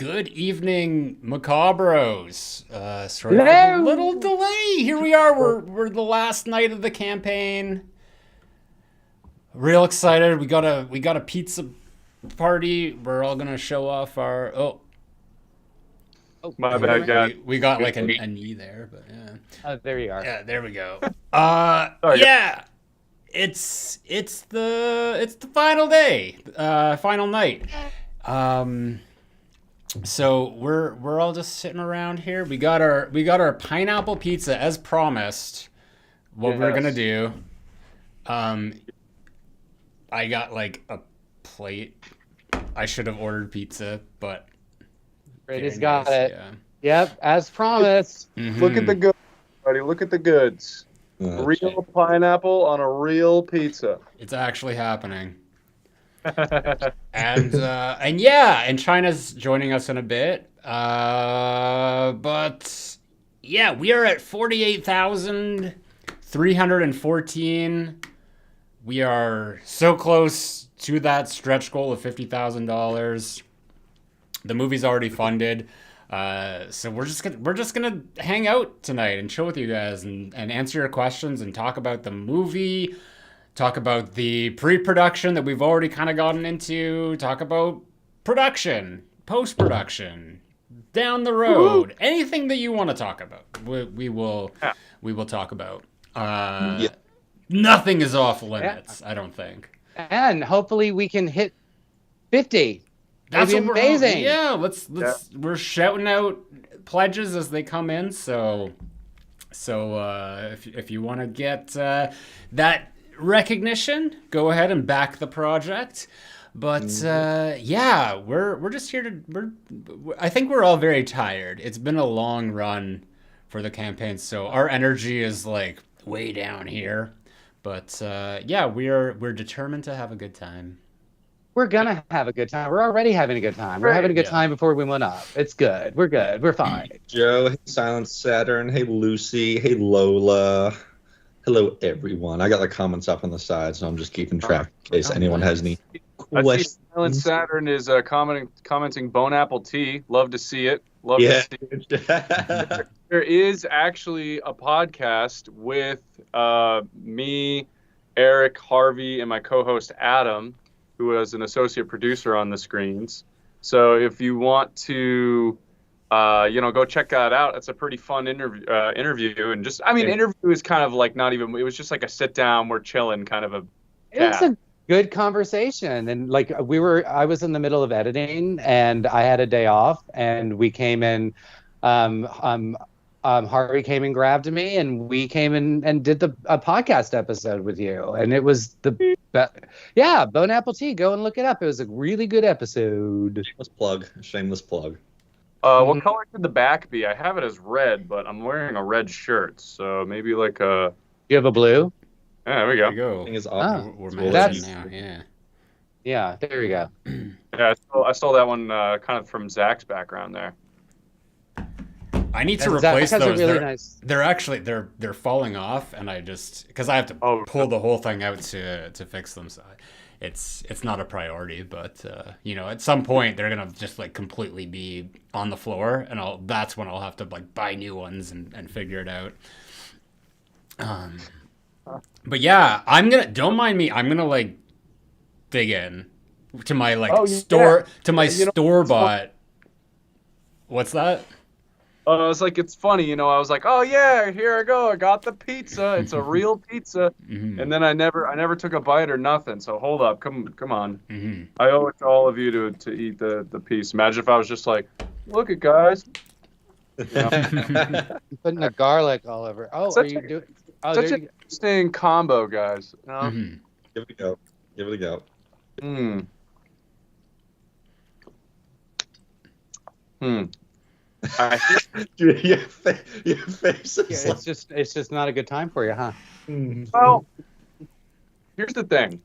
Good evening, Macabros. Sorry for the little delay. Here we are. We're the last night of the campaign. Real excited. We got a pizza party. We're all gonna show off our My bad, guys. we got like a knee there, but yeah. Oh, there you are. Yeah, there we go. Sorry. Yeah. It's the final day. Final night. So we're all just sitting around here. We got our pineapple pizza as promised. What we're gonna do. I got like a plate. I should have ordered pizza, but Brady's got it. Yeah. Yep, as promised. Mhm. Look at the goods, buddy. Look at the goods. Real pineapple on a real pizza. It's actually happening. And yeah, and China's joining us in a bit. But yeah, we are at 48,314. We are so close to that stretch goal of $50,000. The movie's already funded. So we're just gonna hang out tonight and chill with you guys and answer your questions and talk about the movie, talk about the pre-production that we've already kind of gotten into, talk about production, post-production, down the road, anything that you want to talk about. We will talk about. Nothing is off limits, I don't think. And hopefully we can hit 50. That's That'd be amazing. Yeah, let's we're shouting out pledges as they come in. So if you want to get that recognition, go ahead and back the project. But yeah, we're just here to I think we're all very tired. It's been a long run for the campaign, so our energy is like way down here. But yeah, we're determined to have a good time. We're gonna have a good time. We're already having a good time. We're having a good time before we went up. It's good. We're good. We're fine. Joe, hey Silent Saturn, hey Lucy, hey Lola. Hello everyone. I got the comments up on the side, so I'm just keeping track in case anyone has any I see questions. Silent Saturn is commenting Bone Apple Tea. Love to see it. Love to see it. There is actually a podcast with me, Erik, Harvey, and my co-host Adam, who is an associate producer on the screens. So if you want to, go check that out. It's a pretty fun interview. And just, interview is kind of like not even. It was just like a sit down, we're chilling kind of a. It's a good conversation, and like I was in the middle of editing, and I had a day off, and we came in. Harvey came and grabbed me, and we came in and did a podcast episode with you, and it was the best. Yeah, Bone Apple Tea. Go and look it up. It was a really good episode. Shameless plug. What color should the back be? I have it as red, but I'm wearing a red shirt, so maybe like a. You have a blue? Yeah, there we go. There you go. Thing is We're that's now. Yeah. Yeah, there we go. Yeah, I stole that one kind of from Zach's background there. I need to Zach replace has a those. really nice. They're actually they're falling off, and I just because I have to pull the whole thing out to fix them. So it's not a priority, but at some point they're gonna just like completely be on the floor, and that's when I'll have to like buy new ones and figure it out. But yeah, don't mind me. I'm gonna like dig in to my like store bought. What's that? It's funny, I was like, oh yeah, here I go, I got the pizza, it's a real pizza, and then I never took a bite or nothing. So hold up, come on, I owe it to all of you to eat the piece. Imagine if I was just like, look it guys, You're putting the garlic all over. Oh, are you doing? Oh, such an interesting combo, guys. Give it a go. Dude, your face is like... it's just not a good time for you, huh? Well, here's the thing: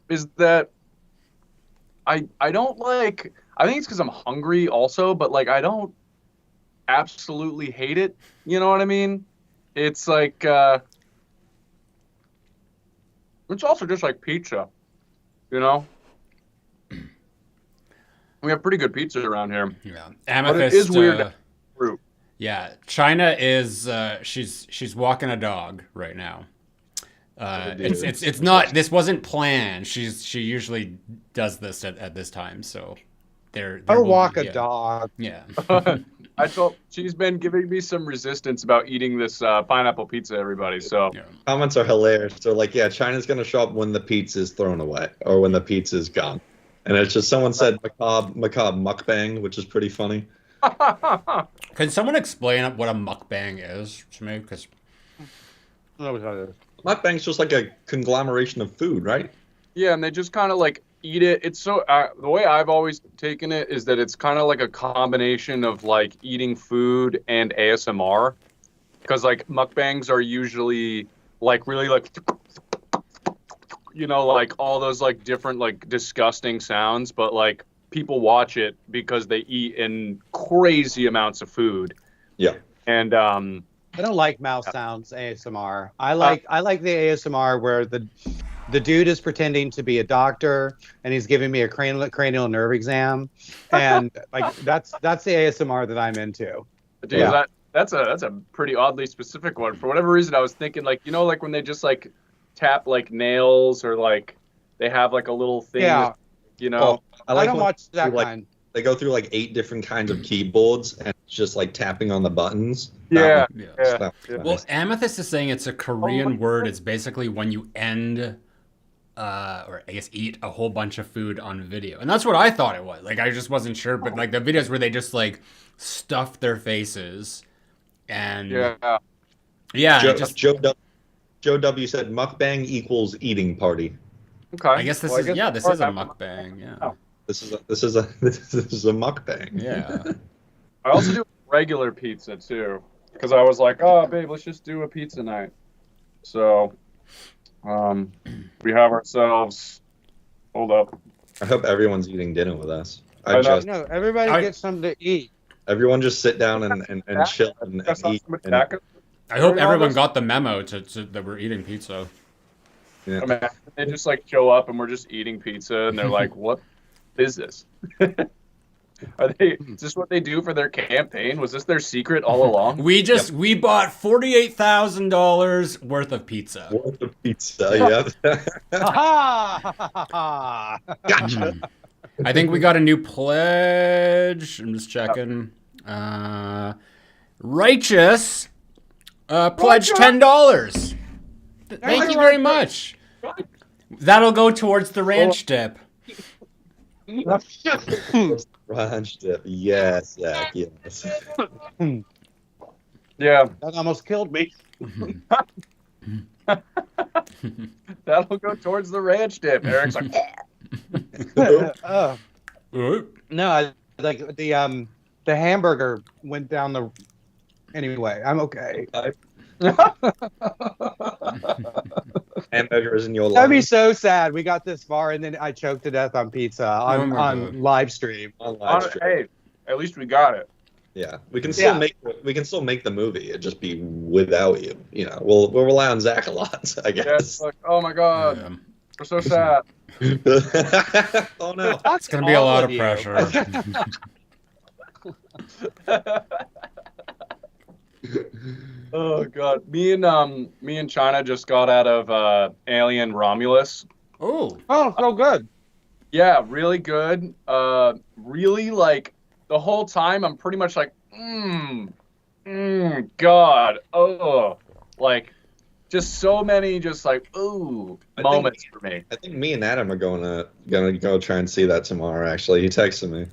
is that I don't like. I think it's because I'm hungry, also, but like I don't absolutely hate it. You know what I mean? It's like it's also just like pizza, We have pretty good pizza around here. Yeah, But it Amethyst. is weird. Fruit. Yeah, China is she's walking a dog right now. It's not. This wasn't planned. She usually does this at this time. So there Or will walk be- a dog. Yeah. She's been giving me some resistance about eating this pineapple pizza, everybody. So Yeah. Comments are hilarious. They're like, yeah, China's going to show up when the pizza's thrown away or when the pizza's gone. And it's just someone said macabre mukbang, which is pretty funny. Can someone explain what a mukbang is to me? Because Mukbang's just like a conglomeration of food, right? yeah, and they just kind of like eat it. It's so the way I've always taken it is that it's kind of like a combination of like eating food and ASMR, because like mukbangs are usually like really like like all those like different like disgusting sounds, but like people watch it because they eat in crazy amounts of food. Yeah. And I don't like mouse sounds ASMR. I like the ASMR where the dude is pretending to be a doctor and he's giving me a cranial nerve exam, and like that's the ASMR that I'm into. dude, Yeah. that's a pretty oddly specific one. For whatever reason, I was thinking like like when they just like tap like nails or like they have like a little thing. Yeah. Well, I don't when watch that they, like, kind. They go through like 8 different kinds of keyboards and it's just like tapping on the buttons. Yeah. yeah. That Yeah. Well, Amethyst is saying it's a Korean word. It's basically when you end, or I guess eat a whole bunch of food on video, and that's what I thought it was. Like I just wasn't sure, but like the videos where they just like stuff their faces, and Yeah. Joe W said mukbang equals eating party. Okay. I guess this is a part- mukbang. Yeah, Oh. This is a mukbang. yeah. I also do regular pizza too, because I was like, oh babe, let's just do a pizza night. So, we have ourselves. Hold up. I hope everyone's eating dinner with us. I know. No, everybody gets something to eat. Everyone just sit down and chill and I saw eat. some And, tacos. I hope Everyone everyone was- got the memo to that we're eating pizza. yeah. I mean, they just like show up and we're just eating pizza, and they're like, "What is this? Is this what they do for their campaign? Was this their secret all along?" We bought $48,000 worth of pizza. Worth of pizza, yeah. Gotcha. I think we got a new pledge. I'm just checking. Righteous pledge $10. Thank you very much. That'll go towards the ranch dip. Ranch dip. Yes, Zach, yes. Yeah, That almost killed me. that'll go towards the ranch dip. Eric's like, No, I like the hamburger went down the. Anyway, I'm okay. Hamburgers in your That'd be lunch so sad. We got this far and then I choked to death on pizza Oh my on God. live stream. on live stream. hey, at least we got it. Yeah, we can still make the movie. It just be without you. We'll rely on Zach a lot, I Yeah, guess. it's like, oh my god, Yeah. we're so sad. Oh no. It's gonna be a lot of pressure. Oh god, me and China just got out of Alien Romulus. Oh, Oh, so good. Yeah, really good. Really like the whole time I'm pretty much like, God, oh, like just so many just like ooh moments for me. I think me and Adam are gonna go try and see that tomorrow. Actually, he texted me.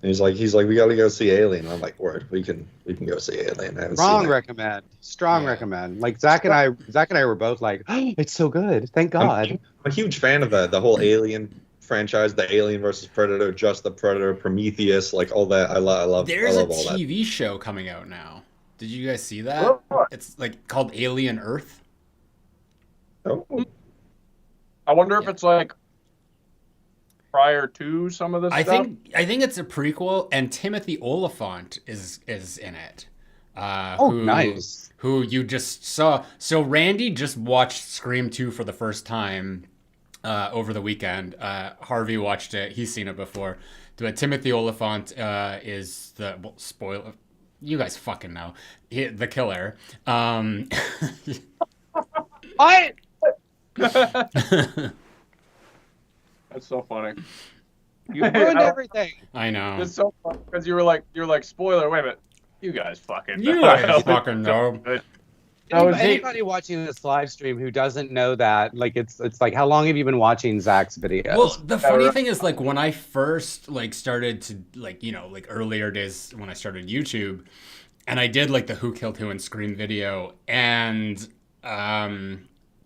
And he's like, we gotta go see Alien. And I'm like, word, we can go see Alien. I haven't Strong seen it. recommend. Strong Yeah. recommend. Like Zach and I were both like, oh, it's so good. Thank God. I'm a huge fan of the whole Alien franchise, the Alien versus Predator, Just the Predator, Prometheus, like all that. I love. there's I a love all that. TV show coming out now. Did you guys see that? What? It's like called Alien Earth. Oh, I wonder if Yeah. it's like prior to some of this I stuff. think it's a prequel, and Timothy Oliphant is in it. Nice. Who you just saw? So Randy just watched Scream 2 for the first time over the weekend. Harvey watched it. He's seen it before. Timothy Olyphant is the spoiler. You guys fucking know the killer. I. That's so funny. You ruined everything. I know. It's so funny because you were like, spoiler. Wait a minute. You guys fucking know. You guys fucking know. Anybody watching this live stream who doesn't know that, like, it's like, how long have you been watching Zach's videos? Well, the funny thing is, like, when I first started to earlier days when I started YouTube, and I did like the Who Killed Who and Scream video, and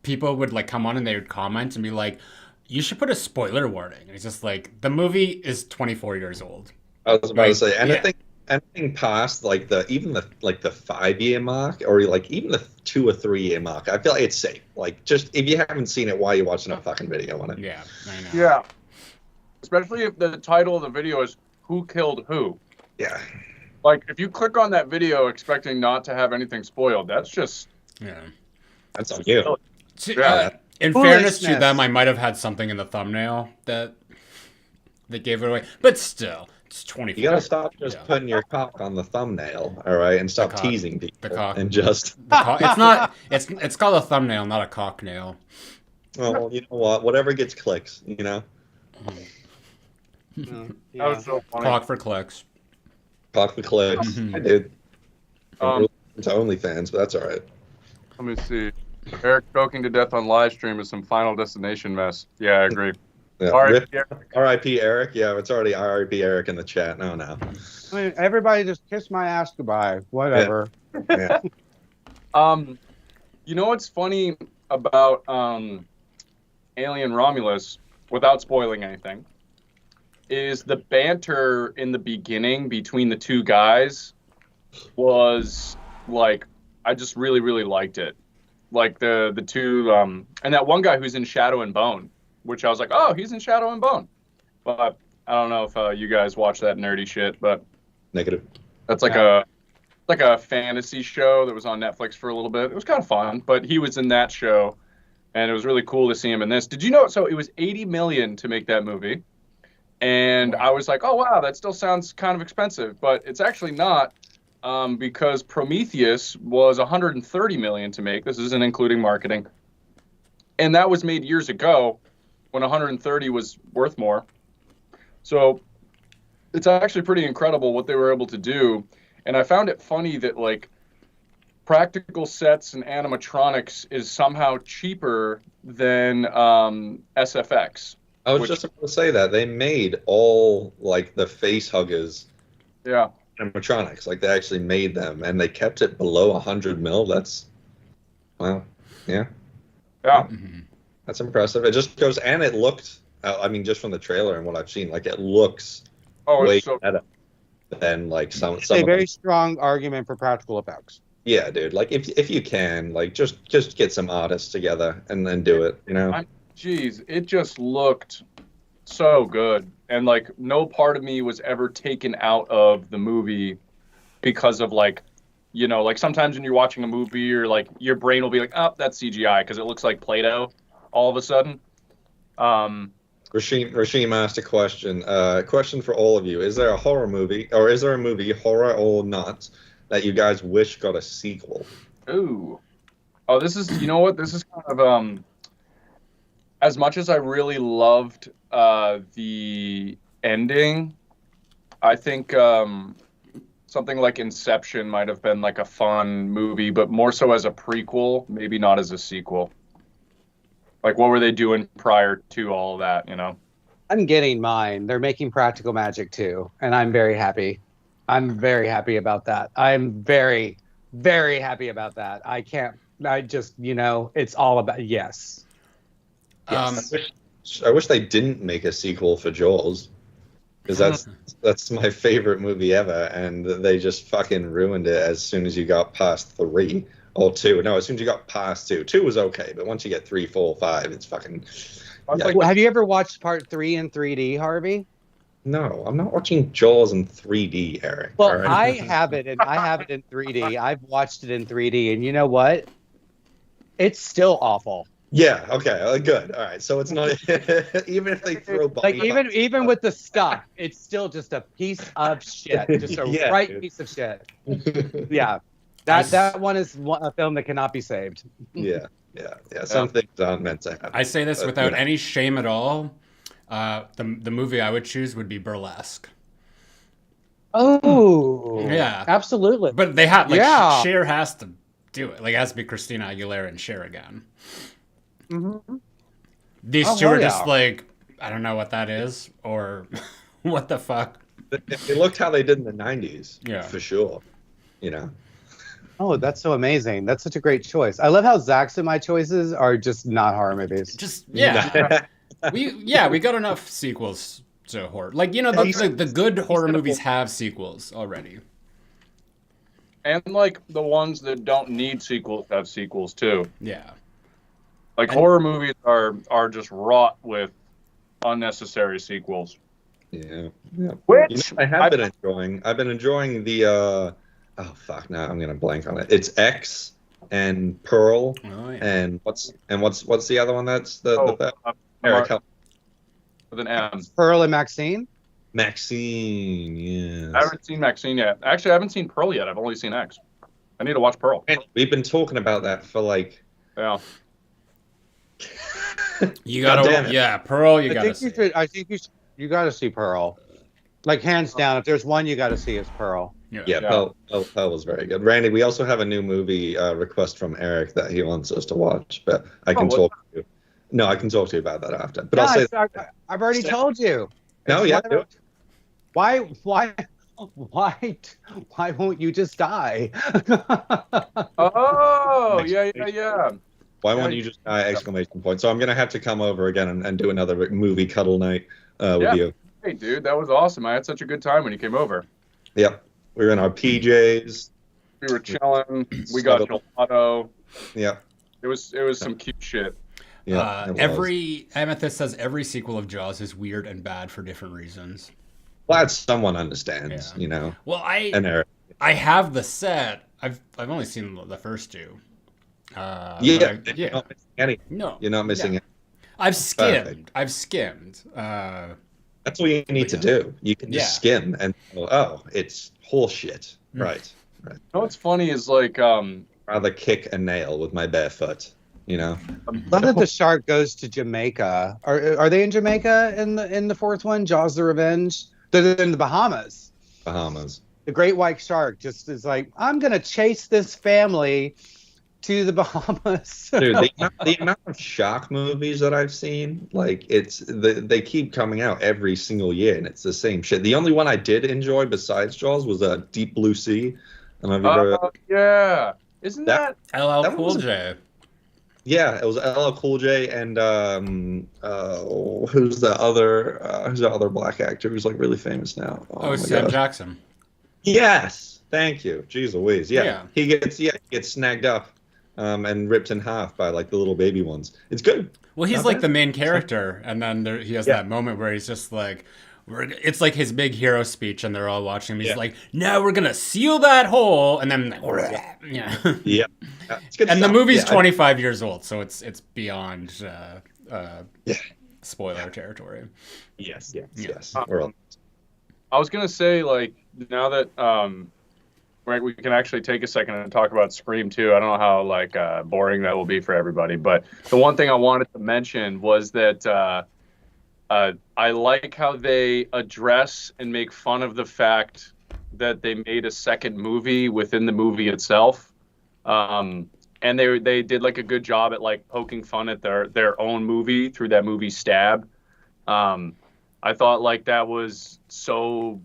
people would like come on and they would comment and be like, you should put a spoiler warning. And it's just like, the movie is 24 years old. I was about to say, anything past like the 5-year mark, or like even the 2 or 3 year mark, I feel like it's safe. Like, just if you haven't seen it, why are you watching a fucking video on it? Yeah, I know. Yeah. Especially if the title of the video is Who Killed Who. Yeah. Like, if you click on that video expecting not to have anything spoiled, that's just... Yeah. That's on you. In fairness to them, I might have had something in the thumbnail that gave it away. But still, it's 24. You gotta stop just putting your cock on the thumbnail, all right, and stop teasing people. The cock. And just... It's not... It's called a thumbnail, not a cocknail. Well, you know what? Whatever gets clicks, you know? That was so funny. Cock for clicks. Cock for clicks. I did. It's OnlyFans, but that's all right. Let me see. Erik choking to death on live stream is some Final Destination mess. Yeah, I agree. Yeah. R.I.P. Eric. Yeah, it's already R.I.P. Eric in the chat. No. I mean, everybody just kiss my ass goodbye. Whatever. Yeah. You know what's funny about Alien Romulus, without spoiling anything, is the banter in the beginning between the two guys was like, I just really, really liked it. Like the two, and that one guy who's in Shadow and Bone, which I was like, oh, he's in Shadow and Bone. But I don't know if you guys watch that nerdy shit, but Negative. that's like a fantasy show that was on Netflix for a little bit. It was kind of fun, but he was in that show, and it was really cool to see him in this. Did you know? So it was $80 million to make that movie, and I was like, oh wow, that still sounds kind of expensive, but it's actually not. Because Prometheus was $130 million to make. This isn't including marketing, and that was made years ago when 130 was worth more. So it's actually pretty incredible what they were able to do. And I found it funny that like practical sets and animatronics is somehow cheaper than SFX. I was just about to say that they made all like the face huggers. Yeah. Animatronics, like they actually made them, and they kept it below 100 mil. That's, well, yeah. That's impressive. It just goes, and it looked. I mean, just from the trailer and what I've seen, like it looks way better than like some. It's a very strong argument for practical effects. Yeah, dude. Like if you can, like just get some artists together and then do it. You know. Jeez, it just looked so good. And, like, no part of me was ever taken out of the movie because of, like, you know, like, sometimes when you're watching a movie, or like, your brain will be like, oh, that's CGI, because it looks like Play-Doh all of a sudden. Rashim asked a question. Question for all of you. Is there a horror movie, or is there a movie, horror or not, that you guys wish got a sequel? Ooh. Oh, this is, you know what? This is kind of, as much as I really loved the ending, I think something like Inception might have been like a fun movie, but more so as a prequel, maybe not as a sequel. Like, what were they doing prior to all of that, you know? I'm getting mine. They're making Practical Magic too, and I'm very happy. I'm very happy about that. I'm very, very happy about that. I just, you know, it's all about, yes. I wish they didn't make a sequel for Jaws, because that's my favorite movie ever, and they just fucking ruined it as soon as you got past 3 or 2. No, as soon as you got past 2. 2 was okay, but once you get 3, 4, 5, it's fucking. Yeah. Well, have you ever watched part 3 in 3D, Harvey? No, I'm not watching Jaws in 3D, Eric. Well, right? I have it in 3D. I've watched it in 3D, and you know what? It's still awful. Yeah. Okay. Good. All right. So it's not even if they throw Like even with the stuff, it's still just a piece of shit, just a Yeah, right dude. piece of shit. Yeah, that one is a film that cannot be saved. Yeah. Some things aren't meant to happen. I say this but, without any shame at all. The movie I would choose would be Burlesque. Oh, Yeah, absolutely. but they have like Yeah. Cher has to do it. Like it has to be Christina Aguilera and Cher again. Mm-hmm. These Oh, two are hell just yeah. like, I don't know what that is or what the fuck. They looked how they did in the 90s. Yeah. For sure. You know. Oh, that's so amazing. That's such a great choice. I love how Zach's and my choices are just not horror movies. Just yeah, we got enough sequels to horror. Like the good horror movies have sequels already. And like the ones that don't need sequels have sequels too. Yeah. Like horror movies are just wrought with unnecessary sequels. Yeah. Which I've been enjoying the oh fuck, now I'm gonna blank on it. It's X and Pearl. Oh, yeah. And what's the other one that's the Eric with an M. Pearl and Maxine. Maxine, yes. I haven't seen Maxine yet. Actually, I haven't seen Pearl yet. I've only seen X. I need to watch Pearl. And we've been talking about that for like Yeah. You gotta Pearl. You gotta see. I think you gotta see Pearl. Like hands down, if there's one you gotta see, it's Pearl. Yeah. Pearl was very good. Randy, we also have a new movie request from Eric that he wants us to watch, but I can talk to you. No, I can talk to you about that after. But Yeah, I'll say I've already told you. No, It's yeah. one of- Why won't you just die? Oh, yeah. Why won't you just die? Exclamation point. So I'm gonna have to come over again and do another movie cuddle night with you. Hey, dude, that was awesome. I had such a good time when you came over. Yep. We were in our PJs. We were chilling. We got gelato. Yeah. It was some cute shit. Yeah. Every Amethyst says every sequel of Jaws is weird and bad for different reasons. Glad someone understands, you know. Well, and Eric. I have the set. I've only seen the first two. You're not missing anything. No, you're not missing anything. I've skimmed. That's what you need to do. You can just skim and it's horseshit. Right. You know what's funny is like rather kick a nail with my bare foot. You know. Love that the shark goes to Jamaica. Are they in Jamaica in the fourth one? Jaws: The Revenge. They're in the Bahamas. The great white shark just is like, I'm gonna chase this family to the Bahamas. Dude, the amount of shark movies that I've seen, like they keep coming out every single year, and it's the same shit. The only one I did enjoy besides Jaws was Deep Blue Sea. Yeah, isn't that LL Cool J? Yeah, it was LL Cool J and who's the other black actor who's like really famous now? Sam Jackson. Yes, thank you. Jeez Louise. Yeah. He gets snagged up and ripped in half by like the little baby ones. It's good. Well, he's like the main character, and then he has that moment where he's just like, it's like his big hero speech, and they're all watching him. He's like, "Now we're gonna seal that hole," and then Yeah. And the movie's 25 years old, so it's beyond spoiler territory. Yes. I was gonna say, like, now that we can actually take a second and talk about Scream 2. I don't know how like boring that will be for everybody, but the one thing I wanted to mention was that I like how they address and make fun of the fact that they made a second movie within the movie itself. And they did like a good job at like poking fun at their own movie through that movie Stab. I thought like that was so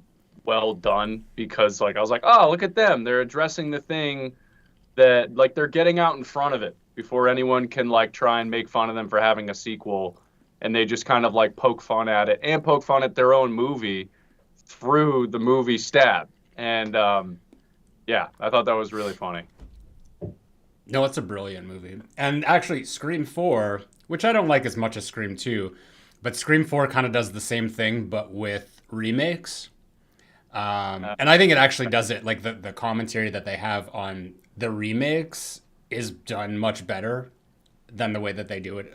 well done because like I was like, oh, look at them. They're addressing the thing that like they're getting out in front of it before anyone can like try and make fun of them for having a sequel. And they just kind of like poke fun at it and poke fun at their own movie through the movie Stab. And I thought that was really funny. No, it's a brilliant movie. And actually, Scream 4, which I don't like as much as Scream 2, but Scream 4 kind of does the same thing, but with remakes. And I think it actually does it. Like the commentary that they have on the remakes is done much better than the way that they do it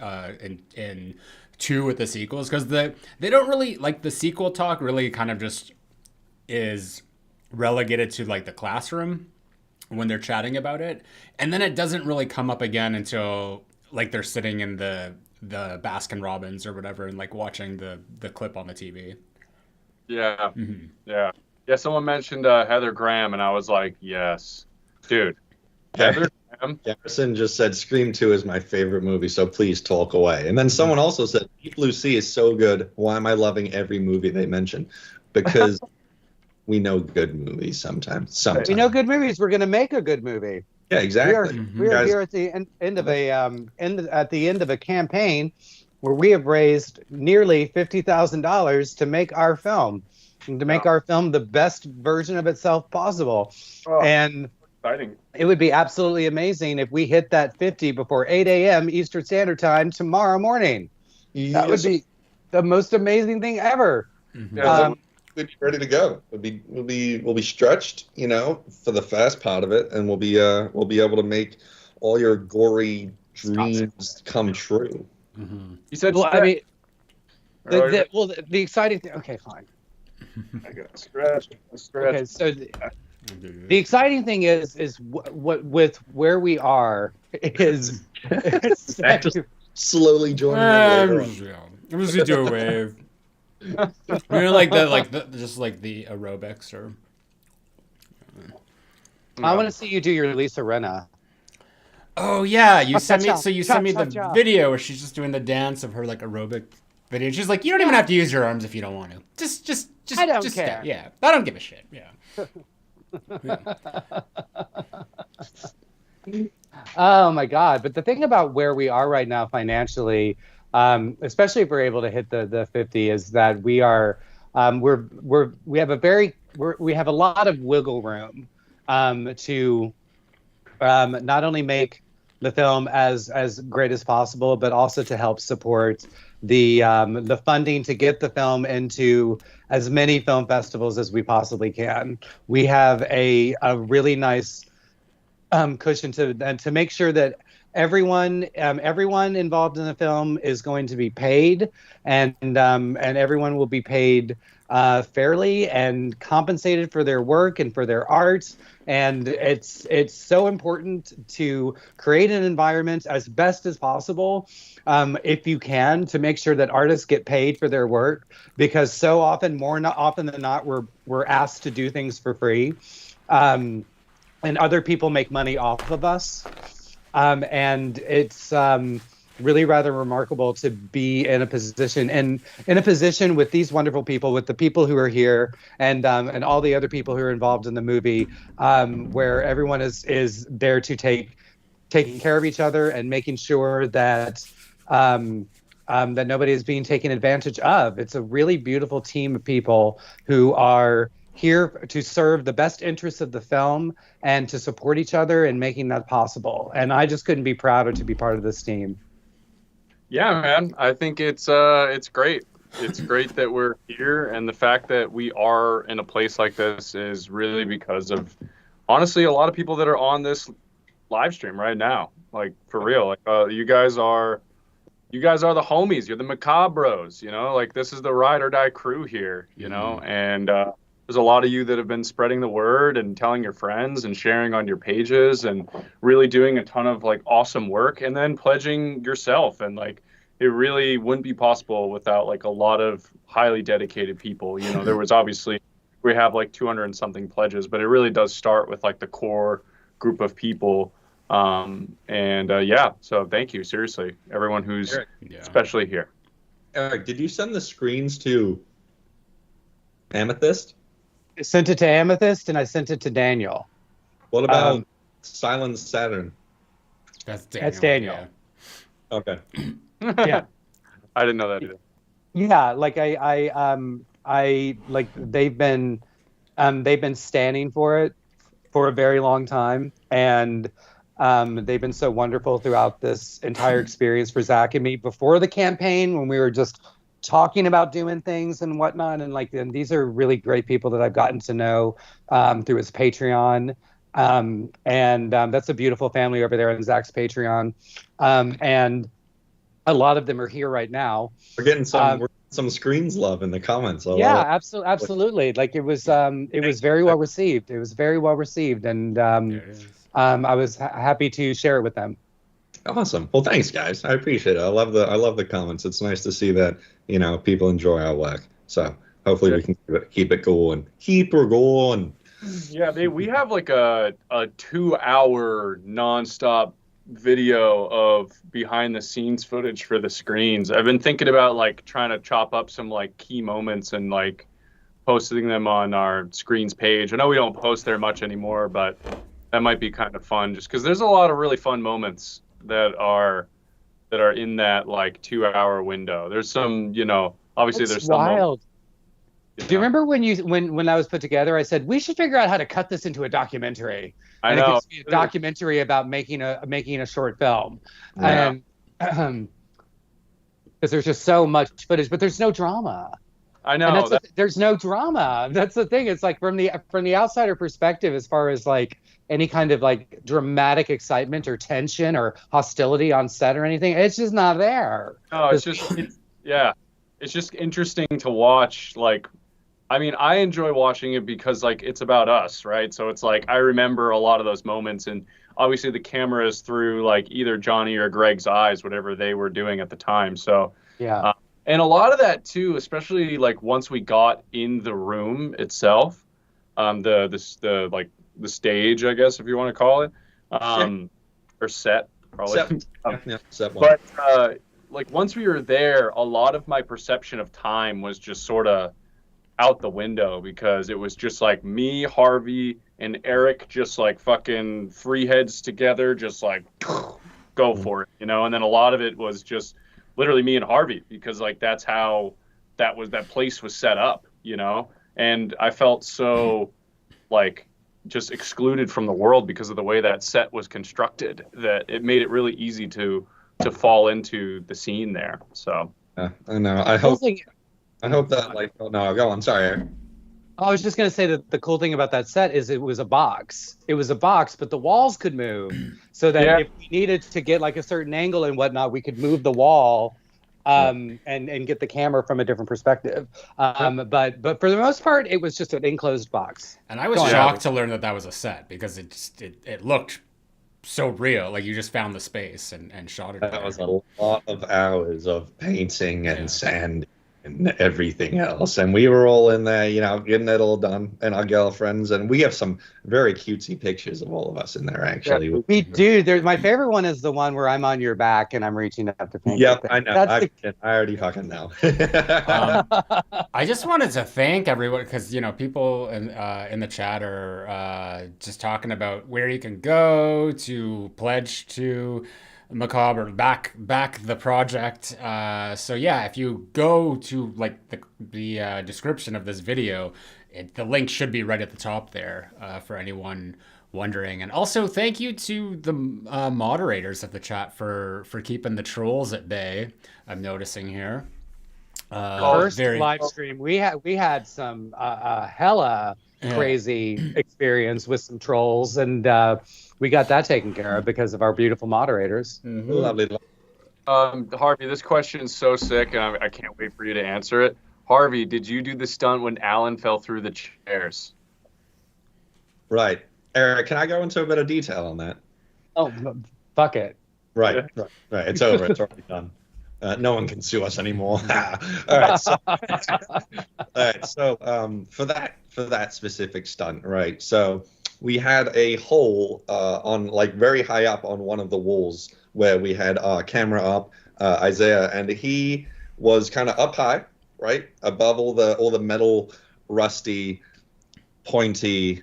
in 2 with the sequels, because they don't really like the sequel talk. Really, kind of just is relegated to like the classroom when they're chatting about it, and then it doesn't really come up again until like they're sitting in the Baskin Robbins or whatever and like watching the clip on the TV. Yeah. Mm-hmm. Yeah. Someone mentioned Heather Graham, and I was like, yes, dude. Heather Graham. Jefferson just said Scream 2 is my favorite movie, so please talk away. And then someone also said Deep Blue Sea is so good. Why am I loving every movie they mention? Because we know good movies sometimes. We know good movies. We're going to make a good movie. Yeah, exactly. We are here at the end of a campaign where we have raised nearly $50,000 to make our film, to make our film the best version of itself possible. And exciting. It would be absolutely amazing if we hit that 50 before 8 a.m. Eastern Standard Time tomorrow morning. Yes. That would be the most amazing thing ever. Mm-hmm. We'd be ready to go. We'll be stretched, for the fast part of it, and we'll be able to make all your gory dreams come true. Mm-hmm. You said, well, I mean, the exciting thing. Okay, fine. I got stretch. Okay, so the exciting thing is what with where we are is just slowly joining in. I'm just gonna do a wave. Just like the aerobics or. I want to see you do your Lisa Rinna. Oh yeah, you sent me. So you sent me the video where she's just doing the dance of her like aerobic video. She's like, you don't even have to use your arms if you don't want to. Just I don't just care. Yeah, I don't give a shit. Yeah. Oh my God! But the thing about where we are right now financially, especially if we're able to hit the 50, is that we are we have a lot of wiggle room to not only make the film as great as possible, but also to help support the funding to get the film into as many film festivals as we possibly can. We have a really nice cushion to make sure that everyone involved in the film is going to be paid, and everyone will be paid fairly and compensated for their work and for their art. And it's so important to create an environment as best as possible, if you can, to make sure that artists get paid for their work, because so often, more often than not, we're asked to do things for free, and other people make money off of us. And it's really rather remarkable to be in a position with these wonderful people, with the people who are here, and all the other people who are involved in the movie, where everyone is there to taking care of each other and making sure that that nobody is being taken advantage of. It's a really beautiful team of people who are here to serve the best interests of the film and to support each other in making that possible. And I just couldn't be prouder to be part of this team. Yeah, man. I think it's great. It's great that we're here, and the fact that we are in a place like this is really because of, honestly, a lot of people that are on this live stream right now. Like, for real. Like, you guys are the homies. You're the Macabros. Like, this is the ride or die crew here. And there's a lot of you that have been spreading the word and telling your friends and sharing on your pages and really doing a ton of like awesome work, and then pledging yourself. And like, it really wouldn't be possible without like a lot of highly dedicated people. There was obviously, we have like 200 and something pledges, but it really does start with like the core group of people. So thank you, seriously, everyone who's especially here. Eric, did you send the screens to Amethyst? I sent it to Amethyst, and I sent it to Daniel. What about Silent Saturn? That's Daniel. That's Daniel. Yeah. Okay. Yeah. I didn't know that either. Yeah, like I like they've been standing for it for a very long time, and they've been so wonderful throughout this entire experience for Zach and me before the campaign, when we were just talking about doing things and whatnot. And these are really great people that I've gotten to know through his Patreon. That's a beautiful family over there on Zach's Patreon. And a lot of them are here right now. We're getting some screens love in the comments. Yeah, absolutely. Like it was very well received. It was very well received, and I was happy to share it with them. Awesome. Well, thanks, guys. I appreciate it. I love the comments. It's nice to see that people enjoy our work. So hopefully we can keep it going. Keep her going. Yeah, we have like a 2-hour nonstop video of behind the scenes footage for the screens. I've been thinking about like trying to chop up some like key moments and like posting them on our screens page. I know we don't post there much anymore, but that might be kind of fun just because there's a lot of really fun moments that are in that like 2-hour window. There's some, obviously there's some wild. Do you remember when I was put together, I said we should figure out how to cut this into a documentary? I know. It could be a documentary about making a short film, yeah. And because there's just so much footage, but there's no drama. I know. There's no drama. That's the thing. It's like from the outsider perspective, as far as like any kind of like dramatic excitement or tension or hostility on set or anything, it's just not there. No, it's just interesting to watch. Like, I mean, I enjoy watching it because like it's about us, right? So it's like I remember a lot of those moments, and obviously the camera is through like either Johnny or Greg's eyes, whatever they were doing at the time. So yeah. And a lot of that too, especially like once we got in the room itself, the stage, I guess if you want to call it, or set, probably. Set one. But like once we were there, a lot of my perception of time was just sort of out the window because it was just like me, Harvey, and Erik just like fucking free heads together, just like go for it, And then a lot of it was just literally me and Harvey because like that's how that place was set up, and I felt so like just excluded from the world because of the way that set was constructed that it made it really easy to fall into the scene there. So I know. I hope that like no, go on. Sorry, Erik. I was just going to say that the cool thing about that set is it was a box. It was a box, but the walls could move so that if we needed to get like a certain angle and whatnot, we could move the wall and get the camera from a different perspective. But for the most part, it was just an enclosed box. And I was shocked to learn that was a set because it looked so real. Like you just found the space and shot it. That was a lot of hours of painting and sand and everything else, and we were all in there, getting it all done, and our girlfriends, and we have some very cutesy pictures of all of us in there. Actually, we do. My favorite one is the one where I'm on your back and I'm reaching up to paint. Yep, I know. I already fucking know. I just wanted to thank everyone because people in the chat are just talking about where you can go to pledge to Macabre, back the project. So yeah, if you go to like the description of this video, the link should be right at the top there for anyone wondering. And also thank you to the moderators of the chat for keeping the trolls at bay. I'm noticing here. First live stream, we had some hella crazy experience with some trolls, and we got that taken care of because of our beautiful moderators. Mm-hmm. Lovely. Harvey, this question is so sick, and I can't wait for you to answer it. Harvey, did you do the stunt when Alan fell through the chairs? Right. Erik, can I go into a bit of detail on that? Oh, fuck it. Right. It's over. It's already done. No one can sue us anymore. All right. So, for that specific stunt, right? So we had a hole on like very high up on one of the walls where we had our camera up, Isaiah, and he was kind of up high, right, above all the metal, rusty, pointy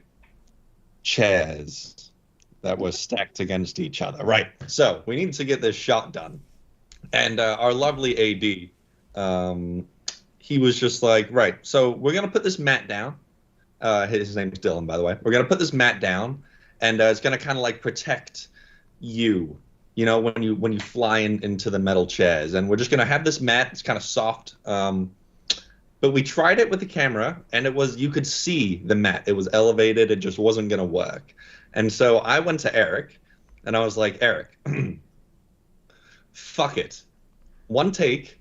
chairs that were stacked against each other, right? So we needed to get this shot done. And our lovely AD, he was just like, right, so we're going to put this mat down. His name's Dylan, by the way. We're going to put this mat down, and it's going to kind of like protect you, when you fly into the metal chairs. And we're just going to have this mat. It's kind of soft. But we tried it with the camera, and you could see the mat. It was elevated. It just wasn't going to work. And so I went to Erik, and I was like, Erik, fuck it. One take.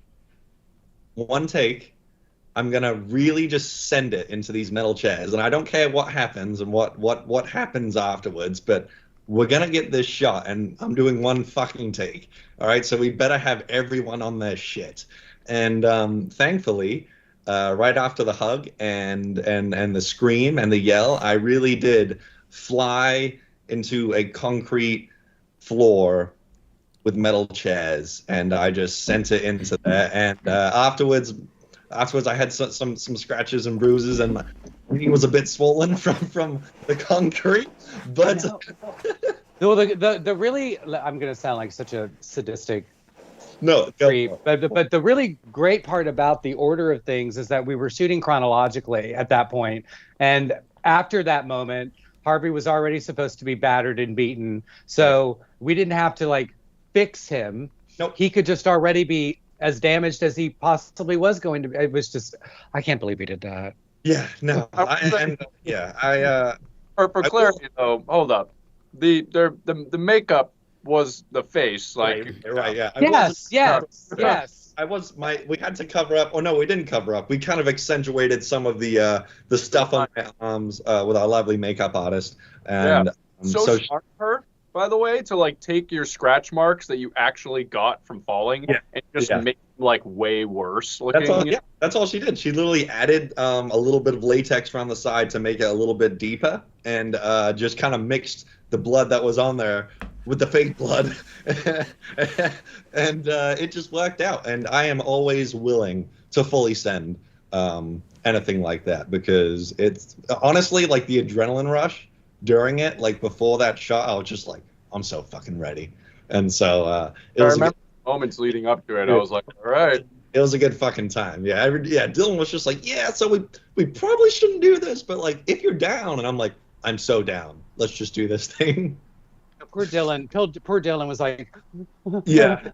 I'm going to really just send it into these metal chairs. And I don't care what happens and what happens afterwards, but we're going to get this shot, and I'm doing one fucking take. All right, so we better have everyone on their shit. And thankfully... right after the hug and the scream and the yell, I really did fly into a concrete floor with metal chairs, and I just sent it into there. And afterwards, I had some scratches and bruises, and my knee was a bit swollen from the concrete. But no, the really, I'm gonna sound like such a sadistic. No, but the really great part about the order of things is that we were shooting chronologically at that point, and after that moment, Harvey was already supposed to be battered and beaten, so we didn't have to like fix him. Nope. He could just already be as damaged as he possibly was going to be. It was just, I can't believe he did that. Yeah, no, For clarity though, hold up, the makeup was the face, like right, yeah. Yes. We had to cover up. Oh no, we didn't cover up. We kind of accentuated some of the stuff on my arms with our lovely makeup artist. And so smart of her, by the way, to like take your scratch marks that you actually got from falling and just make them like way worse looking. That's all she did. She literally added a little bit of latex around the side to make it a little bit deeper, and just kind of mixed the blood that was on there with the fake blood, and it just worked out. And I am always willing to fully send anything like that, because it's honestly like the adrenaline rush during it, like before that shot, I was just like, I'm so fucking ready. And so I remember moments leading up to it. I was like, all right. It was a good fucking time. Yeah, Dylan was just like, yeah, so we probably shouldn't do this, but like if you're down, and I'm like, I'm so down. Let's just do this thing. Poor Dylan was like, yeah.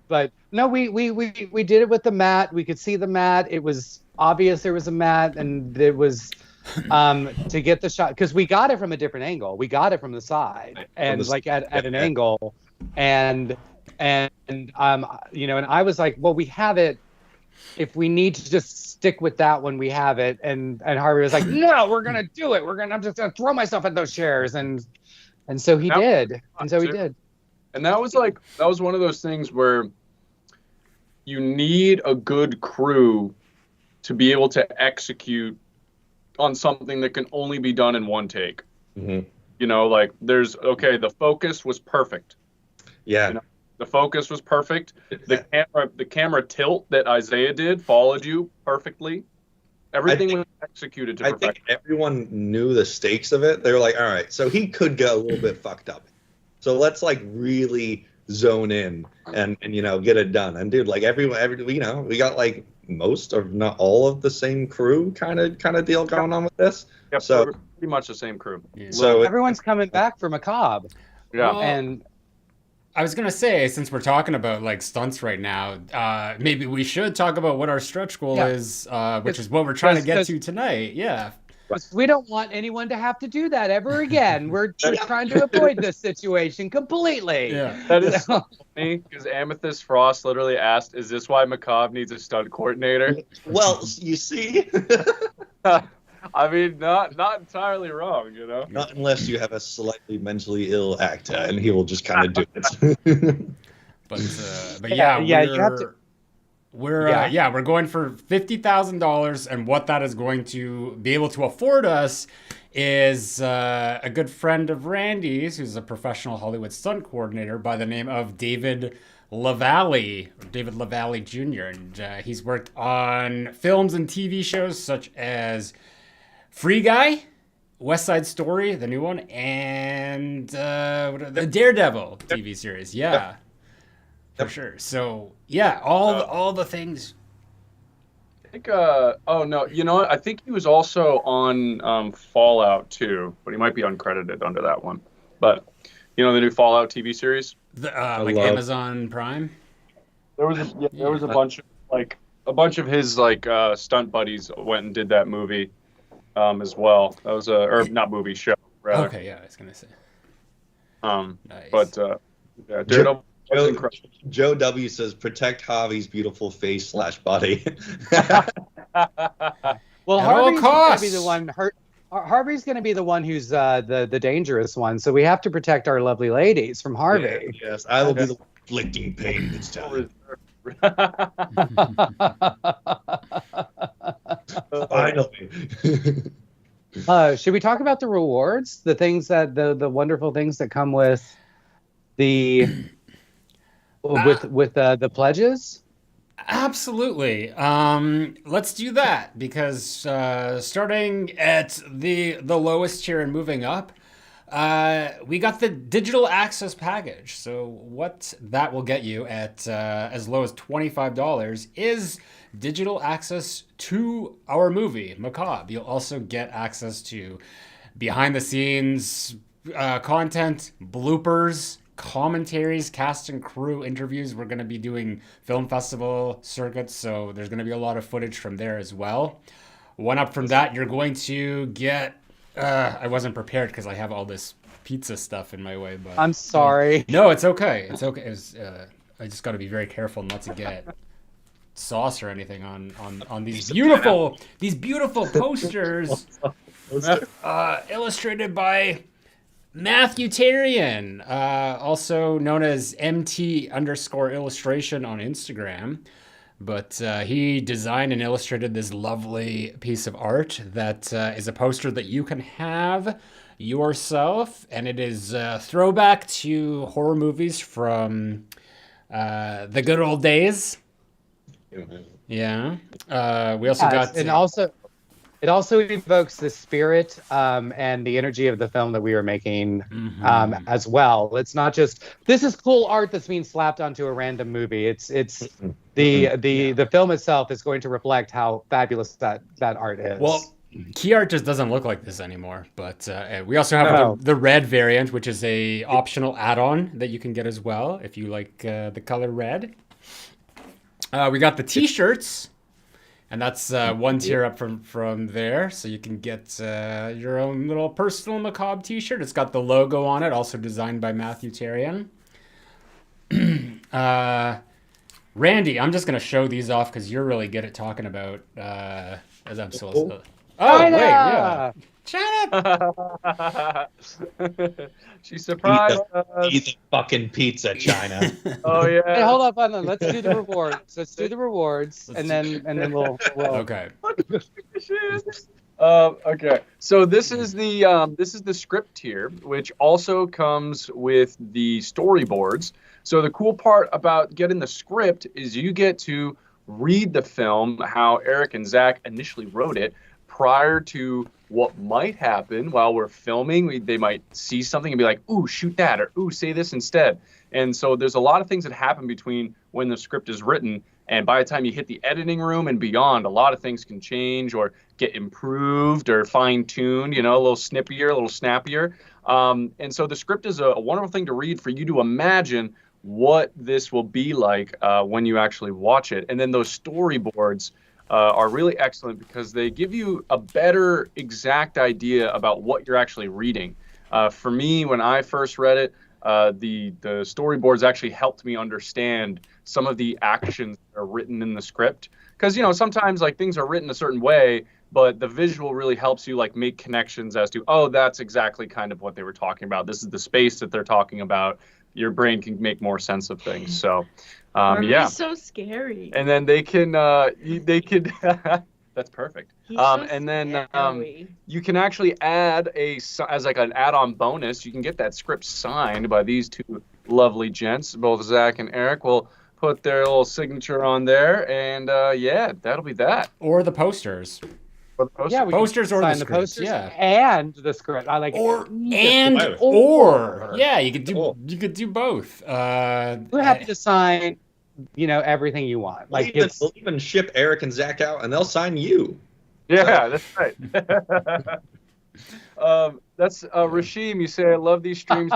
But no, we did it with the mat. We could see the mat. It was obvious there was a mat, and it was to get the shot, because we got it from a different angle. We got it from the side, and like at an angle, and and I was like, well, we have it. If we need to just stick with that when we have it, and Harvey was like, no, we're gonna do it. I'm just gonna throw myself at those chairs, and so he did. And so he did. And that was one of those things where you need a good crew to be able to execute on something that can only be done in one take. Mm-hmm. Like the focus was perfect. Yeah. The focus was perfect. The camera tilt that Isaiah did followed you perfectly. Everything was executed to perfection. I think everyone knew the stakes of it. They were like, all right, so he could get a little bit fucked up. So let's like really zone in and get it done. And dude, like every we got like most or not all of the same crew kind of deal going on with this. Yep, so pretty much the same crew. Yeah. So everyone's coming back for Macabre. Yeah. Well, and I was gonna say, since we're talking about like stunts right now, maybe we should talk about what our stretch goal is, which is what we're trying to get to tonight. Yeah. We don't want anyone to have to do that ever again. We're trying to avoid this situation completely. Yeah. That is funny, because Amethyst Frost literally asked, is this why Macabre needs a stunt coordinator? Well, you see. I mean, not entirely wrong, Not unless you have a slightly mentally ill actor, and he will just kind of do it. But yeah, you have to. We're going for $50,000, and what that is going to be able to afford us is a good friend of Randy's, who's a professional Hollywood stunt coordinator by the name of David LaValle Jr. And he's worked on films and TV shows such as Free Guy, West Side Story, the new one, and the Daredevil TV series. Yeah. For sure. So yeah, all the things. I think oh no, what? I think he was also on Fallout too, but he might be uncredited under that one. But the new Fallout TV series, Amazon Prime. There was a bunch of like a bunch of his like stunt buddies went and did that movie as well. That was or not movie, show rather. Okay, yeah, I was gonna say. Nice. But yeah, Joe W says, "Protect Harvey's beautiful face / body." Well, At all Harvey's going to costs. be the one. Harvey's going to be the one who's the dangerous one. So we have to protect our lovely ladies from Harvey. Yes, I will be the one inflicting pain this time. Finally. Should we talk about the rewards? The things that the wonderful things that come with the with the pledges? Absolutely. Let's do that because starting at the lowest tier and moving up, we got the digital access package. So what that will get you at as low as $25 is digital access to our movie, Macabre. You'll also get access to behind the scenes content, bloopers, commentaries, cast and crew interviews. We're going to be doing film festival circuits, so there's going to be a lot of footage from there as well. One up from that, you're going to get I wasn't prepared because I have all this pizza stuff in my way, but I'm sorry. no, it's okay. It's okay. I just got to be very careful not to get sauce or anything on these beautiful posters illustrated by Matthew Tarian, also known as MT_illustration on Instagram. But he designed and illustrated this lovely piece of art that is a poster that you can have yourself. And it is a throwback to horror movies from the good old days. Yeah. We also got... And also... It also evokes the spirit and the energy of the film that we were making as well. It's not just, this is cool art that's being slapped onto a random movie. It's the film itself is going to reflect how fabulous that art is. Well, key art just doesn't look like this anymore. But we also have the red variant, which is a optional add-on that you can get as well if you like the color red. We got the T-shirts. And that's one tier up from there, so you can get your own little personal Macabre T-shirt. It's got the logo on it, also designed by Matthew Tarian. Randy, I'm just gonna show these off because you're really good at talking about. As I'm so. Oh wait, yeah. China. She's surprised. Eat the fucking pizza, China. Oh yeah. Hey, hold up, let's do the rewards. And then we'll. Okay. Okay. So this is the script tier, which also comes with the storyboards. So the cool part about getting the script is you get to read the film how Erik and Zach initially wrote it prior to what might happen while we're filming. They might see something and be like, ooh, shoot that, or ooh, say this instead. And so there's a lot of things that happen between when the script is written and by the time you hit the editing room and beyond, a lot of things can change or get improved or fine-tuned, a little snippier, a little snappier. And so the script is a wonderful thing to read for you to imagine what this will be like when you actually watch it. And then those storyboards are really excellent because they give you a better exact idea about what you're actually reading. For me, when I first read it, the storyboards actually helped me understand some of the actions that are written in the script. Because, sometimes like things are written a certain way, but the visual really helps you like make connections as to, oh, that's exactly kind of what they were talking about. This is the space that they're talking about. Your brain can make more sense of things. So, yeah. He's so scary. And then they can that's perfect. And then you can actually add as like an add-on bonus. You can get that script signed by these two lovely gents. Both Zach and Erik will put their little signature on there, and yeah, that'll be that. Or the posters. Or the posters. Yeah, we posters can or sign the the scripts, posters yeah. and the script. I like Or yeah, you could do both. We're happy to sign, everything you want. Like we'll even ship Erik and Zach out, and they'll sign you. Yeah, that's right. That's Rashim. You say I love these streams.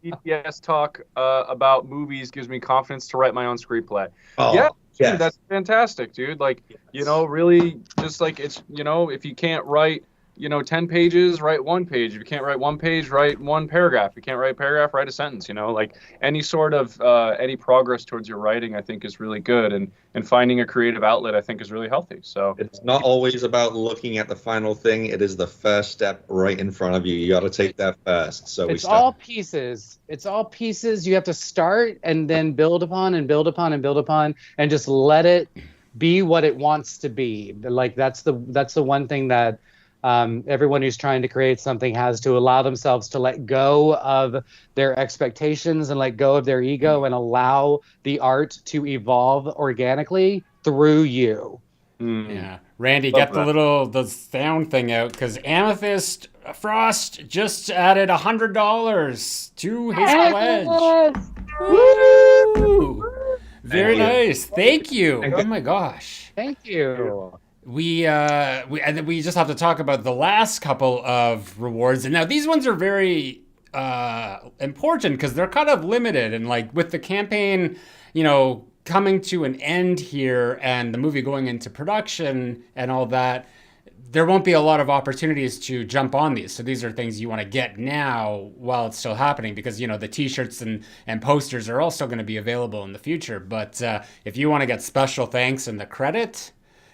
BTS talk about movies gives me confidence to write my own screenplay. Oh, yeah, Yes. That's fantastic, dude. Like, you know, really just like it's, you know, if you can't write, you know, 10 pages, write one page. If you can't write one page, write one paragraph. If you can't write a paragraph, write a sentence, you know, like any sort of any progress towards your writing, I think is really good. And finding a creative outlet, I think is really healthy. So it's not always about looking at the final thing. It is the first step right in front of you. You got to take that first. So it's all pieces. It's all pieces. You have to start and then build upon and build upon and build upon and just let it be what it wants to be. Like that's the one thing that everyone who's trying to create something has to allow themselves to let go of their expectations and let go of their ego and allow the art to evolve organically through you. Yeah. Randy, get the sound thing out, because Amethyst Frost just added $100 to his pledge. Woo! Very nice. Thank you. Oh my gosh. Thank you. We just have to talk about the last couple of rewards, and now these ones are very important because they're kind of limited, and like with the campaign, you know, coming to an end here and the movie going into production and all that, there won't be a lot of opportunities to jump on these. So these are things you want to get now while it's still happening, because, you know, the t-shirts and posters are also going to be available in the future. But if you want to get special thanks and the credit,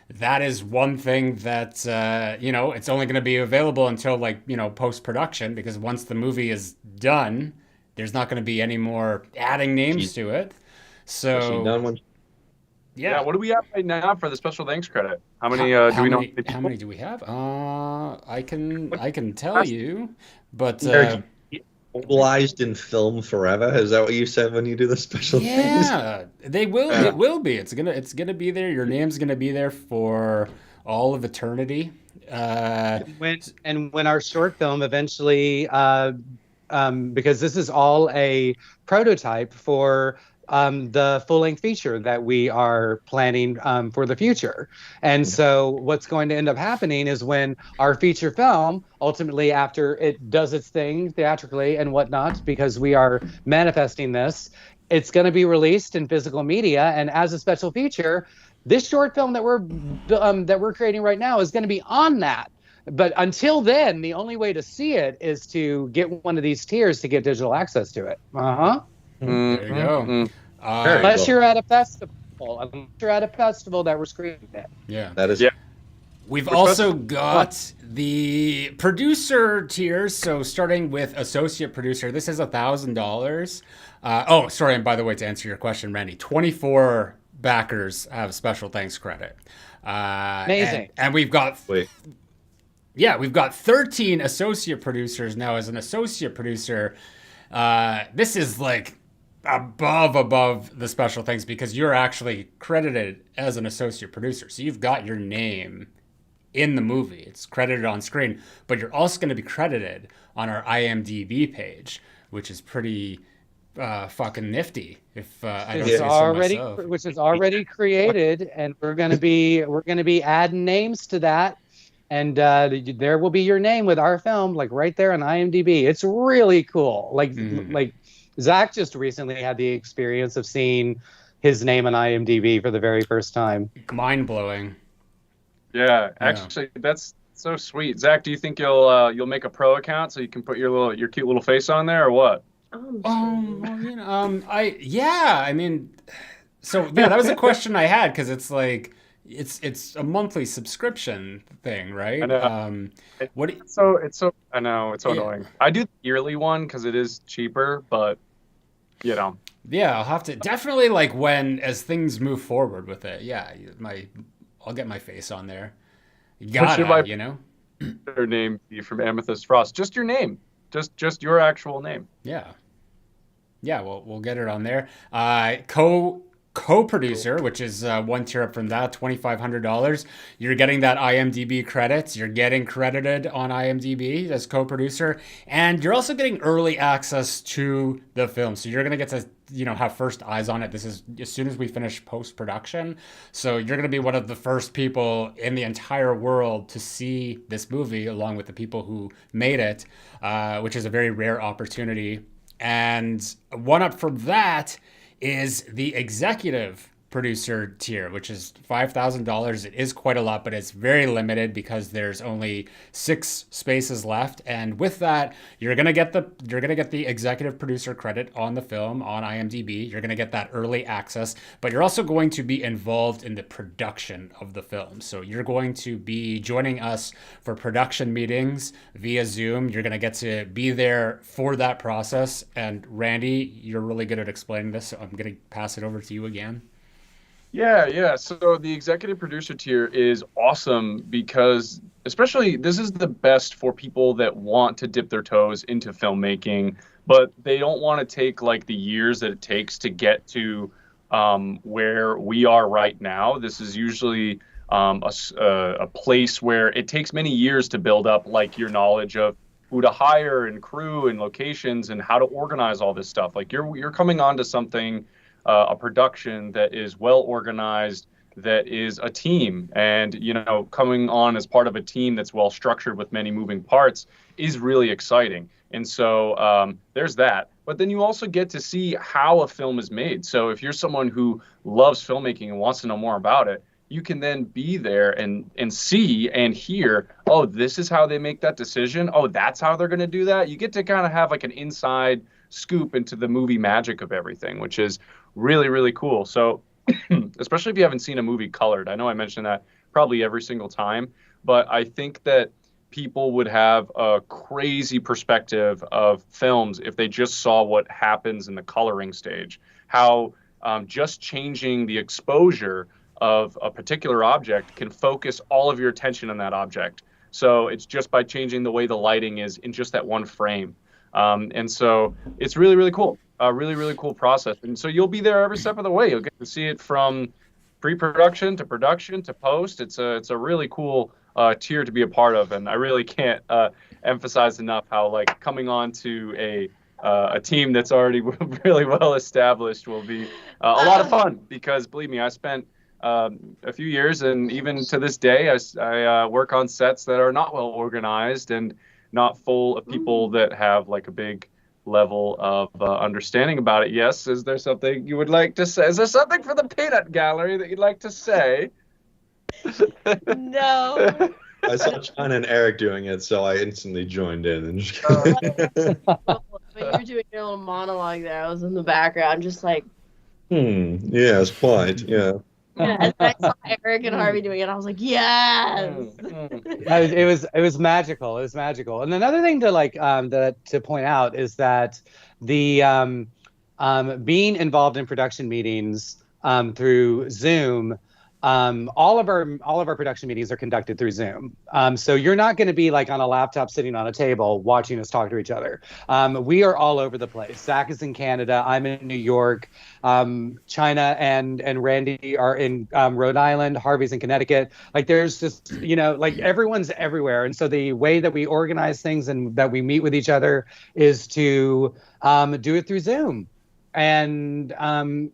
that is one thing that, you know, it's only going to be available until, like, you know, post-production, because once the movie is done, there's not going to be any more adding names to it. So, yeah. What do we have right now for the special thanks credit? How many how many do we have? I can tell you, but mobilized in film forever. Is that what you said when you do the special things? Yeah, they will. It will be. It's gonna be there. Your name's gonna be there for all of eternity. When our short film eventually, because this is all a prototype for the full-length feature that we are planning for the future. And so what's going to end up happening is when our feature film, ultimately after it does its thing theatrically and whatnot, because we are manifesting this, it's going to be released in physical media. And as a special feature, this short film that we're creating right now is going to be on that. But until then, the only way to see it is to get one of these tiers to get digital access to it. There you go. Unless you're at a festival, that we're screening it. Yeah, that is. Yeah. We've also got the producer tiers. So starting with associate producer, this is $1,000. Oh, sorry. And by the way, to answer your question, Randy, 24 backers have special thanks credit. Amazing. And we've got. Yeah, we've got 13 associate producers now. As an associate producer, this is like above the special thanks, because you're actually credited as an associate producer. So you've got your name in the movie. It's credited on screen, but you're also going to be credited on our IMDb page, which is pretty fucking nifty. If I don't say so myself. Which is already created, and we're going to be adding names to that. And there will be your name with our film, like right there on IMDb. It's really cool. Like Zach just recently had the experience of seeing his name on IMDb for the very first time. Mind blowing. Yeah, actually, that's so sweet. Zach, do you think you'll make a pro account so you can put your cute little face on there, or what? You know, I mean, so yeah, that was a question I had, because it's like. It's a monthly subscription thing, right? I know. I know, it's so annoying. I do the yearly one because it is cheaper, but you know. Yeah, I'll have to definitely, like, as things move forward with it. Yeah, I'll get my face on there. You know. Their name be from Amethyst Frost. Just your name. Just your actual name. Yeah. Yeah, we'll get it on there. Co-producer, which is one tier up from that, $2,500. You're getting that IMDb credits. You're getting credited on IMDb as co-producer, and you're also getting early access to the film. So you're gonna get to, you know, have first eyes on it. This is as soon as we finish post-production. So you're gonna be one of the first people in the entire world to see this movie, along with the people who made it, which is a very rare opportunity. And one up from that is the executive producer tier, which is $5,000. It is quite a lot, but it's very limited because there's only 6 spaces left. And with that, you're gonna get the executive producer credit on the film on IMDb. You're gonna get that early access, but you're also going to be involved in the production of the film. So you're going to be joining us for production meetings via Zoom. You're gonna get to be there for that process. And Randy, you're really good at explaining this, so I'm gonna pass it over to you again. Yeah. So the executive producer tier is awesome because, especially, this is the best for people that want to dip their toes into filmmaking, but they don't want to take like the years that it takes to get to where we are right now. This is usually a place where it takes many years to build up, like, your knowledge of who to hire and crew and locations and how to organize all this stuff. Like, you're coming onto something, a production that is well organized, that is a team, and coming on as part of a team that's well structured with many moving parts is really exciting. And so there's that. But then you also get to see how a film is made. So if you're someone who loves filmmaking and wants to know more about it, you can then be there and see and hear, oh, this is how they make that decision. Oh, that's how they're going to do that. You get to kind of have like an inside scoop into the movie magic of everything, which is really, really cool. So especially if you haven't seen a movie colored. I know I mentioned that probably every single time, but I think that people would have a crazy perspective of films if they just saw what happens in the coloring stage, how just changing the exposure of a particular object can focus all of your attention on that object. So it's just by changing the way the lighting is in just that one frame. And so it's really, really cool. A really, really cool process. And so you'll be there every step of the way. You'll get to see it from pre-production to production to post. It's a really cool tier to be a part of. And I really can't emphasize enough how, like, coming on to a team that's already really well established will be a lot of fun, because believe me, I spent a few years, and even to this day, I work on sets that are not well organized and not full of people that have like a big level of understanding about it. Yes, is there something you would like to say? Is there something for the peanut gallery that you'd like to say? No. I saw John and Eric doing it, so I instantly joined in. And just... When you were doing your little monologue there, I was in the background just like... Yes, quite, yeah. Yeah, and I saw Erik and Harvey doing it. I was like, yes. It was magical. It was magical. And another thing to point out is that the being involved in production meetings through Zoom. All of our production meetings are conducted through Zoom. So you're not going to be like on a laptop sitting on a table watching us talk to each other. We are all over the place. Zach is in Canada. I'm in New York. China and Randy are in Rhode Island. Harvey's in Connecticut. Like, there's just, like, everyone's everywhere. And so the way that we organize things and that we meet with each other is to do it through Zoom. And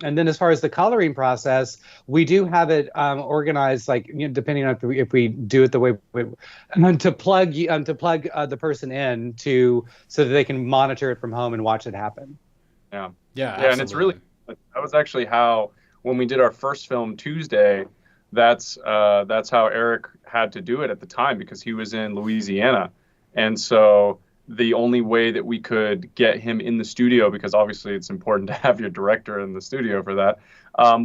then as far as the coloring process, we do have it organized, like, depending on if we do it the way to plug the person in so that they can monitor it from home and watch it happen. Yeah, absolutely. And it's really, that was actually how, when we did our first film Tuesday, that's how Erik had to do it at the time, because he was in Louisiana, and so the only way that we could get him in the studio, because obviously it's important to have your director in the studio for that,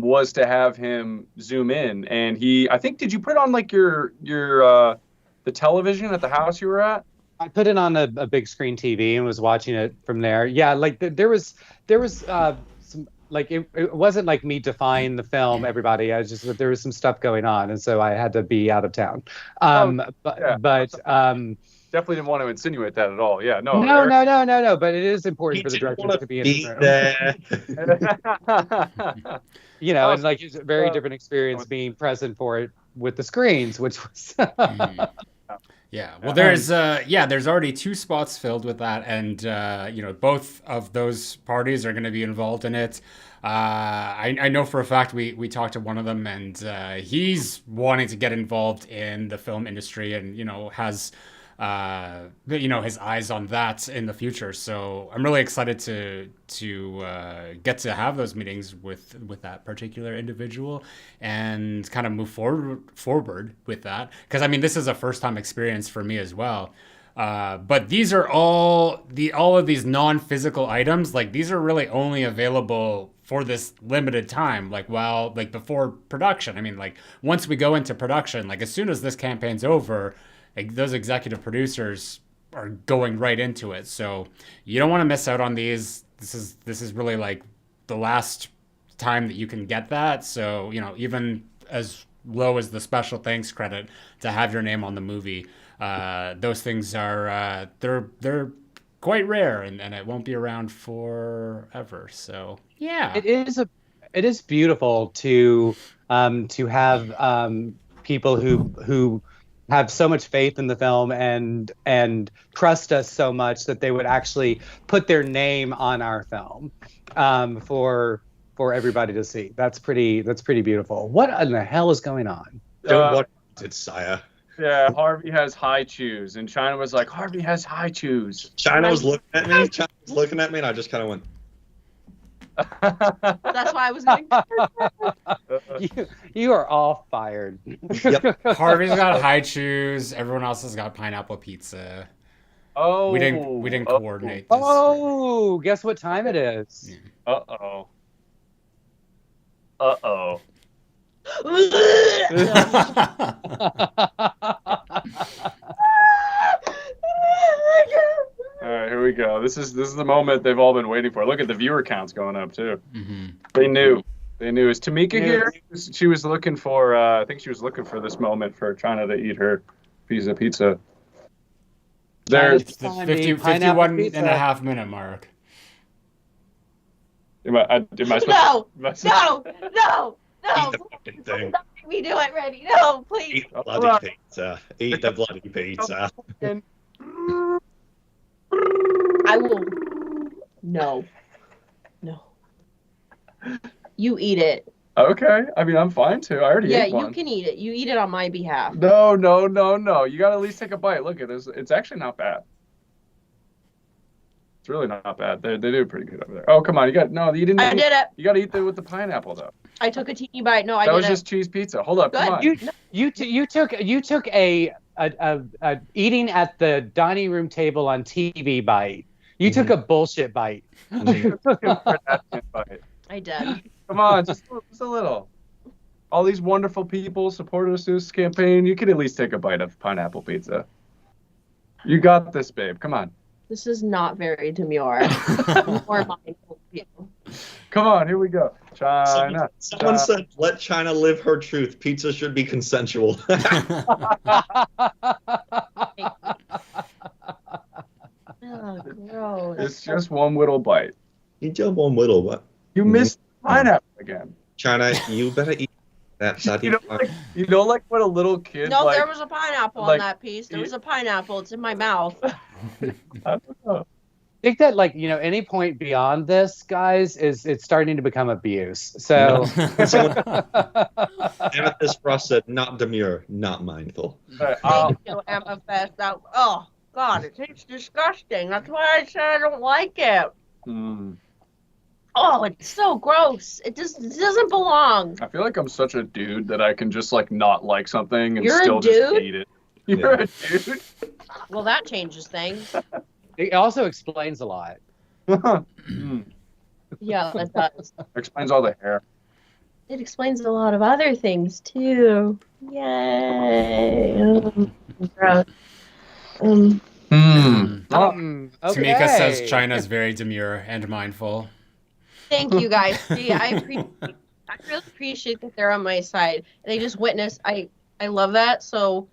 was to have him Zoom in. And I think, did you put it on like your the television at the house you were at? I put it on a big screen TV and was watching it from there. Yeah, like there was some, like, it wasn't like me defying the film, everybody. There was some stuff going on, and so I had to be out of town. Definitely didn't want to insinuate that at all. Yeah, no. No. But it is important for the director to be in the room. And like, it's a very different experience being present for it with the screens, which was. Yeah. Well, there's already 2 spots filled with that, and both of those parties are going to be involved in it. I know for a fact we talked to one of them, and he's wanting to get involved in the film industry, and has his eyes on that in the future. So I'm really excited to get to have those meetings with that particular individual and kind of move forward with that. Because I mean, this is a first time experience for me as well. But these are all of these non-physical items. Like, these are really only available for this limited time, like before production. I mean, like, once we go into production, like as soon as this campaign's over, like, those executive producers are going right into it. So you don't want to miss out on these. This is really like the last time that you can get that. So, even as low as the special thanks credit to have your name on the movie, those things are they're quite rare, and it won't be around forever. So yeah, it is beautiful to have people who have so much faith in the film and trust us so much that they would actually put their name on our film for everybody to see. That's pretty beautiful. What in the hell is going on? Don't watch it, sire. Yeah, Harvey has high chews, and China was like, Harvey has high chews. China was looking at me. And I just kind of went. That's why I was going. You are all fired. Yep. Harvey's got high chews. Everyone else has got pineapple pizza. Oh, we didn't coordinate this. Oh, guess what time it is? Yeah. Uh-oh. Uh-oh. All right, here we go. This is the moment they've all been waiting for. Look at the viewer counts going up too. Mm-hmm. They knew. Is Tamika here? She was looking for. I think she was looking for this moment for China to eat her piece of pizza. There's the 51 and a half minute mark. Am I supposed No, to, no. Eat the fucking thing. Don't make me do it, ready. No, please. Eat the bloody pizza. Eat the bloody pizza. I will. No. You eat it. Okay. I mean, I'm fine too. I already ate one. You can eat it. You eat it on my behalf. No. You gotta at least take a bite. Look at this. It's actually not bad. It's really not bad. They do pretty good over there. Oh, come on. You didn't. I did it. You gotta eat it with the pineapple though. I took a teeny bite. No, I That didn't. was just cheese pizza. Hold up. Good. Come on. You took a eating at the dining room table on TV bite. You took a bullshit bite. I did. Come on, just a little. All these wonderful people supported us through this campaign. You could at least take a bite of pineapple pizza. You got this, babe. Come on. This is not very demure. More mindful people. Come on, here we go. China. Someone said, "Let China live her truth. Pizza should be consensual." Oh, gross. It's just one little bite. You just one little what? You missed pineapple again. China, you better eat that. You don't like what a little kid. No, like, there was a pineapple on that piece. There was a pineapple. It's in my mouth. I don't know. I think that, any point beyond this, guys, it's starting to become abuse. So, Amethyst Frost said, "Not demure, not mindful." Thank you, Amethyst. Oh, God, it tastes disgusting. That's why I said I don't like it. Mm. Oh, it's so gross. It doesn't belong. I feel like I'm such a dude that I can just not like something and You're still a just dude? eat it. You're a dude. Well, that changes things. it also explains a lot. Yeah, it does. Explains all the hair. It explains a lot of other things, too. Yay. Gross. Okay. Tamika says China's very demure and mindful. Thank you, guys. See, I really appreciate that they're on my side. They just witnessed. I love that. So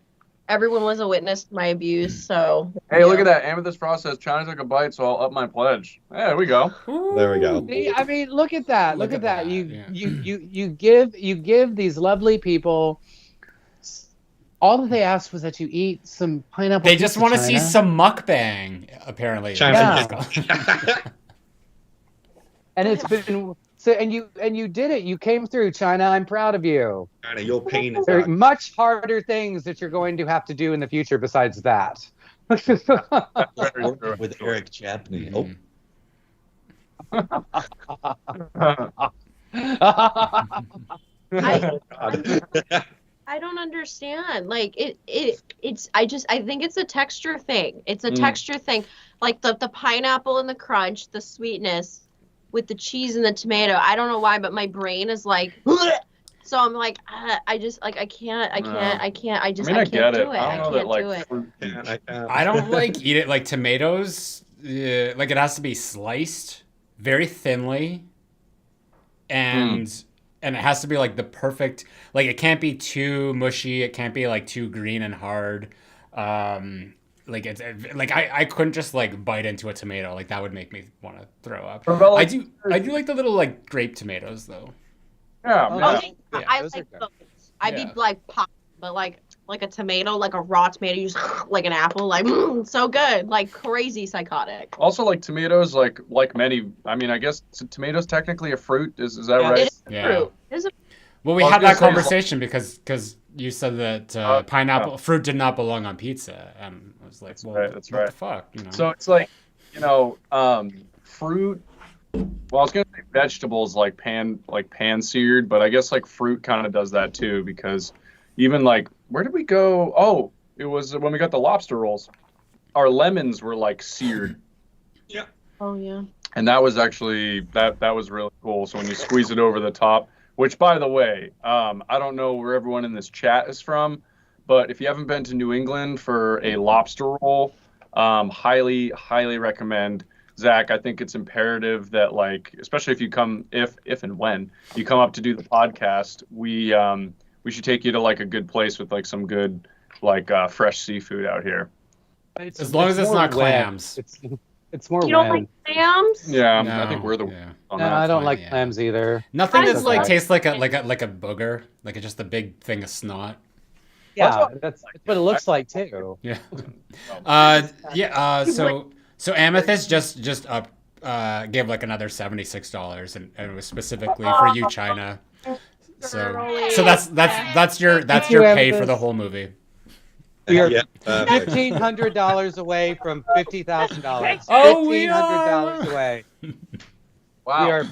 everyone was a witness to my abuse. So Hey, look at that. Amethyst Frost says China took a bite, so I'll up my pledge. Hey, there we go. There we go. See, I mean, look at that. Look at that. Yeah. You give these lovely people. All that they asked was that you eat some pineapple. They just want to see some mukbang, apparently. China. And it's been so, and you did it. You came through, China. I'm proud of you. China, your pain is There are out. much harder things that you're going to have to do in the future besides that. With Erik Champney. Mhm. I don't understand. Like it's I think it's a texture thing. It's a texture thing. Like the pineapple and the crunch, the sweetness with the cheese and the tomato. I don't know why, but my brain is like so I'm like I just like I can't do it. I can't do it. I don't like eat it like tomatoes. Like it has to be sliced very thinly, and it has to be like the perfect. Like it can't be too mushy. It can't be like too green and hard. Like it's like I couldn't just like bite into a tomato. Like that would make me want to throw up. I do like the little like grape tomatoes though. Yeah, I like those. I'd be like pop, but like a tomato, like a raw tomato, you just like an apple, like so good, like crazy psychotic. Also, like tomatoes, like many. I mean, I guess tomatoes technically a fruit. Is that right? It is a fruit. It is a Well, we had that conversation because you said that pineapple fruit did not belong on pizza, and I was like, that's what the fuck, you know? So it's like, fruit. Well, I was gonna say vegetables like pan seared, but I guess like fruit kind of does that too, because even like where did we go? Oh, it was when we got the lobster rolls. Our lemons were like seared. Yeah. Oh yeah. And that was actually that was really cool. So when you squeeze it over the top, which by the way, I don't know where everyone in this chat is from, but if you haven't been to New England for a lobster roll, highly recommend. Zach, I think it's imperative that, like, especially if you come, if and when you come up to do the podcast, we should take you to like a good place with like some good like fresh seafood out here. As long as it's not clams. It's more. You don't like clams? Yeah, No, I think we're the. yeah. On No, that. I don't like clams either. Nothing that's like Honestly. tastes like a booger, like just a big thing of snot. Yeah, that's what it looks like too. Yeah. So Amethyst just up gave like another $76, and it was specifically for you, China. So that's your pay for the whole movie. We are Yeah, $1,500 away from $50,000. Oh, we $1,500 away. Wow.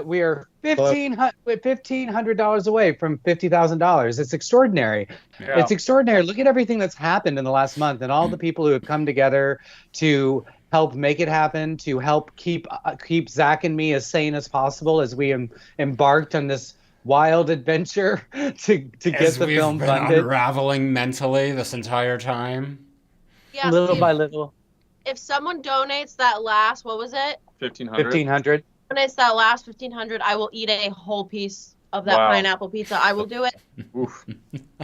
We are $1,500 away from $50,000. It's extraordinary. Yeah. It's extraordinary. Look at everything that's happened in the last month, and all the people who have come together to help make it happen, to help keep Zach and me as sane as possible as we embarked on this wild adventure to get the film funded. Unraveling mentally this entire time. Yeah, Little by little. If someone donates that last, what was it? 1,500. Donates that last 1,500, I will eat a whole piece of that pineapple pizza. I will do it. Oof.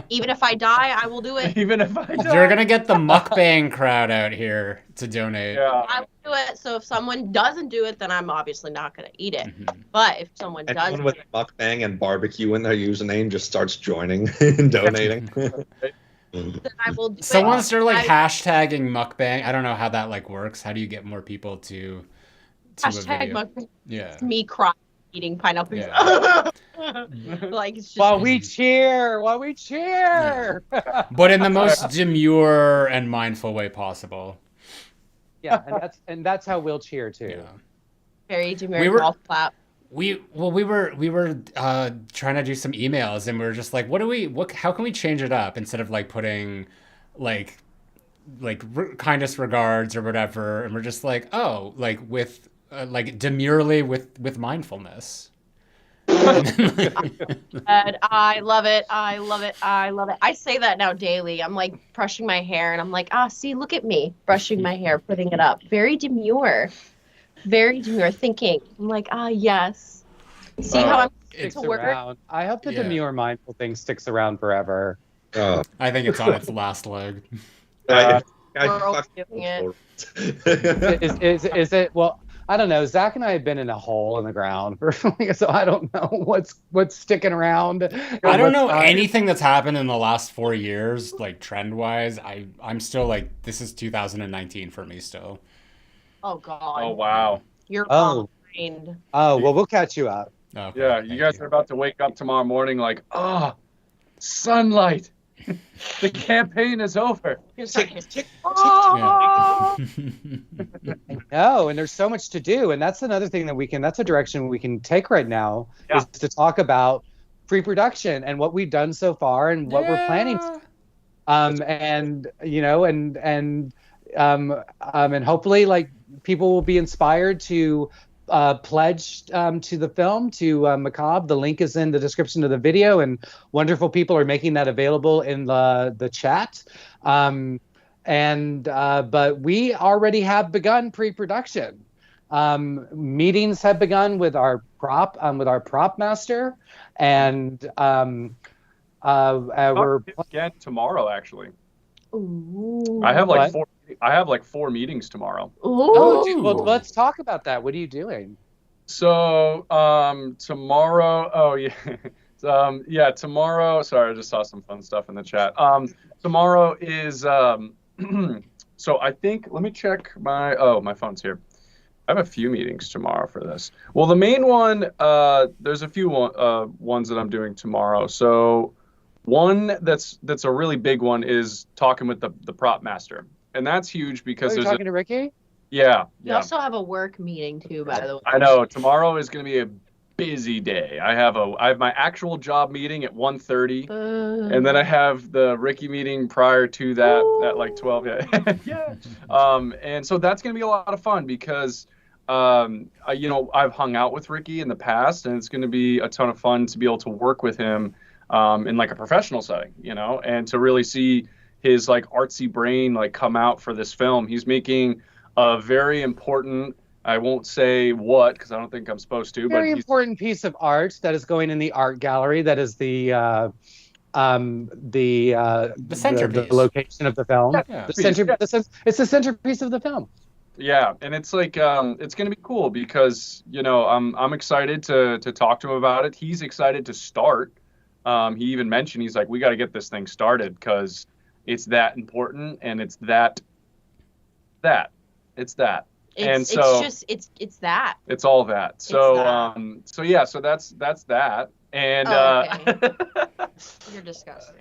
Even if I die, I will do it. Even if I don't. You're gonna get the mukbang crowd out here to donate. Yeah. I will do it. So if someone doesn't do it, then I'm obviously not going to eat it. Mhm. But if someone does, anyone with mukbang and barbecue in their username just starts joining and donating. then I will do Someone it. started like hashtagging mukbang. I don't know how that like works. How do you get more people to a Hashtag video? mukbang. Yeah. Me crying, eating pineapple pizza. Yeah. Like it's just While we cheer. But in the most demure and mindful way possible. Yeah, and that's how we'll cheer too. Yeah. very demure We were- golf clap. We were trying to do some emails, and we were just like, how can we change it up instead of like putting like kindest regards or whatever, and we're just like, oh, like with like demurely with mindfulness. And I love it. I love it. I love it. I say that now daily. I'm like brushing my hair, and I'm like, see, look at me brushing my hair, putting it up. Very demure thinking. I'm like, yes. See how I'm Sticks to work. around. I hope the Yeah. demure mindful thing sticks around forever. I think it's on its last leg. We're overdoing it. Is it? Well, I don't know. Zach and I have been in a hole in the ground, so I don't know what's sticking around. I don't know anything that's happened in the last 4 years, like trend wise. I'm still like, this is 2019 for me still. Oh God. Oh wow. You're Oh. behind. Oh well, we'll catch you up. Okay, Yeah, you guys are about to wake up tomorrow morning like, sunlight. The campaign is over. I know, and there's so much to do, and that's another thing that's a direction we can take right now, is to talk about pre-production and what we've done so far and what we're planning to. And hopefully, like, people will be inspired to pledge to the film, to Macabre. The link is in the description of the video, and wonderful people are making that available in the chat. But we already have begun pre-production. Meetings have begun with our prop master, and we're again tomorrow, actually. Ooh. I have like 4 meetings tomorrow. Oh, well, let's talk about that. What are you doing? So tomorrow, tomorrow. Sorry, I just saw some fun stuff in the chat. Tomorrow is so I think, let me check my phone's here. I have a few meetings tomorrow for this. Well, the main one, there's a few ones that I'm doing tomorrow. So one that's a really big one is talking with the prop master, and that's huge because you're talking to Ricky. Yeah. You also have a work meeting too, by the way. I know tomorrow is going to be a busy day. I have my actual job meeting at 1:30, and then I have the Ricky meeting prior to that at like 12. Yeah. And so that's going to be a lot of fun because I've hung out with Ricky in the past, and it's going to be a ton of fun to be able to work with him in like a professional setting, and to really see his like artsy brain like come out for this film. He's making a very important, I won't say what because I don't think I'm supposed to, very important piece of art that is going in the art gallery. That is the centerpiece, the location of the film. Yeah. It's the centerpiece of the film. Yeah, and it's like it's gonna be cool because I'm excited to talk to him about it. He's excited to start. He even mentioned, he's like, we got to get this thing started because it's that important, and it's that. It's that. And so it's that. It's all that. So so that's that. And okay. You're disgusting.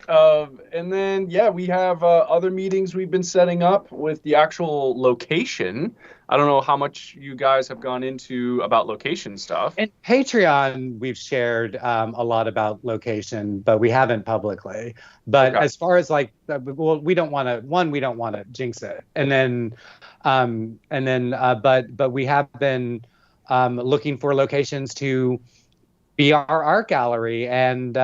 And then we have other meetings we've been setting up with the actual location. I don't know how much you guys have gone into about location stuff. And Patreon, we've shared a lot about location, but we haven't publicly. But as far as like, we don't want to jinx it. But we have been looking for locations to be our art gallery, and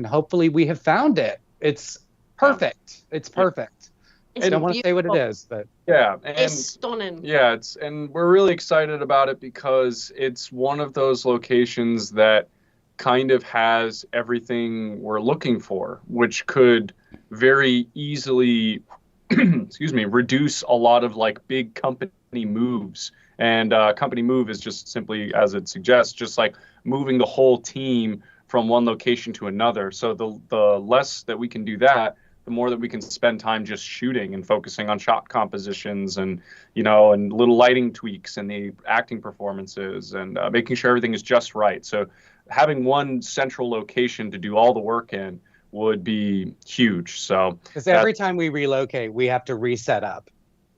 hopefully we have found it. It's perfect. It's perfect. I don't want to say what it is, but and it's stunning. Yeah, and we're really excited about it because it's one of those locations that kind of has everything we're looking for, which could very easily reduce a lot of like big company moves. And company move is just simply, as it suggests, just like moving the whole team from one location to another. So the less that we can do that, the more that we can spend time just shooting and focusing on shot compositions and little lighting tweaks and the acting performances and making sure everything is just right. So having one central location to do all the work in would be huge. So because every time we relocate, we have to reset up.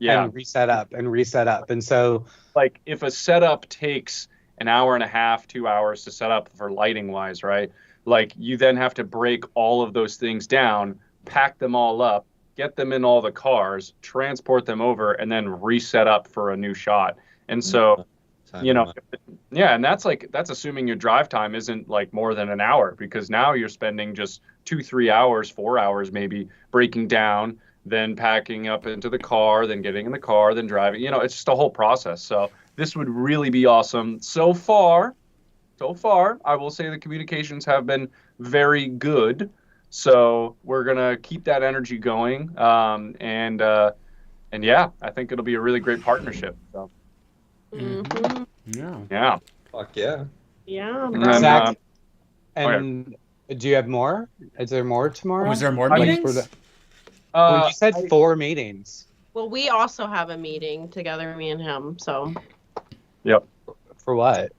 Yeah. And reset up and reset up. And so like if a setup takes an hour and a half, 2 hours to set up for lighting wise, right? Like you then have to break all of those things down, pack them all up, get them in all the cars, transport them over, and then reset up for a new shot. And so, and that's assuming your drive time isn't like more than an hour, because now you're spending just 2-3 hours, 4 hours maybe breaking down, then packing up into the car, then getting in the car, then driving. It's just a whole process. So this would really be awesome. So far, I will say the communications have been very good. So we're going to keep that energy going. And yeah, I think it'll be a really great partnership. So. Mm-hmm. Yeah. Fuck yeah. Yeah. Exactly. And do you have more? Is there more tomorrow? Was there more meetings? You said 4 meetings. Well, we also have a meeting together, me and him. So. Yep. For what?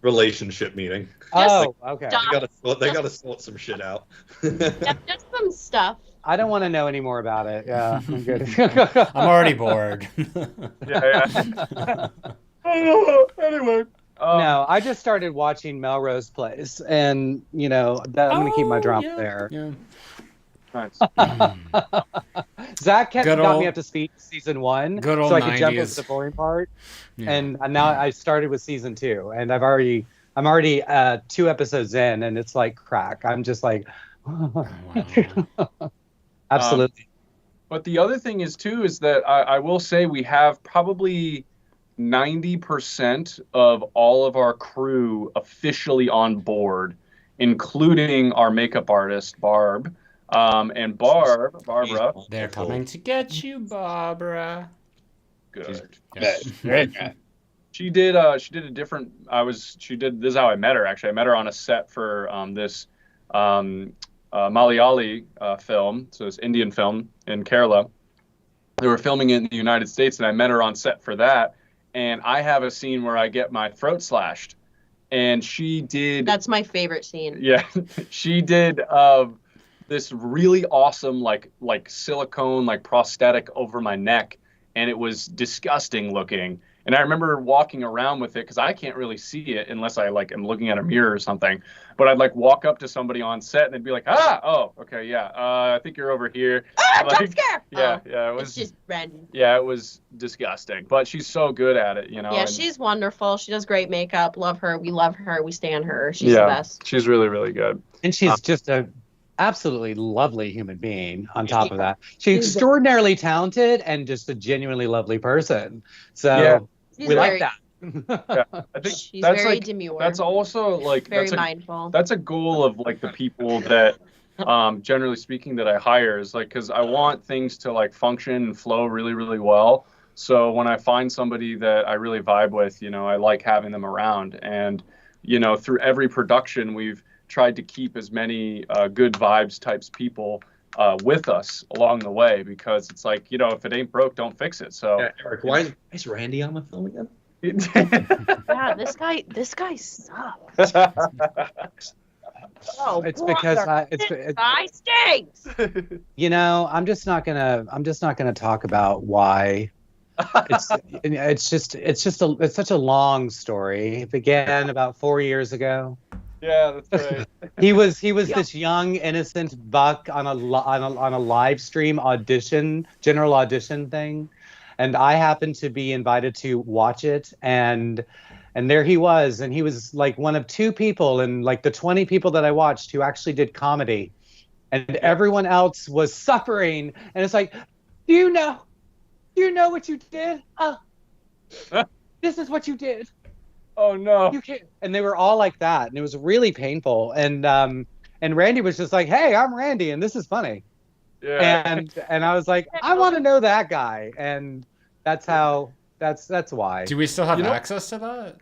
relationship meeting. Oh, okay. They gotta sort some shit out. Just some stuff. I don't want to know any more about it. Yeah, I'm good. I'm already bored. Anyway. No, I just started watching Melrose Place, and I'm gonna keep my drama there. Yeah. Nice. Zach got me up to speed season 1, so I could jump 90s. over the boring part. Yeah. And now I started with season 2, and I'm already 2 episodes in, and it's like crack. I'm just like, absolutely. But the other thing is that I will say we have probably 90% of all of our crew officially on board, including our makeup artist, Barb. And Barbara. They're coming to get you, Barbara. Good. Yes. She did a different. This is how I met her. Actually, I met her on a set for this Malayali film. So this Indian film in Kerala. They were filming it in the United States, and I met her on set for that. And I have a scene where I get my throat slashed, and she did. That's my favorite scene. Yeah, she did this really awesome like silicone like prosthetic over my neck, and it was disgusting looking. And I remember walking around with it because I can't really see it unless I am looking at a mirror or something. But I'd walk up to somebody on set and they'd be like, okay, yeah, I think you're over here. Jump scare! Yeah, it was It's just random. Yeah, it was disgusting. But she's so good at it, Yeah, she's wonderful. She does great makeup. Love her. We love her. We stand her. She's the best. She's really, really good. And she's just a absolutely lovely human being on top of that. She's extraordinarily talented and just a genuinely lovely person. So we like that. I think she's that's very demure. That's also very mindful. That's a goal of the people that generally speaking that I hire is because I want things to function and flow really, really well. So when I find somebody that I really vibe with, I like having them around. And through every production we've tried to keep as many good vibes types people with us along the way, because it's if it ain't broke, don't fix it. So Eric, why is Randy on the film again? Yeah, this guy sucks. Oh, it's because I stinks. I'm just not gonna talk about why. It's such a long story. It began about 4 years ago. Yeah, that's right. He was this young innocent buck on a live stream general audition thing, and I happened to be invited to watch it, and there he was, and he was one of 2 people in the 20 people that I watched who actually did comedy, and everyone else was suffering, and it's do you know what you did? This is what you did. Oh no! You can't. And they were all like that, and it was really painful. And Randy was just hey, I'm Randy, and this is funny. Yeah. And I was like, I want to know that guy, and that's why. Do we still have access to that?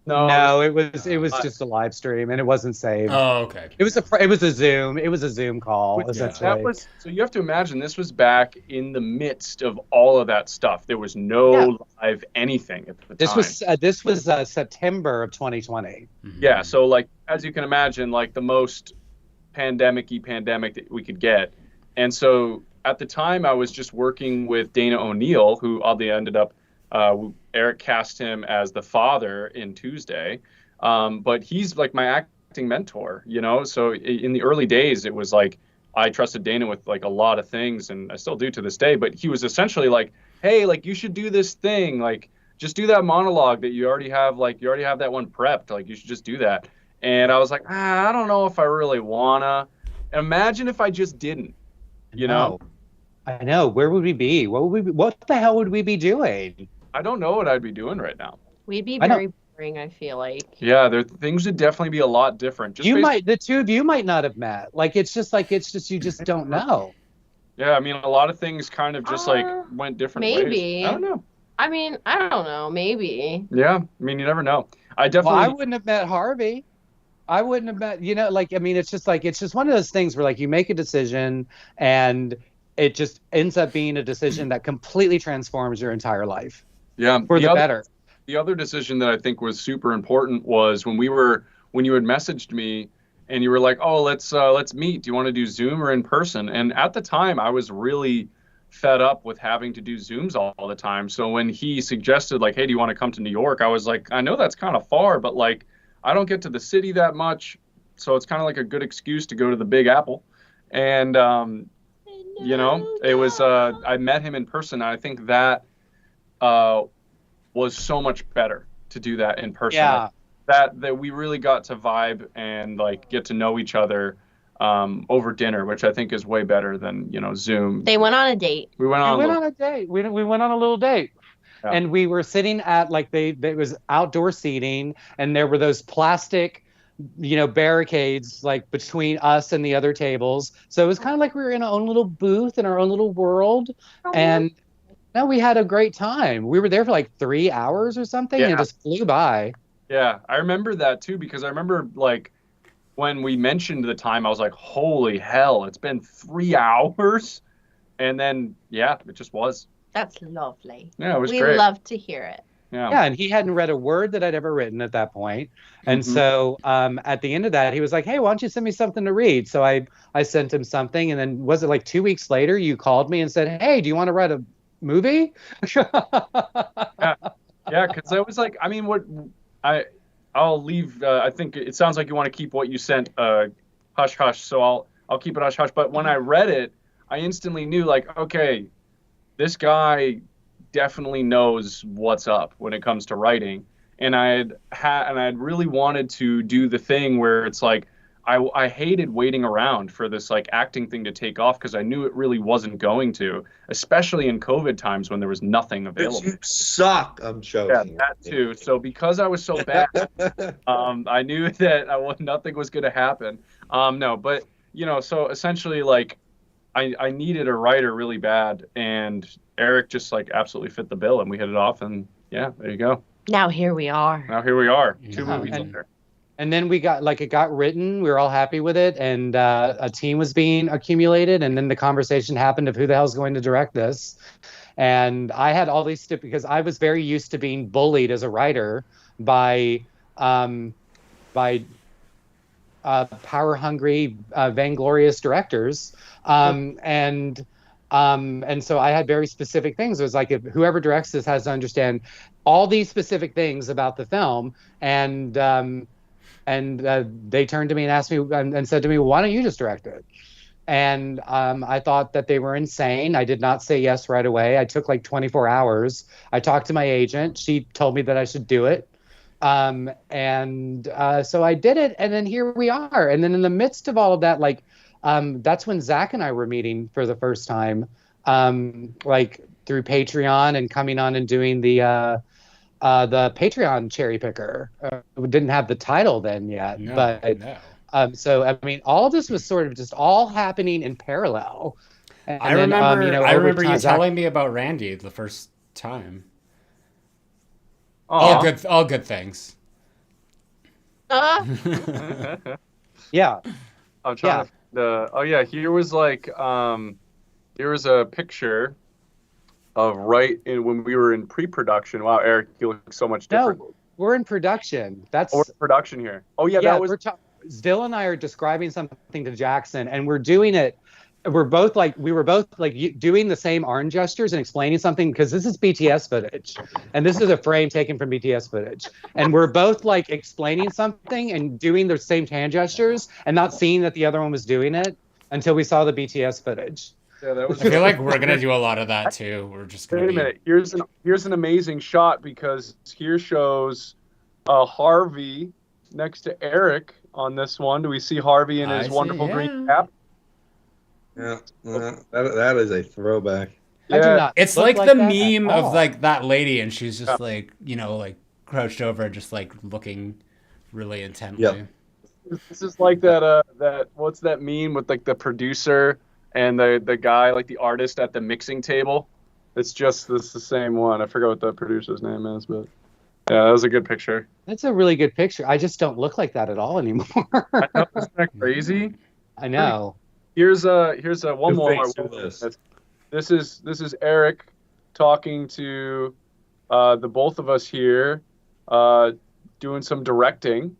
No, it was just a live stream, and it wasn't saved. Oh, okay. It was a Zoom call, essentially. So you have to imagine this was back in the midst of all of that stuff. There was no live anything at the time. This was September of 2020. Mm-hmm. Yeah, so as you can imagine, the most pandemic that we could get. And so at the time I was just working with Dana O'Neill, who oddly ended up Erik cast him as the father in Tuesday, but he's my acting mentor, so in the early days it was I trusted Dana with a lot of things, and I still do to this day, but he was essentially hey, you should do this thing, just do that monologue that you already have that one prepped, you should just do that. And I was I don't know if I really wanna. Imagine if I just didn't, I know. Where would we be? What the hell would we be doing? I don't know what I'd be doing right now. We'd be very boring, I feel like. Yeah, things would definitely be a lot different. The 2 of you might not have met. It's just you just don't know. Yeah, I mean, a lot of things kind of just went different ways. Maybe. I don't know. I mean, I don't know. Maybe. Yeah, I mean, you never know. I wouldn't have met Harvey. I wouldn't have met. It's just one of those things where you make a decision and it just ends up being a decision that completely transforms your entire life. Yeah, for the better. the other decision that I think was super important was when you had messaged me and you were like, oh, let's meet. Do you want to do Zoom or in person? And at the time, I was really fed up with having to do Zooms all the time. So when he suggested like, hey, do you want to come to New York? I was like, I know that's kind of far, but like, I don't get to the city that much. So it's kind of like a good excuse to go to the Big Apple. And, you know, it was, I met him in person. And I think that was so much better to do that in person. Yeah. That we really got to vibe and like get to know each other over dinner, which I think is way better than, you know, Zoom. They went on a date. We went on a date. We went on a little date. Yeah. And we were sitting at like it was outdoor seating, and there were those plastic, you know, barricades like between us and the other tables. So it was kind of like we were in our own little booth in our own little world. And no, we had a great time. We were there for like 3 hours or something, and it just flew by. Yeah, I remember that too, because I remember like when we mentioned the time, I was like, holy hell, it's been 3 hours. And then, yeah, it just was. That's lovely. Yeah, it was great. We love to hear it. Yeah, and he hadn't read a word that I'd ever written at that point. And so at the end of that, he was like, hey, why don't you send me something to read? So I sent him something. And then was it like 2 weeks later, you called me and said, hey, do you want to write a movie? Yeah, because I was like, I mean, I'll leave. I think it sounds like you want to keep what you sent hush hush. So I'll keep it hush hush. But when I read it, I instantly knew like, okay, this guy definitely knows what's up when it comes to writing. And I'd really wanted to do the thing where it's like, I hated waiting around for this like acting thing to take off, because I knew it really wasn't going to, especially in COVID times when there was nothing available. You suck. I'm joking. Yeah, that too. So because I was so bad, I knew that nothing was going to happen. No, but you know, so essentially like I needed a writer really bad, and Erik just like absolutely fit the bill, and we hit it off, and yeah, there you go. Now here we are. 2 movies later. And then we got it got written. We were all happy with it, and a team was being accumulated. And then the conversation happened of who the hell's going to direct this. And I had all these because I was very used to being bullied as a writer by power hungry, vainglorious directors. And so I had very specific things. It was like, if whoever directs this has to understand all these specific things about the film, and they turned to me and asked me and said to me, why don't you just direct it? And I thought that they were insane. I did not say yes right away. I took like 24 hours. I talked to my agent. She told me that I should do it. So I did it, and then here we are. And then in the midst of all of that, like, that's when Zach and I were meeting for the first time, like through Patreon and coming on and doing the Patreon cherry picker. We didn't have the title then yet, so I mean, all of this was sort of just all happening in parallel. And I remember you telling me about Randy the first time. All good things. Yeah. I'm trying to. Here was like here was a picture of when we were in pre-production. Wow, Erik, you look so much different. No, we're in production. We're in production here. Oh yeah, that was. Dill and I are describing something to Jackson, and we're doing it. We were both like doing the same arm gestures and explaining something, because this is BTS footage, and this is a frame taken from BTS footage, and we're both like explaining something and doing the same hand gestures and not seeing that the other one was doing it until we saw the BTS footage. Yeah, that was. I feel like we're gonna do a lot of that too. We're just gonna. Wait a minute. Here's an amazing shot, because here shows Harvey next to Erik on this one. Do we see Harvey in his wonderful green cap? Yeah, that is a throwback. Yeah, it's like the meme of like that lady, and she's just like, you know, like crouched over, just like looking really intently. Yep. This is like that what's that meme with like the producer and the guy, like the artist at the mixing table? It's the same one. I forgot what the producer's name is, but yeah, that was a good picture. That's a really good picture. I just don't look like that at all anymore. I know, isn't that crazy? I know. Here's one more. This is Erik talking to the both of us here doing some directing.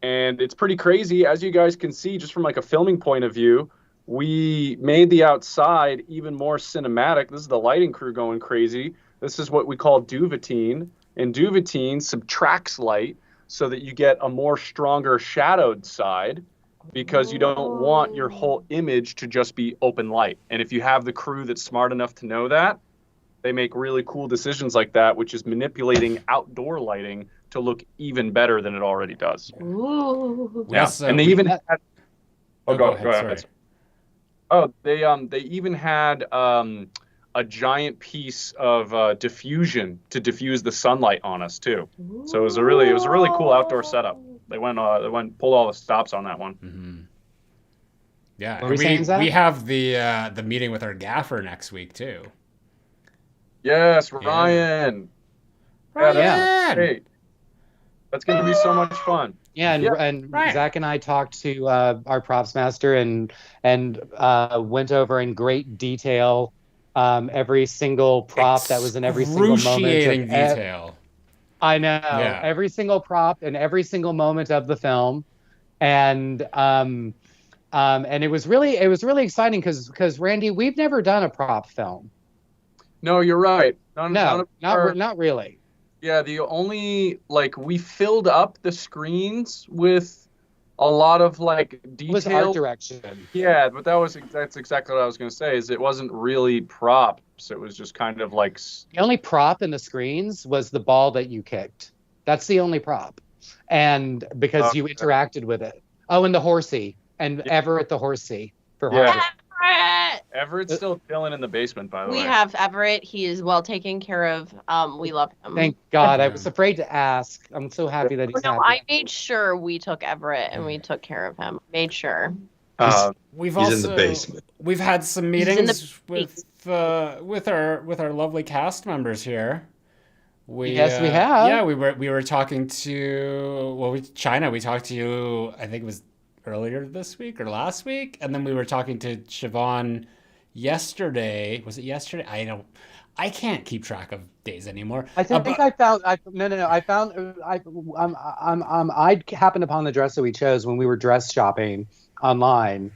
And it's pretty crazy, as you guys can see, just from like a filming point of view. We made the outside even more cinematic. This is the lighting crew going crazy. This is what we call duvetine. And duvetine subtracts light so that you get a more stronger shadowed side, because you don't want your whole image to just be open light. And if you have the crew that's smart enough to know that, they make really cool decisions like that, which is manipulating outdoor lighting to look even better than it already does. Ooh. Yeah, and they even had... go ahead. Oh, they even had a giant piece of diffusion to diffuse the sunlight on us too. So it was a really cool outdoor setup. They went pulled all the stops on that one. Mm-hmm. Yeah, we have the meeting with our gaffer next week too. Yes, Ryan. Ryan. That's great. That's going to be so much fun. Yeah, and right. Zach and I talked to our props master and went over in great detail every single prop that was in every single moment. Excruciating detail. I know. Yeah. Every single prop in every single moment of the film. And it was really exciting because Randy, we've never done a prop film. No, you're right. Not really. Yeah, the only, like, we filled up the screens with a lot of, like, detail. It was art direction. Yeah, but that's exactly what I was going to say, is it wasn't really props. It was just kind of like... The only prop in the screens was the ball that you kicked. That's the only prop. And because you interacted with it. Oh, and the horsey. And Everett the horsey for Harvey. Everett's still chilling in the basement, by the way. We have Everett. He is well taken care of. We love him. Thank God. I was afraid to ask. I'm so happy that he's happy. I made sure we took Everett and we took care of him. Made sure. He's in the basement. We've had some meetings with our lovely cast members here. Yes, we have. Yeah, we were talking to China. We talked to you. I think it was earlier this week or last week, and then we were talking to Siobhan yesterday. Was it yesterday? I can't keep track of days anymore. I happened upon the dress that we chose when we were dress shopping online,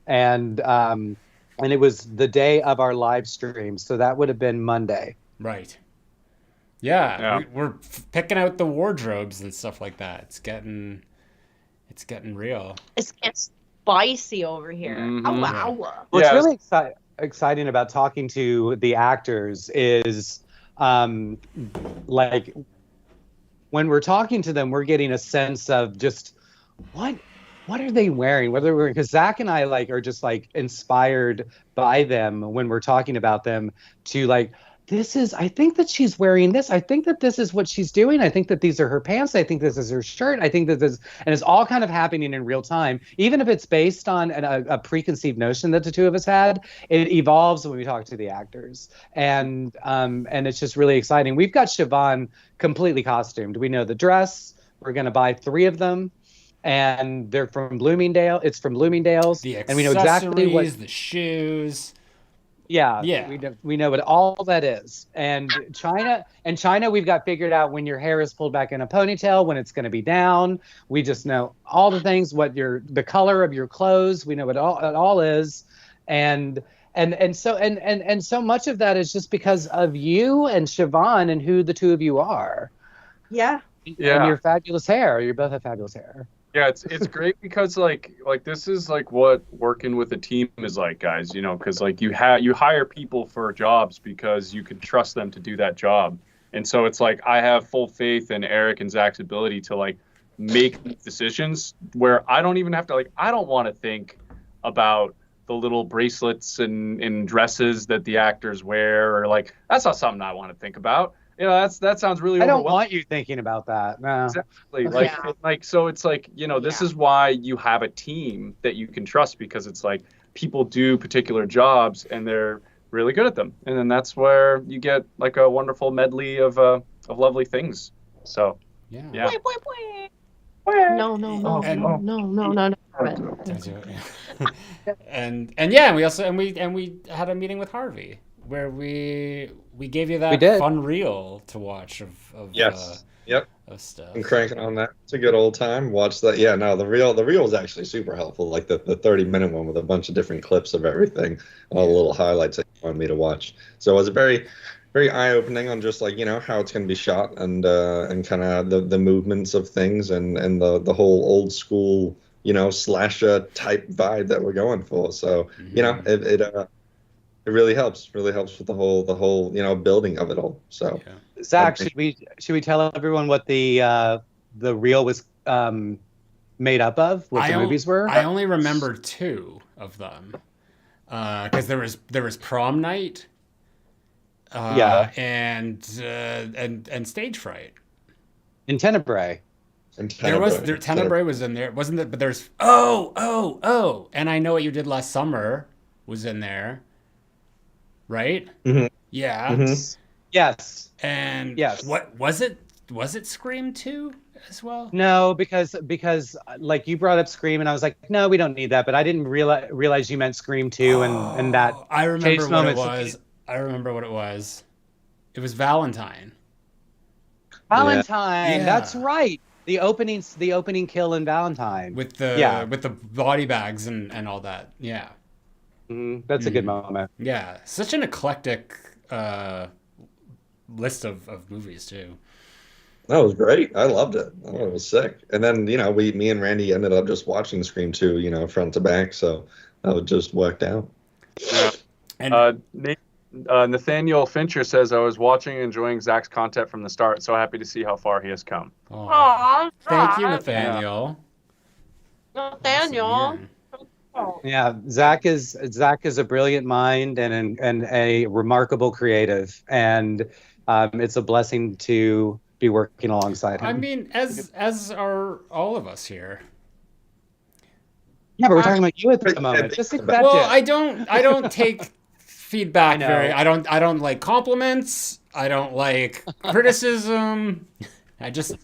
and it was the day of our live stream, so that would have been Monday. Right. Yeah. We're picking out the wardrobes and stuff like that. It's getting real. It's spicy over here. Mm-hmm. Oh, wow. What's really exciting about talking to the actors is, like, when we're talking to them, we're getting a sense of just what are they wearing? Because Zach and I are just inspired by them when we're talking about them to I think that she's wearing this. I think that this is what she's doing. I think that these are her pants. I think this is her shirt. I think that this, and it's all kind of happening in real time. Even if it's based on a preconceived notion that the two of us had, it evolves when we talk to the actors. And it's just really exciting. We've got Siobhan completely costumed. We know the dress. We're going to buy 3 of them. And they're from Bloomingdale. It's from Bloomingdale's. The and we know exactly what the shoes. Yeah. We know what all that is. And China, we've got figured out when your hair is pulled back in a ponytail, when it's going to be down. We just know all the things, the color of your clothes. We know what it all is. And so much of that is just because of you and Siobhan and who the two of you are. Yeah. And your fabulous hair. You both have fabulous hair. Yeah, it's great because like this is what working with a team is like, guys. Because you hire people for jobs because you can trust them to do that job, and so it's I have full faith in Erik and Zach's ability to make decisions where I don't even have to I don't want to think about the little bracelets and dresses that the actors wear, or that's not something I want to think about. That sounds really. I don't want you thinking about that. No. Exactly. So it's this is why you have a team that you can trust, because it's people do particular jobs and they're really good at them, and then that's where you get a wonderful medley of lovely things. So yeah. No. And we also had a meeting with Harvey. where we gave you that fun reel to watch of yes. Yep. Of stuff. And cranking on that. It's a good old time. Watch that. Yeah, no, the reel was actually super helpful. Like the 30-minute one with a bunch of different clips of everything, all the little highlights that you wanted me to watch. So it was a very, very eye-opening on just like, how it's going to be shot and kind of the movements of things and the whole old school, slasher type vibe that we're going for. So, it really helps. Really helps with the whole building of it all. So, Zach, should we tell everyone what the reel was made up of? What the movies were? I only remember 2 of them because there was Prom Night, and Stage Fright. In Tenebrae. Tenebrae was in there, wasn't it? But there's and I Know What You Did Last Summer was in there. Right? Mm-hmm. Yeah. Mm-hmm. Yes. And what was it? Was it Scream 2 as well? No, because like you brought up Scream and I was like, no, we don't need that. But I didn't realize you meant Scream 2 and that. I remember what it was. I remember what it was. It was Valentine. Valentine. Yeah. That's right. The opening kill in Valentine with the body bags and all that. Yeah. That's a good moment. Yeah, such an eclectic list of movies too. That was great. I loved it. I thought it was sick. And then me and Randy ended up just watching Scream 2, front to back. So that just worked out. Yeah. And Nathaniel Fincher says, "I was watching and enjoying Zach's content from the start. So happy to see how far he has come." Oh, thank you, Nathaniel. Yeah. Nathaniel. Yeah, Zach is a brilliant mind and a remarkable creative, and it's a blessing to be working alongside him. I mean, as are all of us here. Yeah, but we're talking about you at the moment. Just accept it. Well, I don't take feedback I don't like compliments. I don't like criticism. I just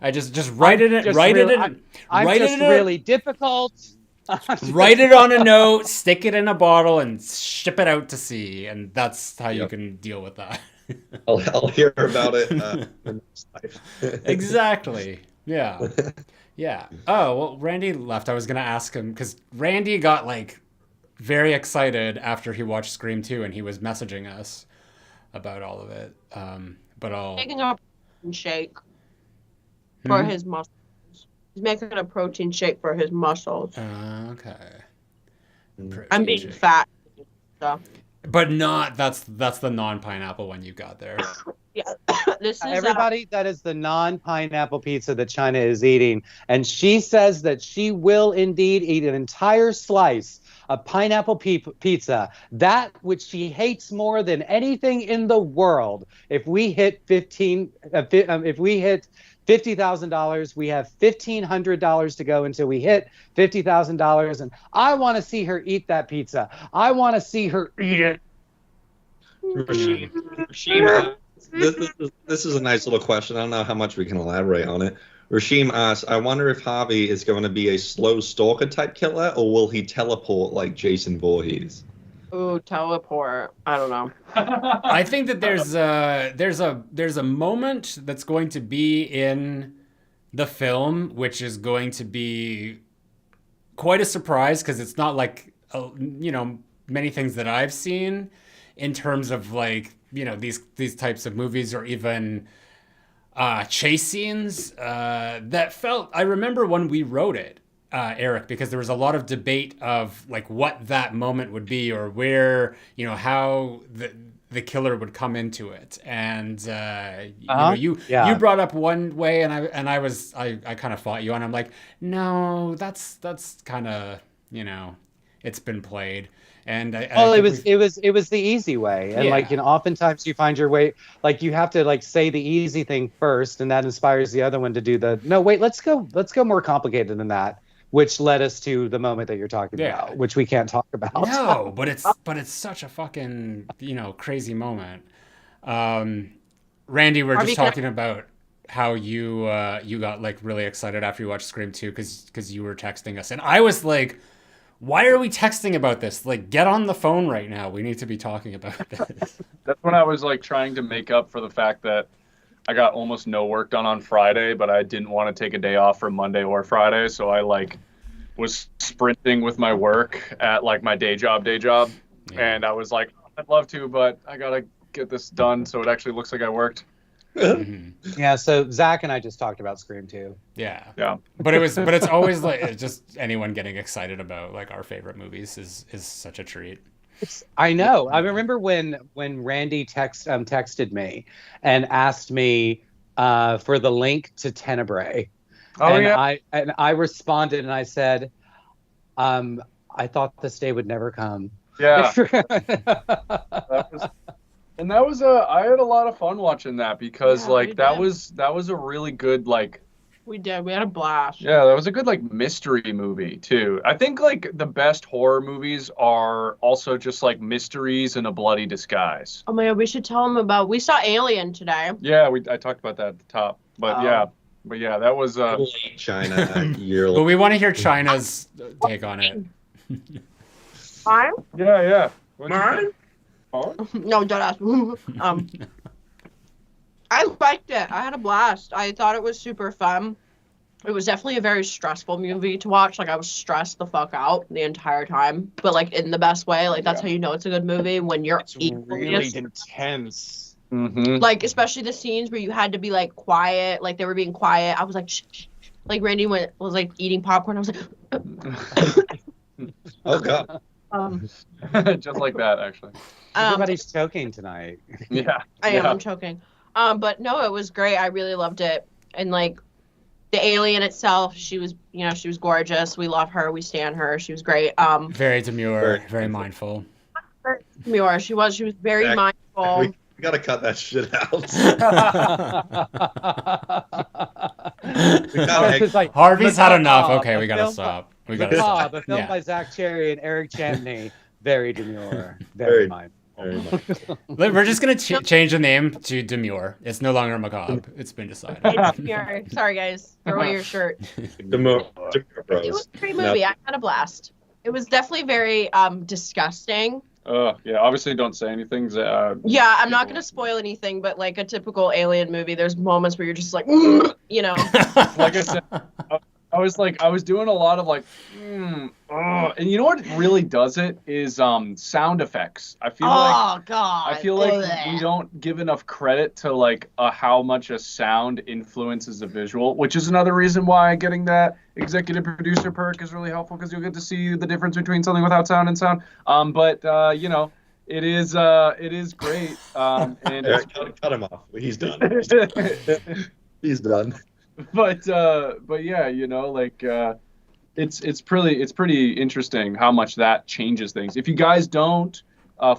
write it in. I'm just really difficult. Write it on a note, stick it in a bottle, and ship it out to sea, and that's how you can deal with that. I'll hear about it in next life. Exactly. Yeah. Yeah. Oh, well, Randy left. I was gonna ask him because Randy got very excited after he watched Scream 2, and he was messaging us about all of it. But I'll making a protein shake for his muscles. He's making a protein shake for his muscles. Okay. I'm being fat. So. But that's the non-pineapple one you got there. Yeah. This is everybody. That is the non-pineapple pizza that China is eating, and she says that she will indeed eat an entire slice of pineapple pizza, that which she hates more than anything in the world. If we hit $50,000, we have $1,500 to go until we hit $50,000, and I want to see her eat that pizza. I want to see her eat it. Rashim, this is a nice little question. I don't know how much we can elaborate on it. Rashim asks, I wonder if Harvey is going to be a slow stalker type killer, or will he teleport like Jason Voorhees? Ooh, teleport. I don't know. I think that there's a moment that's going to be in the film, which is going to be quite a surprise because it's not like many things that I've seen in terms of these types of movies or even chase scenes that felt. I remember when we wrote it. Eric, because there was a lot of debate of what that moment would be or where, how the killer would come into it. And, you brought up one way and I kind of fought you and I'm like, no, that's kind of, it's been played. And it was the easy way. And oftentimes you find your way, you have to say the easy thing first and that inspires the other one to do let's go more complicated than that. Which led us to the moment that you're talking about, which we can't talk about. No, but it's such a fucking crazy moment. Randy, we're just talking about how you got really excited after you watched Scream 2 because you were texting us, and I was like, why are we texting about this? Like, get on the phone right now. We need to be talking about this. That's when I was like trying to make up for the fact that I got almost no work done on Friday, but I didn't want to take a day off from Monday or Friday, so I like was sprinting with my work at like my day job, Yeah. and I was like, I'd love to, but I gotta get this done so it actually looks like I worked. Yeah, so Zach and I just talked about Scream 2. Yeah. Yeah. But it's always like, it's just anyone getting excited about like our favorite movies is such a treat. I know. I remember when Randy texted me and asked me for the link to Tenebrae. Oh, and I responded and I said, I thought this day would never come. Yeah. I had a lot of fun watching that because that was a really good like. We did. We had a blast. Yeah, that was a good like mystery movie too. I think like the best horror movies are also just like mysteries in a bloody disguise. Oh my God, we should tell them about. We saw Alien today. Yeah, I talked about that at the top, but yeah, that was late China year. But we want to hear China's take on it. Fine. Yeah. Mine? No, don't ask. I liked it. I had a blast. I thought it was super fun. It was definitely a very stressful movie to watch. Like, I was stressed the fuck out the entire time, but like in the best way. Like, that's how you know it's a good movie, when you're really intense. Mm-hmm. Like, especially the scenes where you had to be like quiet, like they were being quiet. I was like, shh, shh. Like Randy was like eating popcorn. I was like, Oh God. Just like that, actually. Everybody's choking tonight. Yeah. I am. I'm choking. But no, it was great. I really loved it. And like the alien itself, she was gorgeous. We love her. We stan her. She was great. Very demure, very mindful. Demure. She was very mindful. We gotta cut that shit out. Harvey's had enough. Okay, we gotta stop. We gotta stop. A film by Zach Cherry and Erik Champney. Very demure. Very mindful. We're just gonna change the name to Demure. It's no longer Macabre. It's been decided. It's Demure. Sorry, guys. Throw away your shirt. Demure bros. It was a great movie. I had a blast. It was definitely very disgusting. Yeah, obviously don't say anything. Yeah, I'm not going to spoil anything, but like a typical Alien movie, there's moments where you're just like, you know. Like I said, I was doing a lot of like, and you know what really does it is sound effects. I feel like we don't give enough credit to like how much a sound influences a visual, which is another reason why getting that executive producer perk is really helpful, because you'll get to see the difference between something without sound and sound. But you know, it is great. And cut him off. He's done. He's done. But yeah, you know, like it's pretty interesting how much that changes things. If you guys don't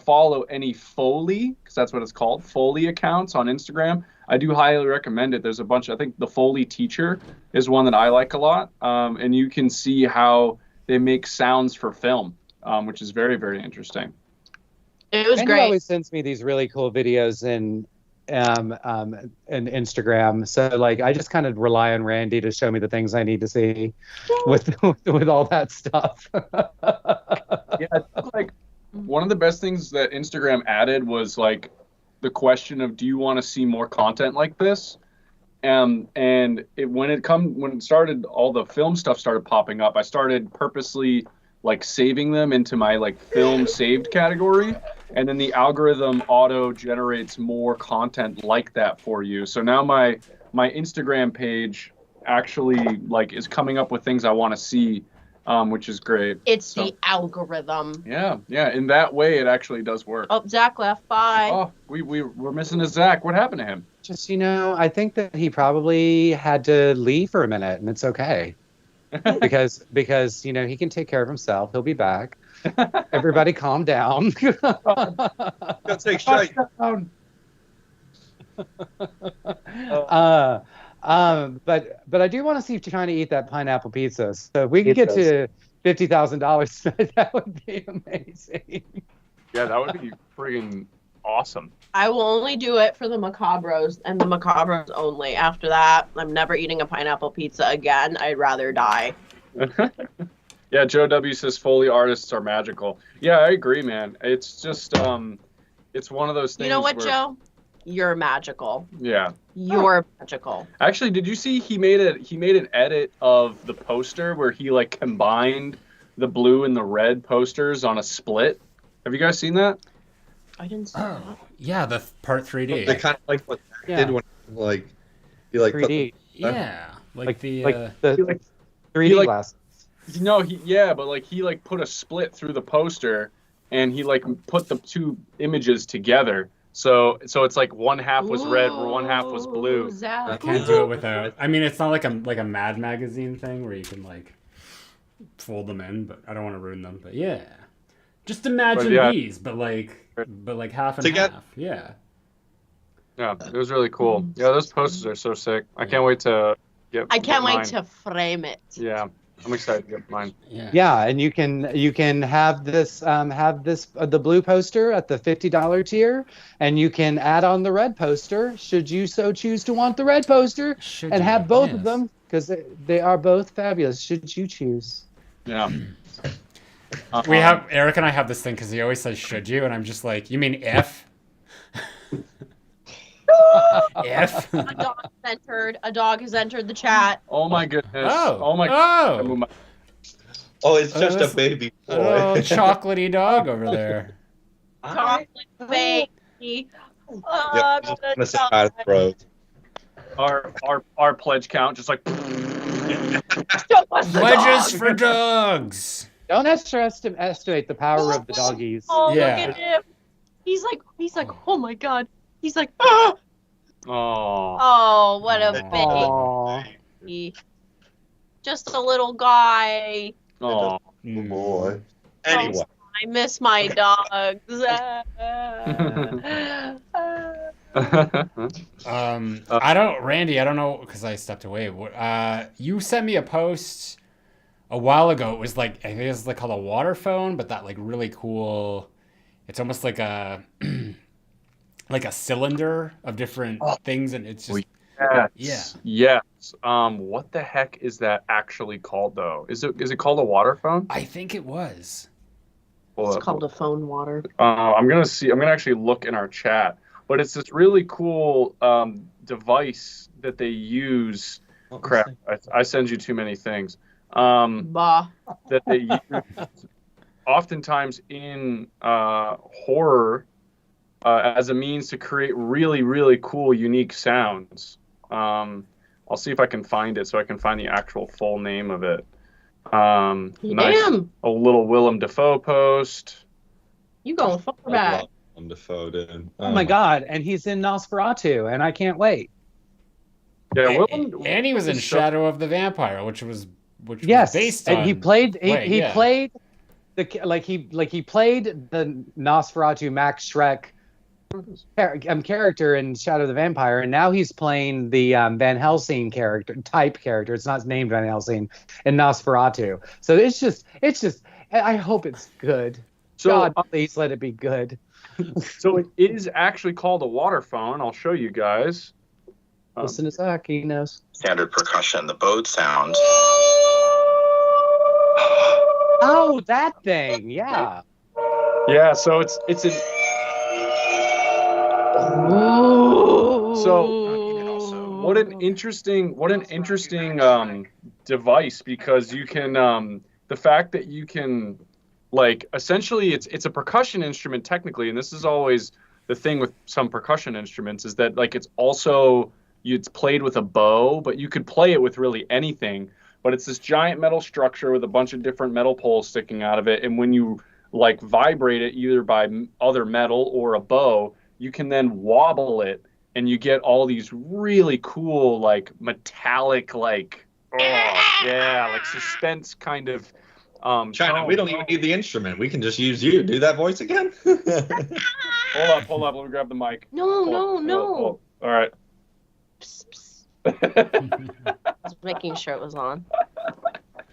follow any Foley, because that's what it's called, Foley accounts on Instagram, I do highly recommend it. There's a bunch. I think the Foley Teacher is one that I like a lot, and you can see how they make sounds for film, which is very, very interesting. It was great. He always sends me these really cool videos and Instagram, so like I just kind of rely on Randy to show me the things I need to see with all that stuff. Yeah, like one of the best things that Instagram added was like the question of, do you want to see more content like this? And when it started, all the film stuff started popping up. I started purposely like saving them into my like film saved category, and then the algorithm auto generates more content like that for you. So now my Instagram page actually like is coming up with things I want to see, which is great. It's the algorithm. Yeah. In that way, it actually does work. Oh, Zach left. Bye. Oh, we're missing a Zach. What happened to him? Just, you know, I think that he probably had to leave for a minute, and it's okay. because you know, he can take care of himself. He'll be back. Everybody calm down. Don't take shite. But I do want to see China eat that pineapple pizza. So if we can get to $50,000, that would be amazing. Yeah, that would be friggin' awesome. I will only do it for the Macabros and the Macabros only. After that, I'm never eating a pineapple pizza again. I'd rather die. Yeah, Joe W says Foley artists are magical. Yeah, I agree, man. It's just it's one of those things. You know what, where, Joe? You're magical. Yeah. You're magical. Actually, did you see he made an edit of the poster where he like combined the blue and the red posters on a split? Have you guys seen that? I didn't see that. Yeah, the part 3D. They kind of like what Zach did when like he like 3D. Yeah, like the 3D glasses. No, but like he like put a split through the poster, and he like put the two images together. So it's like one half was red, where one half was blue. Zach. I can't do it without. I mean, it's not like a Mad Magazine thing where you can like fold them in, but I don't want to ruin them. But yeah, just imagine these, but like half and half. Yeah. Yeah, it was really cool. Yeah, those posters are so sick. I can't wait to get. I can't wait mine. to frame it. Yeah, I'm excited to get mine. Yeah, and you can have the blue poster at the $50 tier, and you can add on the red poster should you so choose to want the red poster, and have both of them because they are both fabulous. Should you choose? Yeah. We have Eric and I have this thing because he always says "should you," and I'm just like, you mean if? If A dog has entered the chat. Oh my goodness! Oh my! Oh, it's just a baby boy. Oh, chocolatey dog over there. Chocolate baby. Yep, just gonna sit by the throat. Our pledge count just like. Pledges for dogs. Don't estimate the power of the doggies. Oh, Yeah. look at him. He's like, oh my god. He's like, ah! Oh, what a baby. Just a little guy. Oh, boy. Anyway. I miss my dogs. Randy, I don't know because I stepped away. You sent me a post a while ago. It was like, I think it's like called a water phone, but that like really cool. It's almost like a like a cylinder of different things, and it's just yes. What the heck is that actually called though? Is it called a water phone? I think it was. It's called a phone water. I'm gonna actually look in our chat, but it's this really cool device that they use. Crap, I send you too many things. That they use oftentimes in horror as a means to create really, really cool, unique sounds. I'll see if I can find it so I can find the actual full name of it. Nice. A little Willem Dafoe post. You going far back. Willem Dafoe, dude. Oh my god, and he's in Nosferatu, and I can't wait. Yeah, and he was in Shadow of the Vampire, which was based on. And he played the Nosferatu Max Schreck character in Shadow of the Vampire, and now he's playing the Van Helsing character. It's not named Van Helsing in Nosferatu. So it's just. I hope it's good. So, God, please let it be good. So it is actually called a water phone. I'll show you guys. Listen to Zach, he knows. Standard percussion, the bowed sound. Oh, that thing, yeah. Yeah, so it's an. So what an interesting device, because you can the fact that you can like essentially it's a percussion instrument technically, and this is always the thing with some percussion instruments is that like it's played with a bow, but you could play it with really anything. But it's this giant metal structure with a bunch of different metal poles sticking out of it, and when you like vibrate it either by other metal or a bow, you can then wobble it, and you get all these really cool like metallic like like suspense kind of China, we don't even need the instrument. We can just use you. Do that voice again. Hold up. Let me grab the mic. No. All right. I was making sure it was on.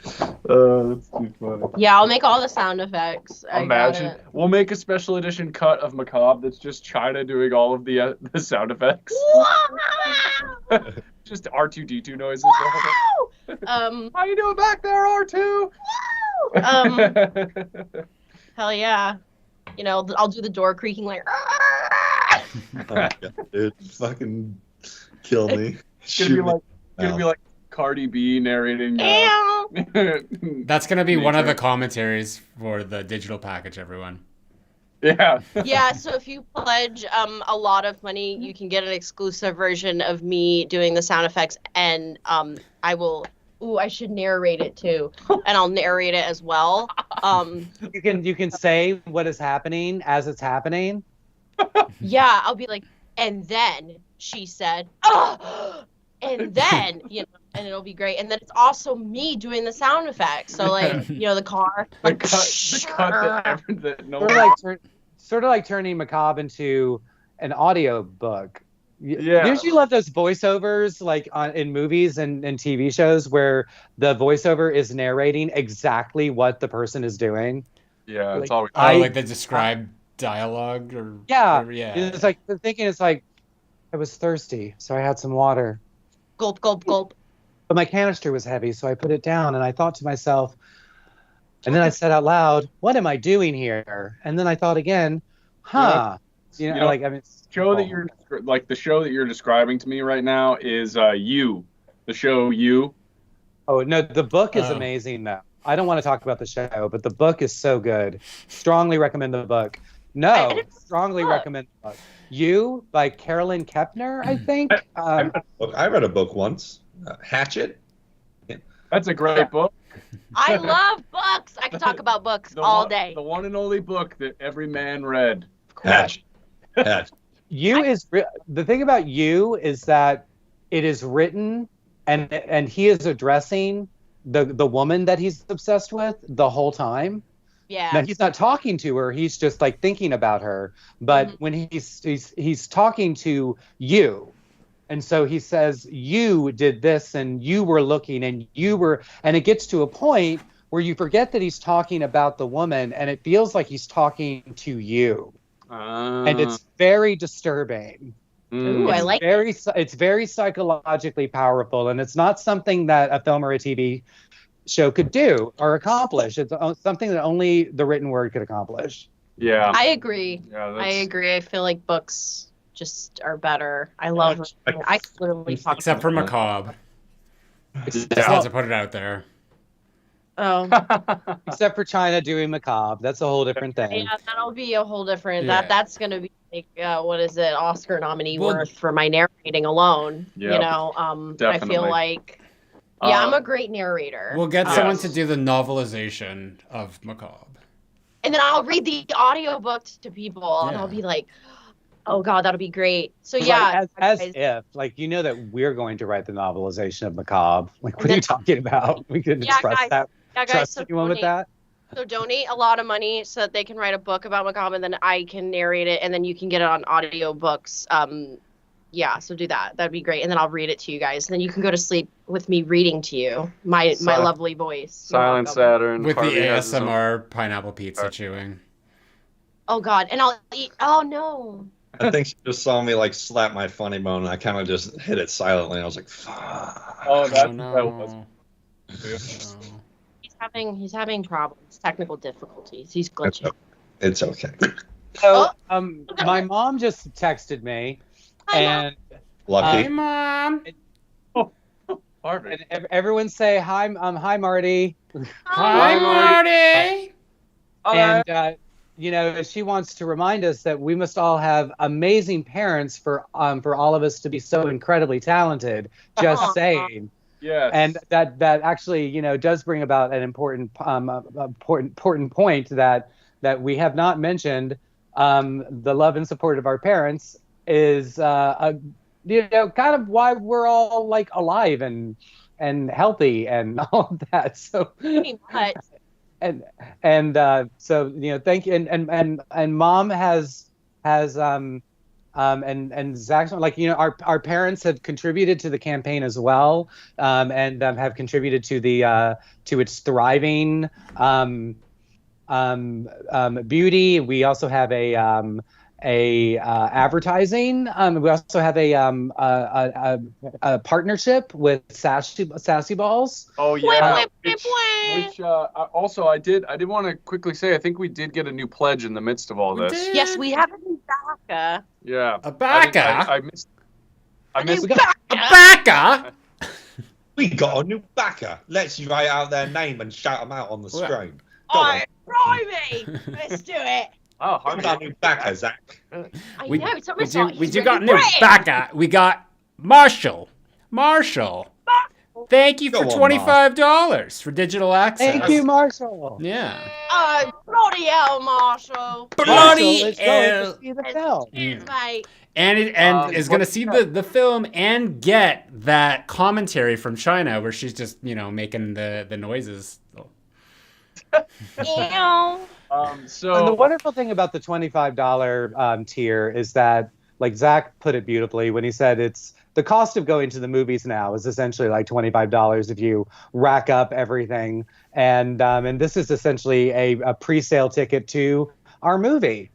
That's too funny. Yeah, I'll make all the sound effects. Imagine we'll make a special edition cut of Macabre that's just China doing all of the sound effects. Just R2D2 noises. How you doing back there, R2? Hell yeah. You know, I'll do the door creaking like. Oh my God, dude, fucking kill me. It's gonna be like Cardi B narrating. That's gonna be one of the commentaries for the digital package, everyone. Yeah. Yeah, so if you pledge a lot of money, you can get an exclusive version of me doing the sound effects, and I will. Ooh, I should narrate it too, and I'll narrate it as well. You can say what is happening as it's happening. Yeah, I'll be like, and then she said, oh, and then and it'll be great. And then it's also me doing the sound effects. So like, the car. The cut that no sort of like turning Macabre into an audio book. Yeah. Don't you love those voiceovers like in movies and TV shows where the voiceover is narrating exactly what the person is doing? Yeah, it's always like the described dialogue or yeah. Yeah. It's like the thinking is like, I was thirsty, so I had some water. Gulp, gulp, gulp. But my canister was heavy, so I put it down, and I thought to myself, and then I said out loud, "What am I doing here?" And then I thought again, "Huh." Like I mean, the show that you're describing to me right now is You, the show You. Oh no, the book is amazing though. I don't want to talk about the show, but the book is so good. Strongly recommend the book. No, strongly recommend the book. You by Carolyn Kepner, I think. I read a book once, Hatchet. Yeah. That's a great book. I love books. I can talk about books all day. The one and only book that every man read. Hatchet. You is the thing about You is that it is written and he is addressing the woman that he's obsessed with the whole time. Yeah. Now he's not talking to her, he's just like thinking about her. But when he's talking to you, and so he says, you did this and you were looking and it gets to a point where you forget that he's talking about the woman and it feels like he's talking to you. And it's very disturbing. Ooh, I like it. It's very psychologically powerful, and it's not something that a film or a TV show could do or accomplish. It's something that only the written word could accomplish. Yeah. I agree. Yeah, I agree. I feel like books just are better. I love I literally talk except for Macabre. Just had to put it out there. Oh. Except for China doing Macabre. That's a whole different thing. Yeah, that'll be a whole different. That's going to be like, what is it, Oscar nominee worth for my narrating alone. Yeah, definitely. I feel like, I'm a great narrator. We'll get someone to do the novelization of Macabre. And then I'll read the audiobook to people, and I'll be like, oh God, that'll be great. So as if, like, that we're going to write the novelization of Macabre. Like, what are you talking about? We couldn't trust that. Yeah, guys, trust anyone with that. So donate a lot of money so that they can write a book about Macabre, and then I can narrate it, and then you can get it on audiobooks. So do that. That'd be great, and then I'll read it to you guys, and then you can go to sleep with me reading to you my lovely voice. Silent Saturn with the ASMR pineapple pizza chewing. Oh God, and I'll eat. Oh no. I think she just saw me like slap my funny bone, and I kind of just hit it silently. And I was like, "Fuck." Oh, that was. He's having problems, technical difficulties. He's glitching. It's okay. So, my mom just texted me, and lucky. Hi, Mom. Harvey. And everyone say hi. Hi, Marty. Hi, Marty. And she wants to remind us that we must all have amazing parents for all of us to be so incredibly talented. Just saying. Yes. And that actually, does bring about an important point that we have not mentioned. The love and support of our parents is, kind of why we're all like alive and healthy and all of that. So, and thank you. And Mom has and Zach's like, our parents have contributed to the campaign as well, and have contributed to the to its thriving beauty. We also have a advertising. We also have a partnership with Sassy Balls. Oh yeah. Which also I did want to quickly say I think we did get a new pledge in the midst of all this. Yes, we have a new bacca. Yeah. A bacca? I missed a bacca? We got a new backer. Let's write out their name and shout them out on the screen. Alright, Blimey! Let's do it. Oh, We got a new backer, Zach. We know, We do got new bacca. We got Marshall. Thank you for Go on, $25 for digital access. Thank you, Marshall. Yeah. Bloody hell, Marshall. Bloody Let's go hell. see the film. Cheers, mate. And is going to see the film and get that commentary from China where she's just, making the noises. Ew. So And the wonderful thing about the $25 tier is that, like Zach put it beautifully when he said it's the cost of going to the movies now is essentially like $25 if you rack up everything. And this is essentially a pre-sale ticket to our movie.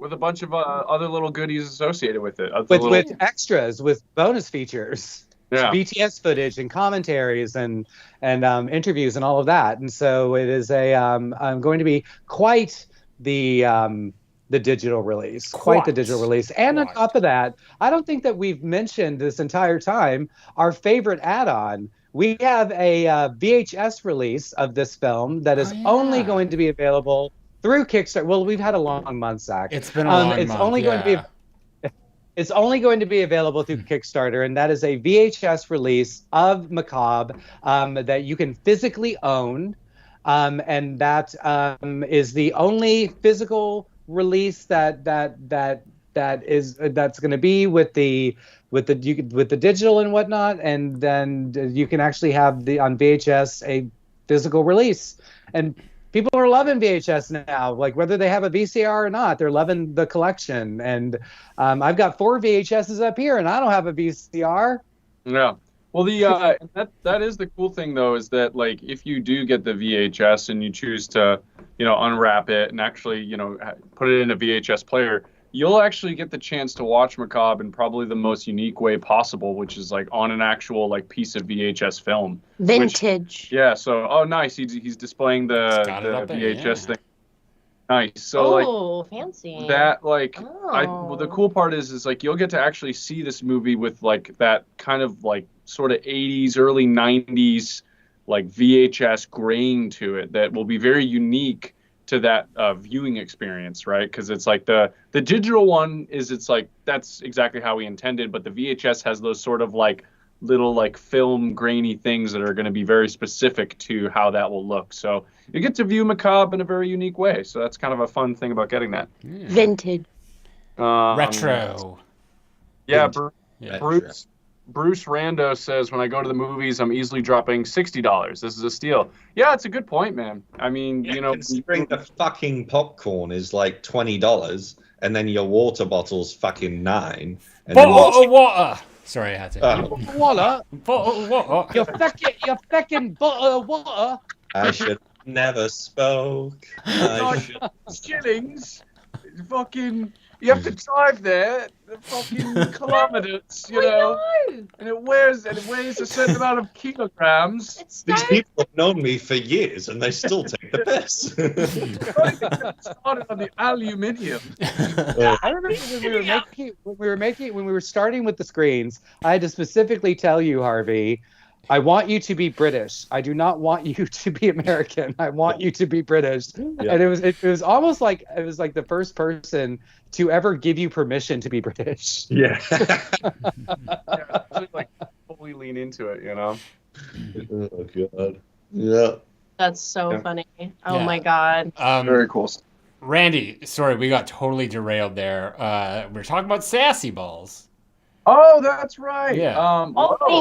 with a bunch of other little goodies associated with it. With extras, with bonus features. Yeah. BTS footage and commentaries and interviews and all of that. And so it is going to be quite the digital release. Quite the digital release. And on top of that, I don't think that we've mentioned this entire time our favorite add-on. We have a VHS release of this film that is only going to be available through Kickstarter. Well, we've had a long month, Zach. It's been a long month. It's only going to be available through Kickstarter, and that is a VHS release of Macabre that you can physically own, and that is the only physical release that's going to be with the digital and whatnot, and then you can actually have on VHS a physical release. And people are loving VHS now, like whether they have a VCR or not, they're loving the collection. And I've got 4 VHSs up here, and I don't have a VCR. Yeah. Well, that is the cool thing though, is that like if you do get the VHS and you choose to, unwrap it and actually, put it in a VHS player, you'll actually get the chance to watch Macabre in probably the most unique way possible, which is like on an actual like piece of VHS film. Vintage. So nice. He's displaying the VHS thing. Nice. So fancy. That the cool part is like you'll get to actually see this movie with like that kind of like sort of 80s, early 90s like VHS grain to it that will be very unique to that viewing experience, right? Because it's like the digital one it's like that's exactly how we intended, but the VHS has those sort of like little like film grainy things that are going to be very specific to how that will look. So you get to view Macabre in a very unique way. So that's kind of a fun thing about getting that. Vintage. Retro. Yeah, Bruce Rando says, when I go to the movies, I'm easily dropping $60. This is a steal. Yeah, it's a good point, man. I mean, considering the fucking popcorn is like $20, and then your water bottle's fucking $9. Bottle of water. Sorry, I had to. Water. Bottle of water. Your fucking bottle of water. I should never spoke. Shillings. Fucking. You have to drive there, the fucking kilometers, know. And it weighs a certain amount of kilograms. These people have known me for years, and they still take the piss. Started on the aluminium. I remember when we were starting with the screens, I had to specifically tell you, Harvey, I want you to be British. I do not want you to be American. I want you to be British. Yeah. And it was almost like it was like the first person to ever give you permission to be British. Yeah. Like fully lean into it, Oh God. Yeah. That's so funny. Oh my God. Very cool. Randy, sorry, we got totally derailed there. We're talking about Sassy Balls. Oh, that's right. Yeah.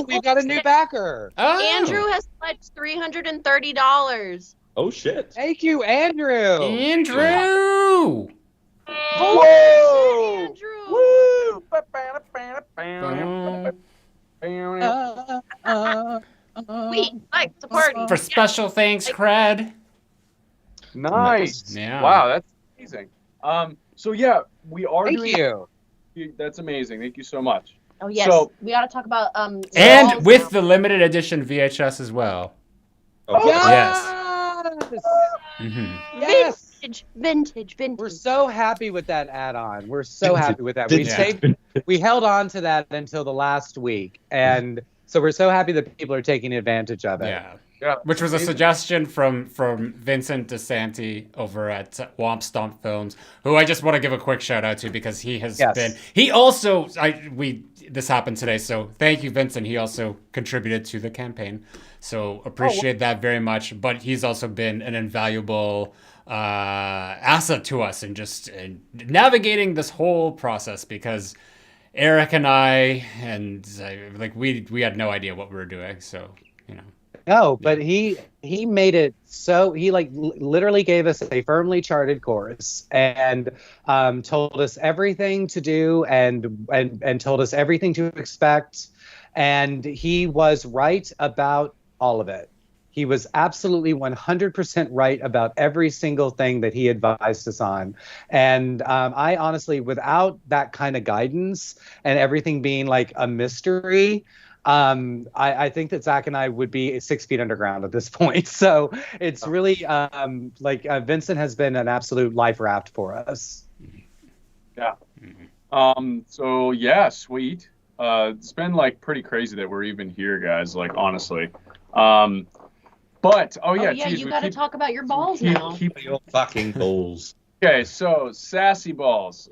We got a new backer. Andrew has pledged $330. Oh shit! Thank you, Andrew. Andrew. Whoa! Woo! We like to party. For special thanks, cred. Nice. Yeah. Wow, that's amazing. So yeah, we are Thank doing. you. That's amazing. Thank you so much. Oh yes, So, we got to talk about And with the limited edition VHS as well. Oh, Yes. Mm-hmm. Yes. Vintage. We're so happy with that add-on. We're so happy with that. We held on to that until the last week, and so we're so happy that people are taking advantage of it. Yeah. Which was a suggestion from Vincent DeSanti over at Womp Stomp Films, who I just want to give a quick shout out to because he has been. He also this happened today, so thank you, Vincent. He also contributed to the campaign, so appreciate that very much. But he's also been an invaluable asset to us in just navigating this whole process because Erik and I we had no idea what we were doing, so you know. No, but he made it so he literally gave us a firmly charted course and told us everything to do and told us everything to expect, and he was right about all of it. He was absolutely 100% right about every single thing that he advised us on. And I honestly, without that kind of guidance and everything being like a mystery, I think that Zach and I would be 6 feet underground at this point. So it's really Vincent has been an absolute life raft for us. Yeah. So yeah, sweet. It's been like pretty crazy that we're even here, guys. Like honestly. But geez, you got to talk about your balls now. Keep your fucking balls. Okay, so Sassy Balls.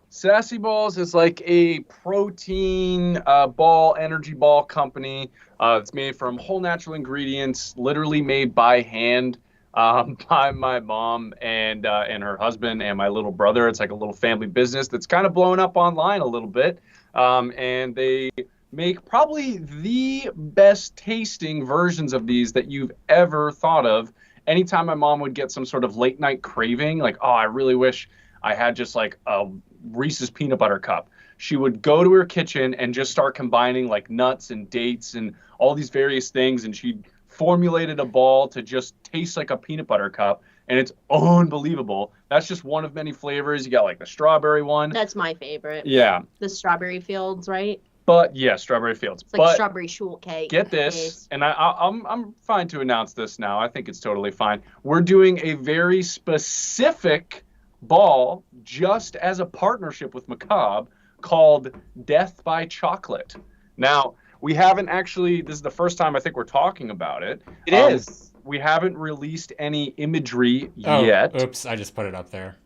Sassy Balls is like a protein energy ball company. It's made from whole natural ingredients, literally made by hand by my mom and her husband and my little brother. It's like a little family business that's kind of blown up online a little bit. And they make probably the best tasting versions of these that you've ever thought of. Anytime my mom would get some sort of late night craving, like, oh, I really wish I had just like a Reese's peanut butter cup, she would go to her kitchen and just start combining like nuts and dates and all these various things, and she formulated a ball to just taste like a peanut butter cup, and it's unbelievable. That's just one of many flavors. You got like the strawberry one. That's my favorite. Yeah. The Strawberry Fields, right? But yeah, Strawberry Fields. It's like strawberry shortcake. Get this, and I'm fine to announce this now. I think it's totally fine. We're doing a very specific ball just as a partnership with Macabre called Death by Chocolate. Now, we haven't actually, this is the first time I think we're talking about it. It is. We haven't released any imagery yet. Oops, I just put it up there.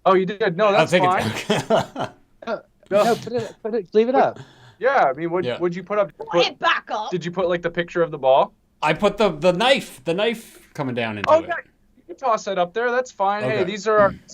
Oh, you did? No, that's fine. No, put it, leave it up. Yeah, I mean, would you put up? Put it back up. Did you put like the picture of the ball? I put the knife coming down into it. Yeah. You can toss that up there. That's fine. Okay. Hey, this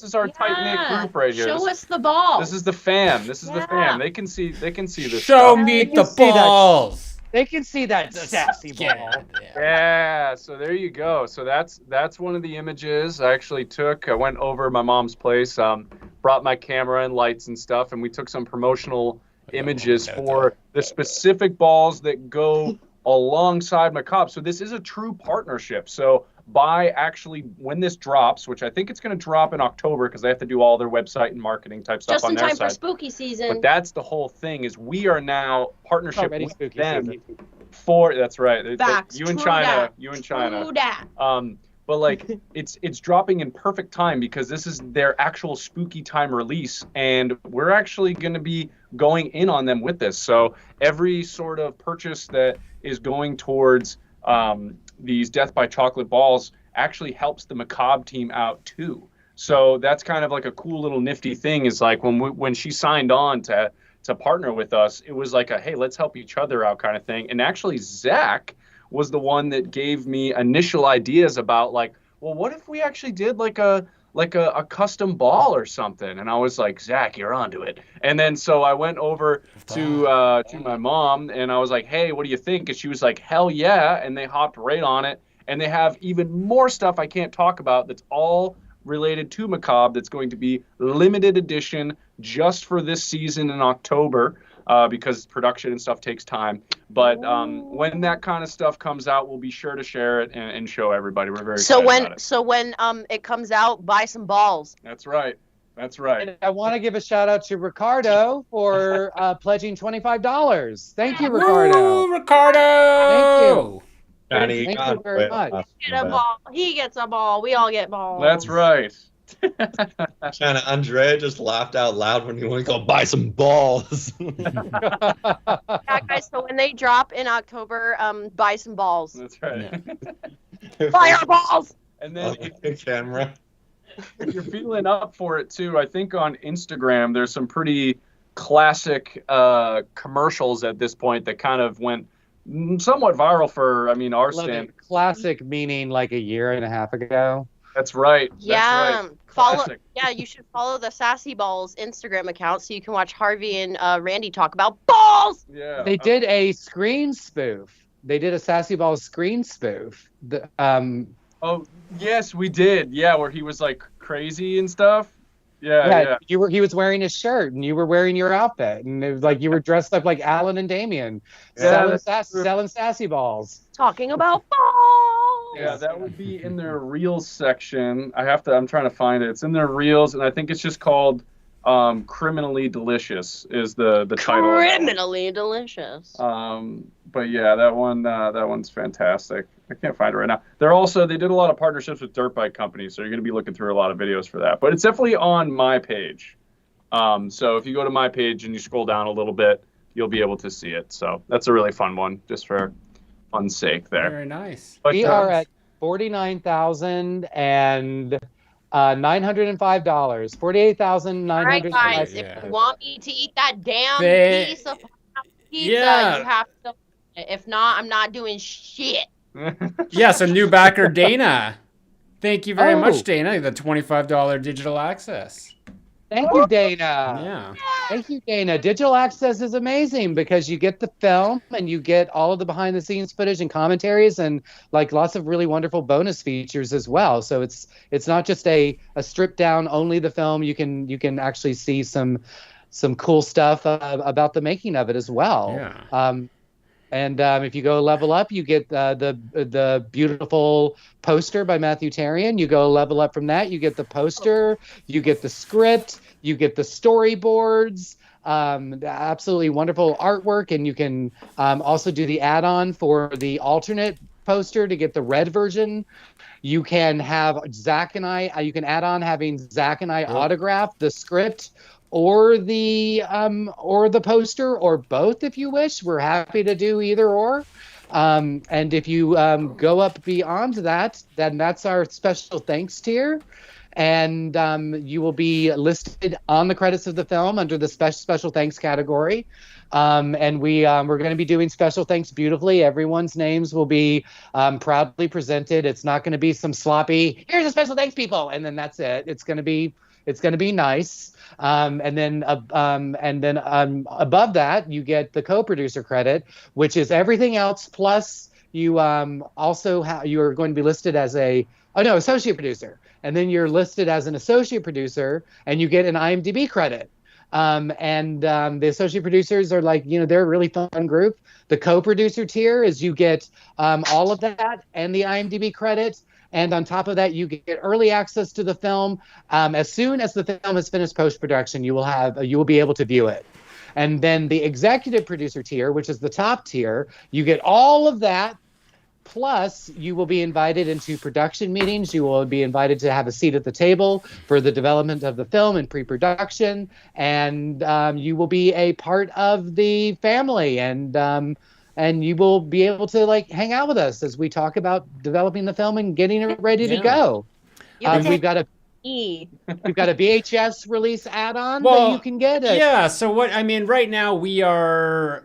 is our tight-knit group right here. Show us the ball. This is the fam. This is the fam. They can see this. Show me the balls. They can see that sassy ball. Yeah, so there you go. So that's one of the images I actually took. I went over to my mom's place, brought my camera and lights and stuff, and we took some promotional images for the specific balls that go alongside Macabre. So this is a true partnership. So when this drops, which I think it's going to drop in October because they have to do all their website and marketing type stuff on their side. Just in time for spooky season. But that's the whole thing, is we are now partnership with them for, that's right. Facts. You in China. But like it's dropping in perfect time because this is their actual spooky time release, and we're actually going to be going in on them with this. So every sort of purchase that is going towards these Death by Chocolate balls actually helps the Macabre team out too. So that's kind of like a cool little nifty thing, is like when she signed on to partner with us, it was like a, hey, let's help each other out kind of thing. And actually Zach was the one that gave me initial ideas about like, well, what if we actually did like a custom ball or something? And I was like, Zach, you're onto it. And then so I went over to my mom and I was like, hey, what do you think? And she was like, hell yeah. And they hopped right on it. And they have even more stuff I can't talk about that's all related to Macabre that's going to be limited edition just for this season in October, because production and stuff takes time. But when that kind of stuff comes out, we'll be sure to share it and show everybody. We're very So excited about it. So when it comes out, buy some balls. That's right. That's right. And I want to give a shout out to Ricardo for pledging $25. Thank you, Ricardo. Woo, Ricardo! Thank you. Johnny, Thank you very much. Get a ball. He gets a ball. We all get balls. That's right. China Andrea just laughed out loud when he went to go buy some balls. Yeah, guys. So when they drop in October, buy some balls. That's right. Buy our balls. And then Camera. if you're feeling up for it too, I think on Instagram there's some pretty classic commercials at this point that kind of went somewhat viral for, I mean, our stand. Classic meaning like a year and a half ago. That's right. Yeah. That's right. Follow. Classic. Yeah, you should follow the Sassy Balls Instagram account so you can watch Harvey and Randy talk about balls. Yeah. They did a screen spoof. They did a Sassy Balls screen spoof. Oh, yes, we did. Yeah, where he was like crazy and stuff. Yeah. He was wearing his shirt and you were wearing your outfit, and it was like you were dressed up like Alan and Damien, selling Sassy Balls. Talking about balls. Yeah, that would be in their Reels section. I'm trying to find it. It's in their Reels, and I think it's just called Criminally Delicious is the title. Criminally Delicious. But yeah, that one's fantastic. I can't find it right now. They did a lot of partnerships with dirt bike companies, so you're going to be looking through a lot of videos for that. But it's definitely on my page. So if you go to my page and you scroll down a little bit, you'll be able to see it. So that's a really fun one, just for fun's sake there. Very nice. But, We are at $49,905. $48,905. All right, guys. Yeah. If you want me to eat that damn piece of pizza, Yeah. you have to. If not, I'm not doing shit. Yeah, so new backer Dana. Thank you very Oh. much, Dana. The $25 digital access. Thank you, Dana. Yeah. Thank you, Dana. Digital access is amazing because you get the film and you get all of the behind the scenes footage and commentaries and like lots of really wonderful bonus features as well. So it's not just a stripped down only the film. You can actually see some cool stuff about the making of it as well. Yeah. And if you go level up, you get the beautiful poster by Matthew Tarian. You go level up from that, you get the poster, you get the script, you get the storyboards, the absolutely wonderful artwork, and you can also do the add-on for the alternate poster to get the red version. You can have Zach and I. You can add on having Zach and I autograph the script or the poster, or both if you wish. We're happy to do either or. And if you go up beyond that, then that's our special thanks tier. And you will be listed on the credits of the film under the special thanks category. And we're going to be doing special thanks beautifully. Everyone's names will be proudly presented. It's not going to be some sloppy, here's a special thanks, people, and then that's it. It's going to be nice. And then above that, you get the co-producer credit, which is everything else. Plus, you also you are going to be listed as associate producer, and then you're listed as an associate producer, and you get an IMDb credit. The associate producers are they're a really fun group. The co-producer tier is you get all of that and the IMDb credit. And on top of that, you get early access to the film. As soon as the film has finished post-production, you will be able to view it. And then the executive producer tier, which is the top tier, you get all of that. Plus, you will be invited into production meetings. You will be invited to have a seat at the table for the development of the film and pre-production. And you will be a part of the family. And you will be able to hang out with us as we talk about developing the film and getting it ready to go. We've got a VHS release add-on that you can get. Yeah. So right now we are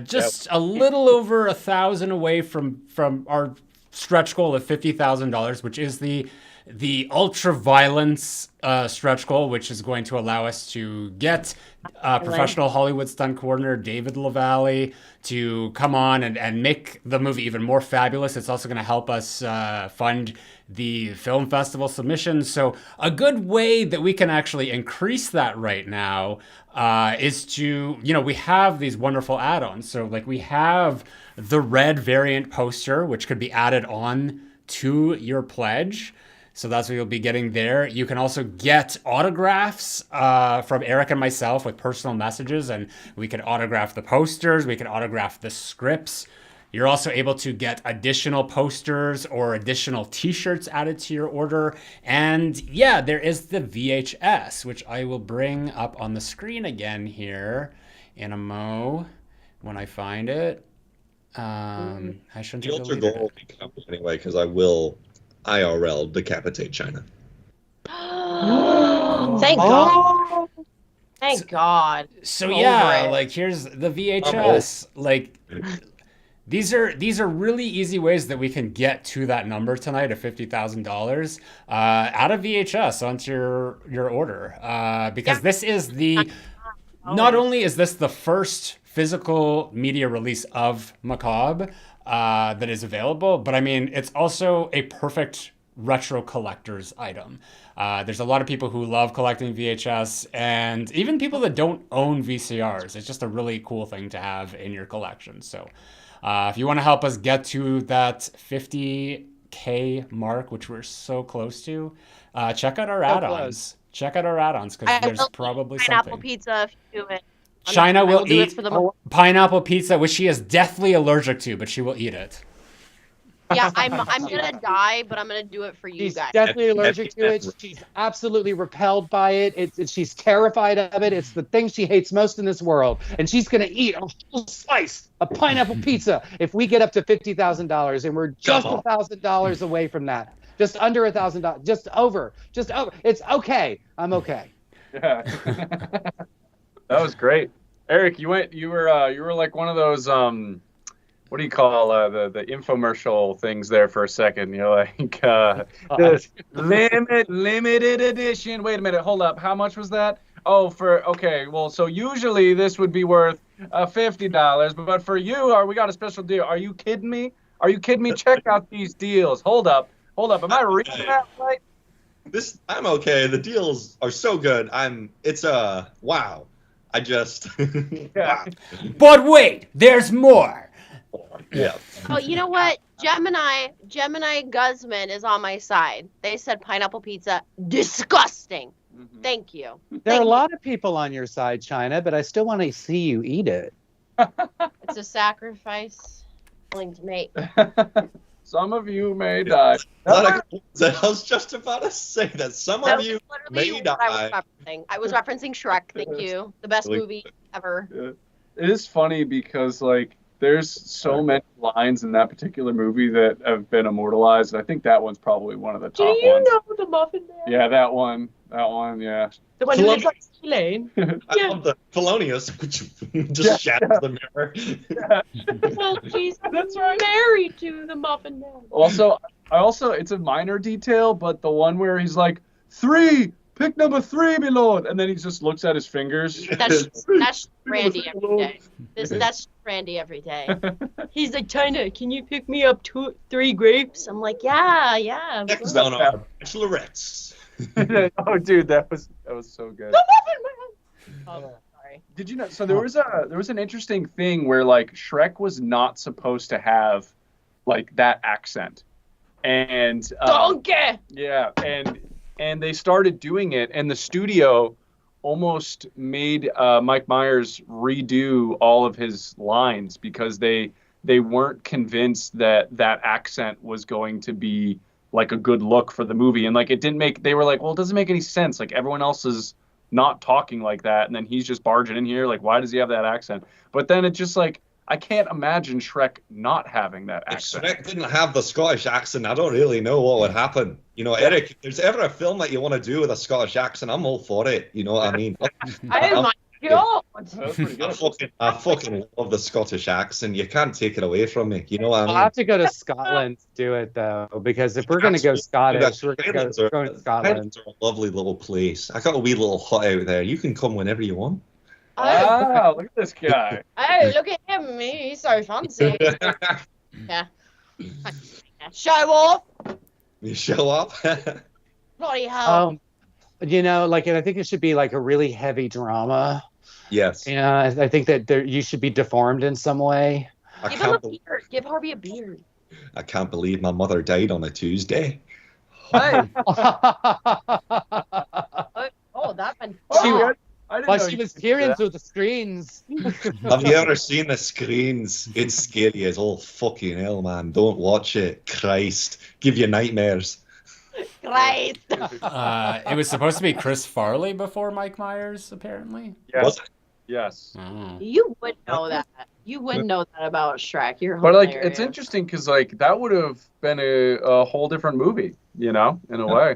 just a little over 1,000 away from our stretch goal of $50,000, which is the the ultra violence stretch goal, which is going to allow us to get professional Hollywood stunt coordinator David LaValle to come on and make the movie even more fabulous. It's also going to help us fund the film festival submissions. So a good way that we can actually increase that right now is to, we have these wonderful add-ons. So like we have the red variant poster, which could be added on to your pledge. So that's what you'll be getting there. You can also get autographs from Erik and myself with personal messages, and we can autograph the posters, we can autograph the scripts. You're also able to get additional posters or additional t-shirts added to your order. And yeah, there is the VHS, which I will bring up on the screen again here in a mo when I find it. I shouldn't The have ultra deleted goal will it. be coming anyway, because I will IRL decapitate China. Thank God. Thank God. So Over yeah, it. like here's the VHS. Like these are really easy ways that we can get to that number tonight of $50,000. Add a VHS onto your order because this is not only is this the first physical media release of Macabre that is available, but I mean it's also a perfect retro collector's item. There's a lot of people who love collecting VHS, and even people that don't own VCRs. It's just a really cool thing to have in your collection. So if you want to help us get to that 50K mark, which we're so close to, check out our add-ons. Check out our add-ons because there's probably pineapple something. pizza if you do it. China will do it eat for the pineapple pizza, which she is deathly allergic to, but she will eat it. Yeah, I'm gonna die, but I'm gonna do it for you She's guys. definitely allergic to it. She's absolutely repelled by it. She's terrified of it. It's the thing she hates most in this world. And she's going to eat a whole slice of pineapple pizza if we get up to $50,000. And we're just $1,000 away from that. Just under $1,000. Just over. It's okay. I'm okay. Yeah. That was great. Erik, you were like one of those what do you call the infomercial things there for a second? You're like this limited edition. Wait a minute, hold up. How much was that? Oh, okay. Well, so usually this would be worth $50, but for you, we got a special deal. Are you kidding me? Check out these deals. Hold up. Am I reading that right? I'm okay. The deals are so good. Wow. I just Yeah. But wait, there's more. Yeah. Oh, you know what? Gemini Guzman is on my side. They said pineapple pizza, disgusting. Mm-hmm. Thank you. There are a lot of people on your side, China, but I still want to see you eat it. It's a sacrifice I'm willing to make. Some of you may die. I was just about to say that some That of was you literally may what I die. I was referencing Shrek. Thank you. The best movie ever. It is funny because like there's so many lines in that particular movie that have been immortalized. I think that one's probably one of the top Do you ones. know the Muffin Man? Yeah, that one, yeah. The one who lives on Lane. I love the Felonious, just shatters the mirror. Well, she's That's right. married to the Muffin Man. Also, it's a minor detail, but the one where he's like, 3, pick number 3, my lord, and then he just looks at his fingers. That's Randy every day. That's Randy every day. He's like, China, can you pick me up 3 grapes? I'm like, yeah. Next on our bachelorettes. Oh, dude, that was so good. The Muffin Man. Oh, sorry. Did you know? So there was an interesting thing where like Shrek was not supposed to have like that accent, and Donkey. yeah, and they started doing it, and the studio almost made Mike Myers redo all of his lines because they weren't convinced that accent was going to be like a good look for the movie, and like they were like, well, it doesn't make any sense, like everyone else is not talking like that, and then he's just barging in here, like why does he have that accent? But then it just like I can't imagine Shrek not having that If accent. Shrek didn't have the Scottish accent, I don't really know what would happen. You know, Erik, if there's ever a film that you want to do with a Scottish accent, I'm all for it. You know what I mean? Oh my God. That's pretty good. I fucking love the Scottish accent. You can't take it away from me. You know what I mean? I'll have to go to Scotland to do it though, because if we're going to go Scottish, we're going to go to Scotland. Highlands are a lovely little place. I got a wee little hut out there. You can come whenever you want. Wow, look at this guy. Oh, look at him. He's so fancy. Yeah. Show off. You show up. Bloody hell. You know, like, and I think it should be like a really heavy drama. Yes. Yeah, I think that you should be deformed in some way. Give him a beard. Give Harvey a beard. I can't believe my mother died on a Tuesday. Hey. Oh, that one. Oh. She was peering through the screens. Have you ever seen the screens? It's scary as all fucking hell, man. Don't watch it. Christ. Give you nightmares. Christ. It was supposed to be Chris Farley before Mike Myers, apparently. Yes. Was it? Yes. Oh. You would know that. You would know that about Shrek. You're But hilarious. like, it's interesting because like that would have been a whole different movie, you know, in a way.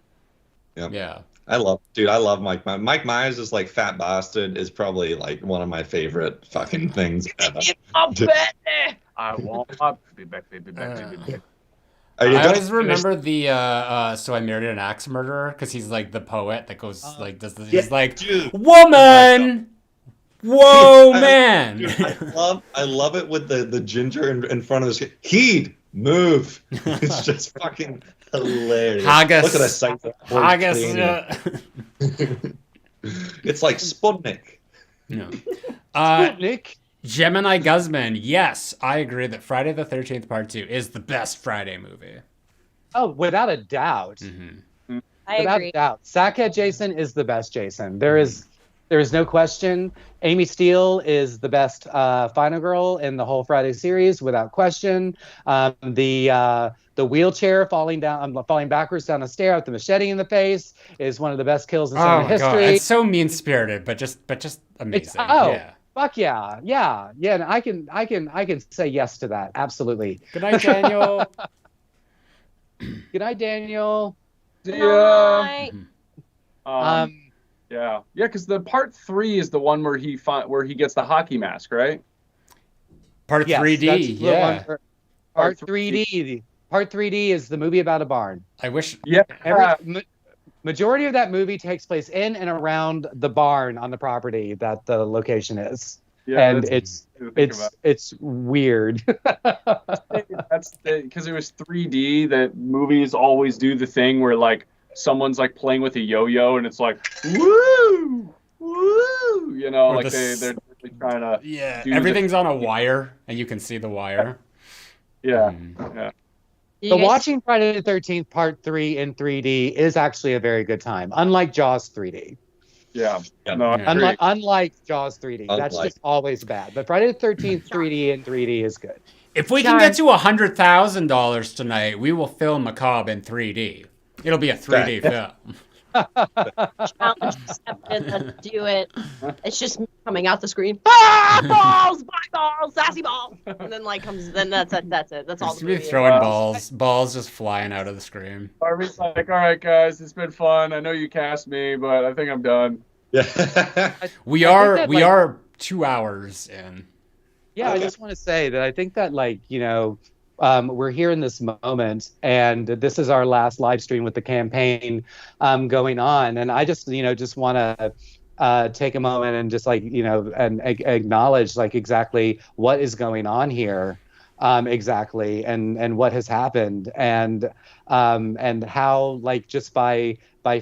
Yeah. I love Mike Myers. Mike Myers is like Fat Bastard is probably like one of my favorite fucking things ever. I want my baby back, baby back, baby back. I always remember the So I Married an Axe Murderer, because he's like the poet that goes like does this. He's like, woman. Whoa, man! Dude, I love it with the ginger in front of his. He'd move. It's just fucking hilarious. Haggis. Look at that sight. Haggis. It's like Sputnik. No. Sputnik. Gemini Guzman. Yes, I agree that Friday the 13th Part 2 is the best Friday movie. Oh, without a doubt. Mm-hmm. I Without agree. a doubt. Sackhead Jason is the best Jason. There is no question. Amy Steele is the best final girl in the whole Friday series, without question. The wheelchair falling backwards down a stair with the machete in the face is one of the best kills in cinema history. God. It's so mean spirited, but just amazing. Yeah. Fuck yeah. And I can say yes to that. Absolutely. Good night, Daniel. Good night, Daniel. Yeah. Um, Yeah, because the part 3 is the one where he gets the hockey mask, right? Part yes, 3D, that's the yeah. one where- Part 3D. Part 3D is the movie about a barn. I wish. Yeah. Majority of that movie takes place in and around the barn on the property that the location is. Yeah, and it's weird. That's because it was 3D. That movies always do the thing where like someone's like playing with a yo-yo and it's like woo, you know, Or like they're really trying to. Yeah, everything's on a wire and you can see the wire. Yeah. So watching Friday the 13th Part 3 in 3D is actually a very good time, unlike Jaws 3D. Yeah. No, Unlike Jaws 3D. That's just always bad. But Friday the 13th 3D in 3D is good. If we can get to $100,000 tonight, we will film Macabre in 3D. It'll be a 3D film. Challenge accepted. Let's do it. It's just me coming out the screen. Ah, balls, black balls, sassy balls, and then like comes. Then that's it. That's it. That's all. Just be throwing balls just flying out of the screen. Harvey's like, all right, guys, it's been fun. I know you cast me, but I think I'm done. Yeah. We are 2 hours in. Yeah, I just want to say that I think that, like, you know, we're here in this moment, and this is our last live stream with the campaign going on, and I just want to take a moment and just, like, you know, and acknowledge, like, exactly what is going on here, exactly, and what has happened, and how, like, just by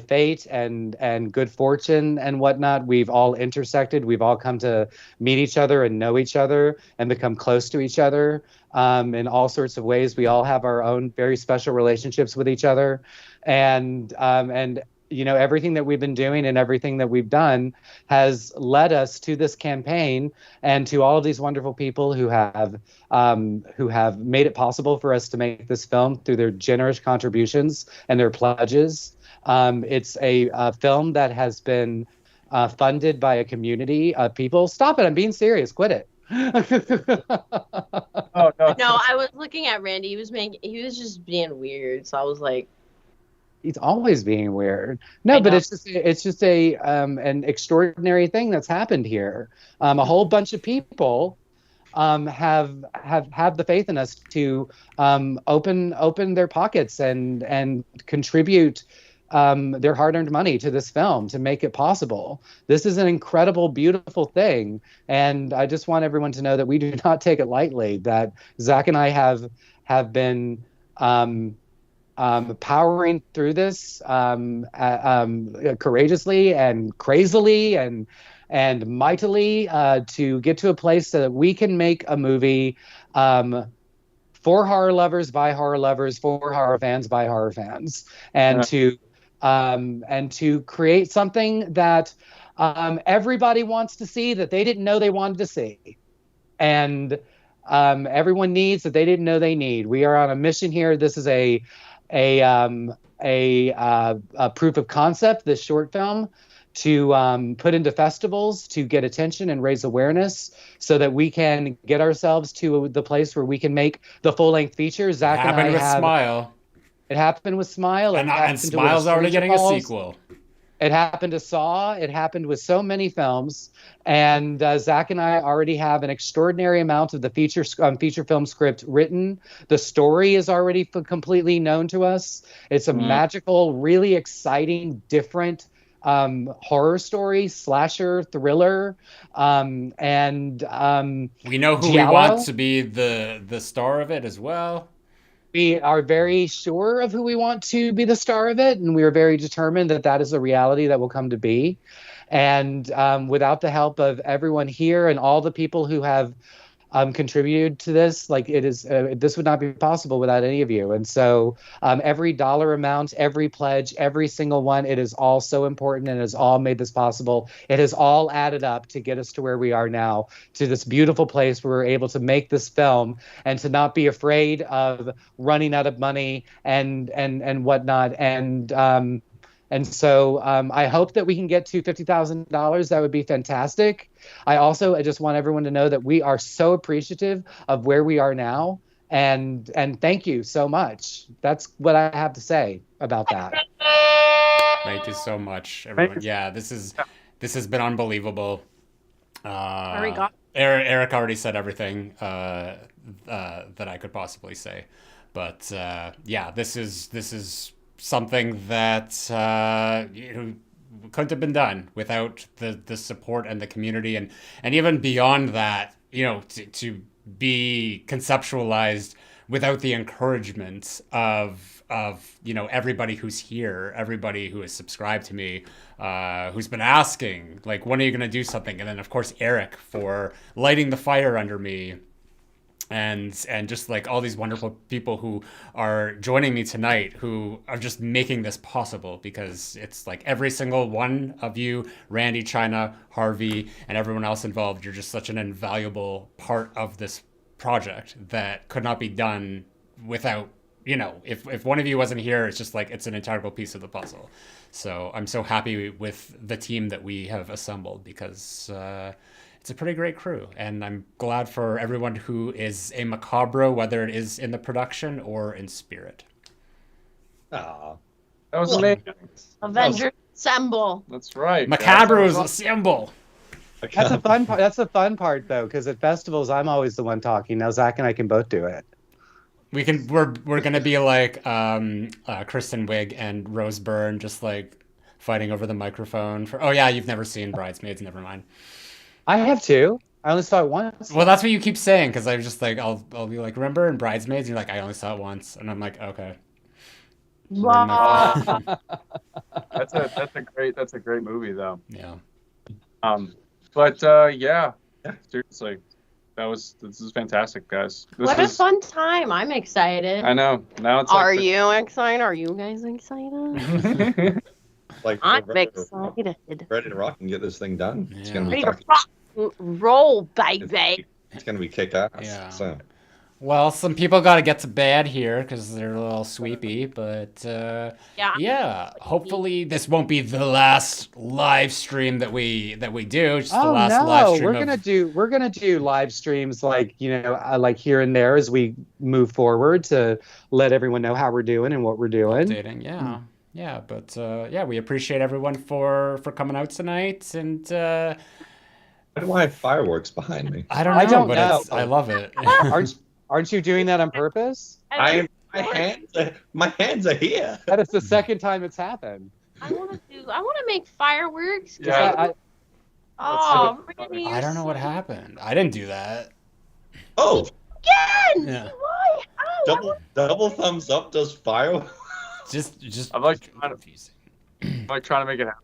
fate and good fortune and whatnot, we've all intersected. We've all come to meet each other and know each other and become close to each other in all sorts of ways. We all have our own very special relationships with each other, and you know, everything that we've been doing and everything that we've done has led us to this campaign and to all of these wonderful people who have made it possible for us to make this film through their generous contributions and their pledges. It's a film that has been funded by a community of people. Stop it! I'm being serious. Quit it. Oh no! No, I was looking at Randy. He was just being weird. So I was like, He's always being weird. No, but it's just a an extraordinary thing that's happened here. A whole bunch of people have the faith in us to open their pockets and contribute their hard-earned money to this film to make it possible. This is an incredible, beautiful thing, and I just want everyone to know that we do not take it lightly. That Zach and I have been powering through this courageously and crazily and mightily to get to a place so that we can make a movie for horror lovers by horror lovers, for horror fans by horror fans, and to create something that everybody wants to see that they didn't know they wanted to see, and everyone needs that they didn't know they need. We are on a mission here. This is a proof of concept, this short film, to put into festivals to get attention and raise awareness so that we can get ourselves to the place where we can make the full-length feature. Zach and I have Smile. It happened with Smile. And Smile's already getting a sequel. It happened to Saw. It happened with so many films. And Zach and I already have an extraordinary amount of the feature film script written. The story is already completely known to us. It's a magical, really exciting, different horror story, slasher, thriller. We know who we want to be the star of it as well. We are very sure of who we want to be the star of it, and we are very determined that that is a reality that will come to be. And without the help of everyone here and all the people who have contributed to this, like it is, this would not be possible without any of you. And so every dollar amount, every pledge, every single one, it is all so important, and it has all made this possible. It has all added up to get us to where we are now, to this beautiful place where we're able to make this film and to not be afraid of running out of money and whatnot. And so I hope that we can get to $50,000. That would be fantastic. I just want everyone to know that we are so appreciative of where we are now. And thank you so much. That's what I have to say about that. Thank you so much, everyone. Yeah, this has been unbelievable. Eric already said everything that I could possibly say. But yeah, this is something that couldn't have been done without the support and the community, and even beyond that, to be conceptualized without the encouragement of everybody who's here, everybody who has subscribed to me, who's been asking, like, when are you going to do something? And then of course Eric for lighting the fire under me. And just like all these wonderful people who are joining me tonight, who are just making this possible, because it's like every single one of you, Randy, China, Harvey, and everyone else involved, you're just such an invaluable part of this project that could not be done without, if one of you wasn't here, it's just like it's an integral piece of the puzzle. So I'm so happy with the team that we have assembled, because it's a pretty great crew, and I'm glad for everyone who is a Macabre, whether it is in the production or in spirit. That was amazing. Avengers Assemble. That's right. Macabre is Assemble. That's a fun part. That's the fun part, though, because at festivals, I'm always the one talking. Now Zach and I can both do it. We're gonna be like Kristen Wiig and Rose Byrne, just like fighting over the microphone for. Oh yeah, you've never seen Bridesmaids. Never mind. I have too. I only saw it once. Well, that's what you keep saying, because I was just like, I'll be like, remember in Bridesmaids? You're like, I only saw it once, and I'm like, okay. Wow. That's a great movie though. Yeah. Yeah, seriously, this is fantastic, guys. What a fun time! I'm excited. I know. Now it's. Are you excited? Are you guys excited? I'm excited. Ready to rock and get this thing done. Yeah. It's gonna be Ready to rock, roll, baby. It's gonna be kick ass. Yeah. So. Well, some people got to get to bed here because they're a little sleepy, but yeah. Hopefully, this won't be the last live stream that we do. Just the last live stream. We're gonna do live streams like here and there as we move forward to let everyone know how we're doing and what we're doing. Updating, yeah. Yeah, but yeah, we appreciate everyone for coming out tonight, and Why do I have fireworks behind me? I don't know, I don't but know. I love it. Aren't you doing that on purpose? My hands are here. That is the second time it's happened. I want to make fireworks. Yeah. Oh, Randy, I don't know what happened. I didn't do that. Oh, Again! Yeah. Why? How? double thumbs up does fireworks. Just I'm like confusing. trying to make it happen.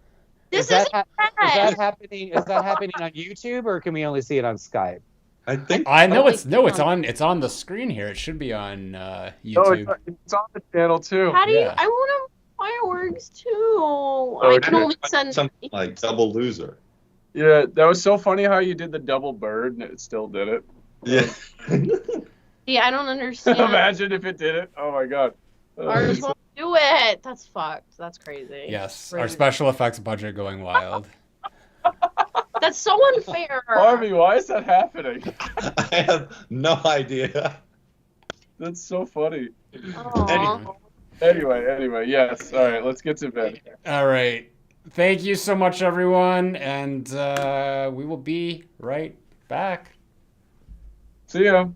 This is is that happening? Is that happening on YouTube, or can we only see it on Skype? I think I know it's on the screen here. It should be on YouTube. No, it's on the channel too. How do you? Yeah. I want fireworks too. I okay. can only send. Something like double loser. Yeah, that was so funny how you did the double bird and it still did it. Yeah. Yeah, I don't understand. Imagine if it did it. Oh my god. Ours won't do it. That's fucked. That's crazy. Yes, Rude. our special effects budget going wild. That's so unfair. Harvey, why is that happening? I have no idea. That's so funny. Aw. Anyway, yes. All right, let's get to bed. All right. Thank you so much, everyone, and we will be right back. See ya.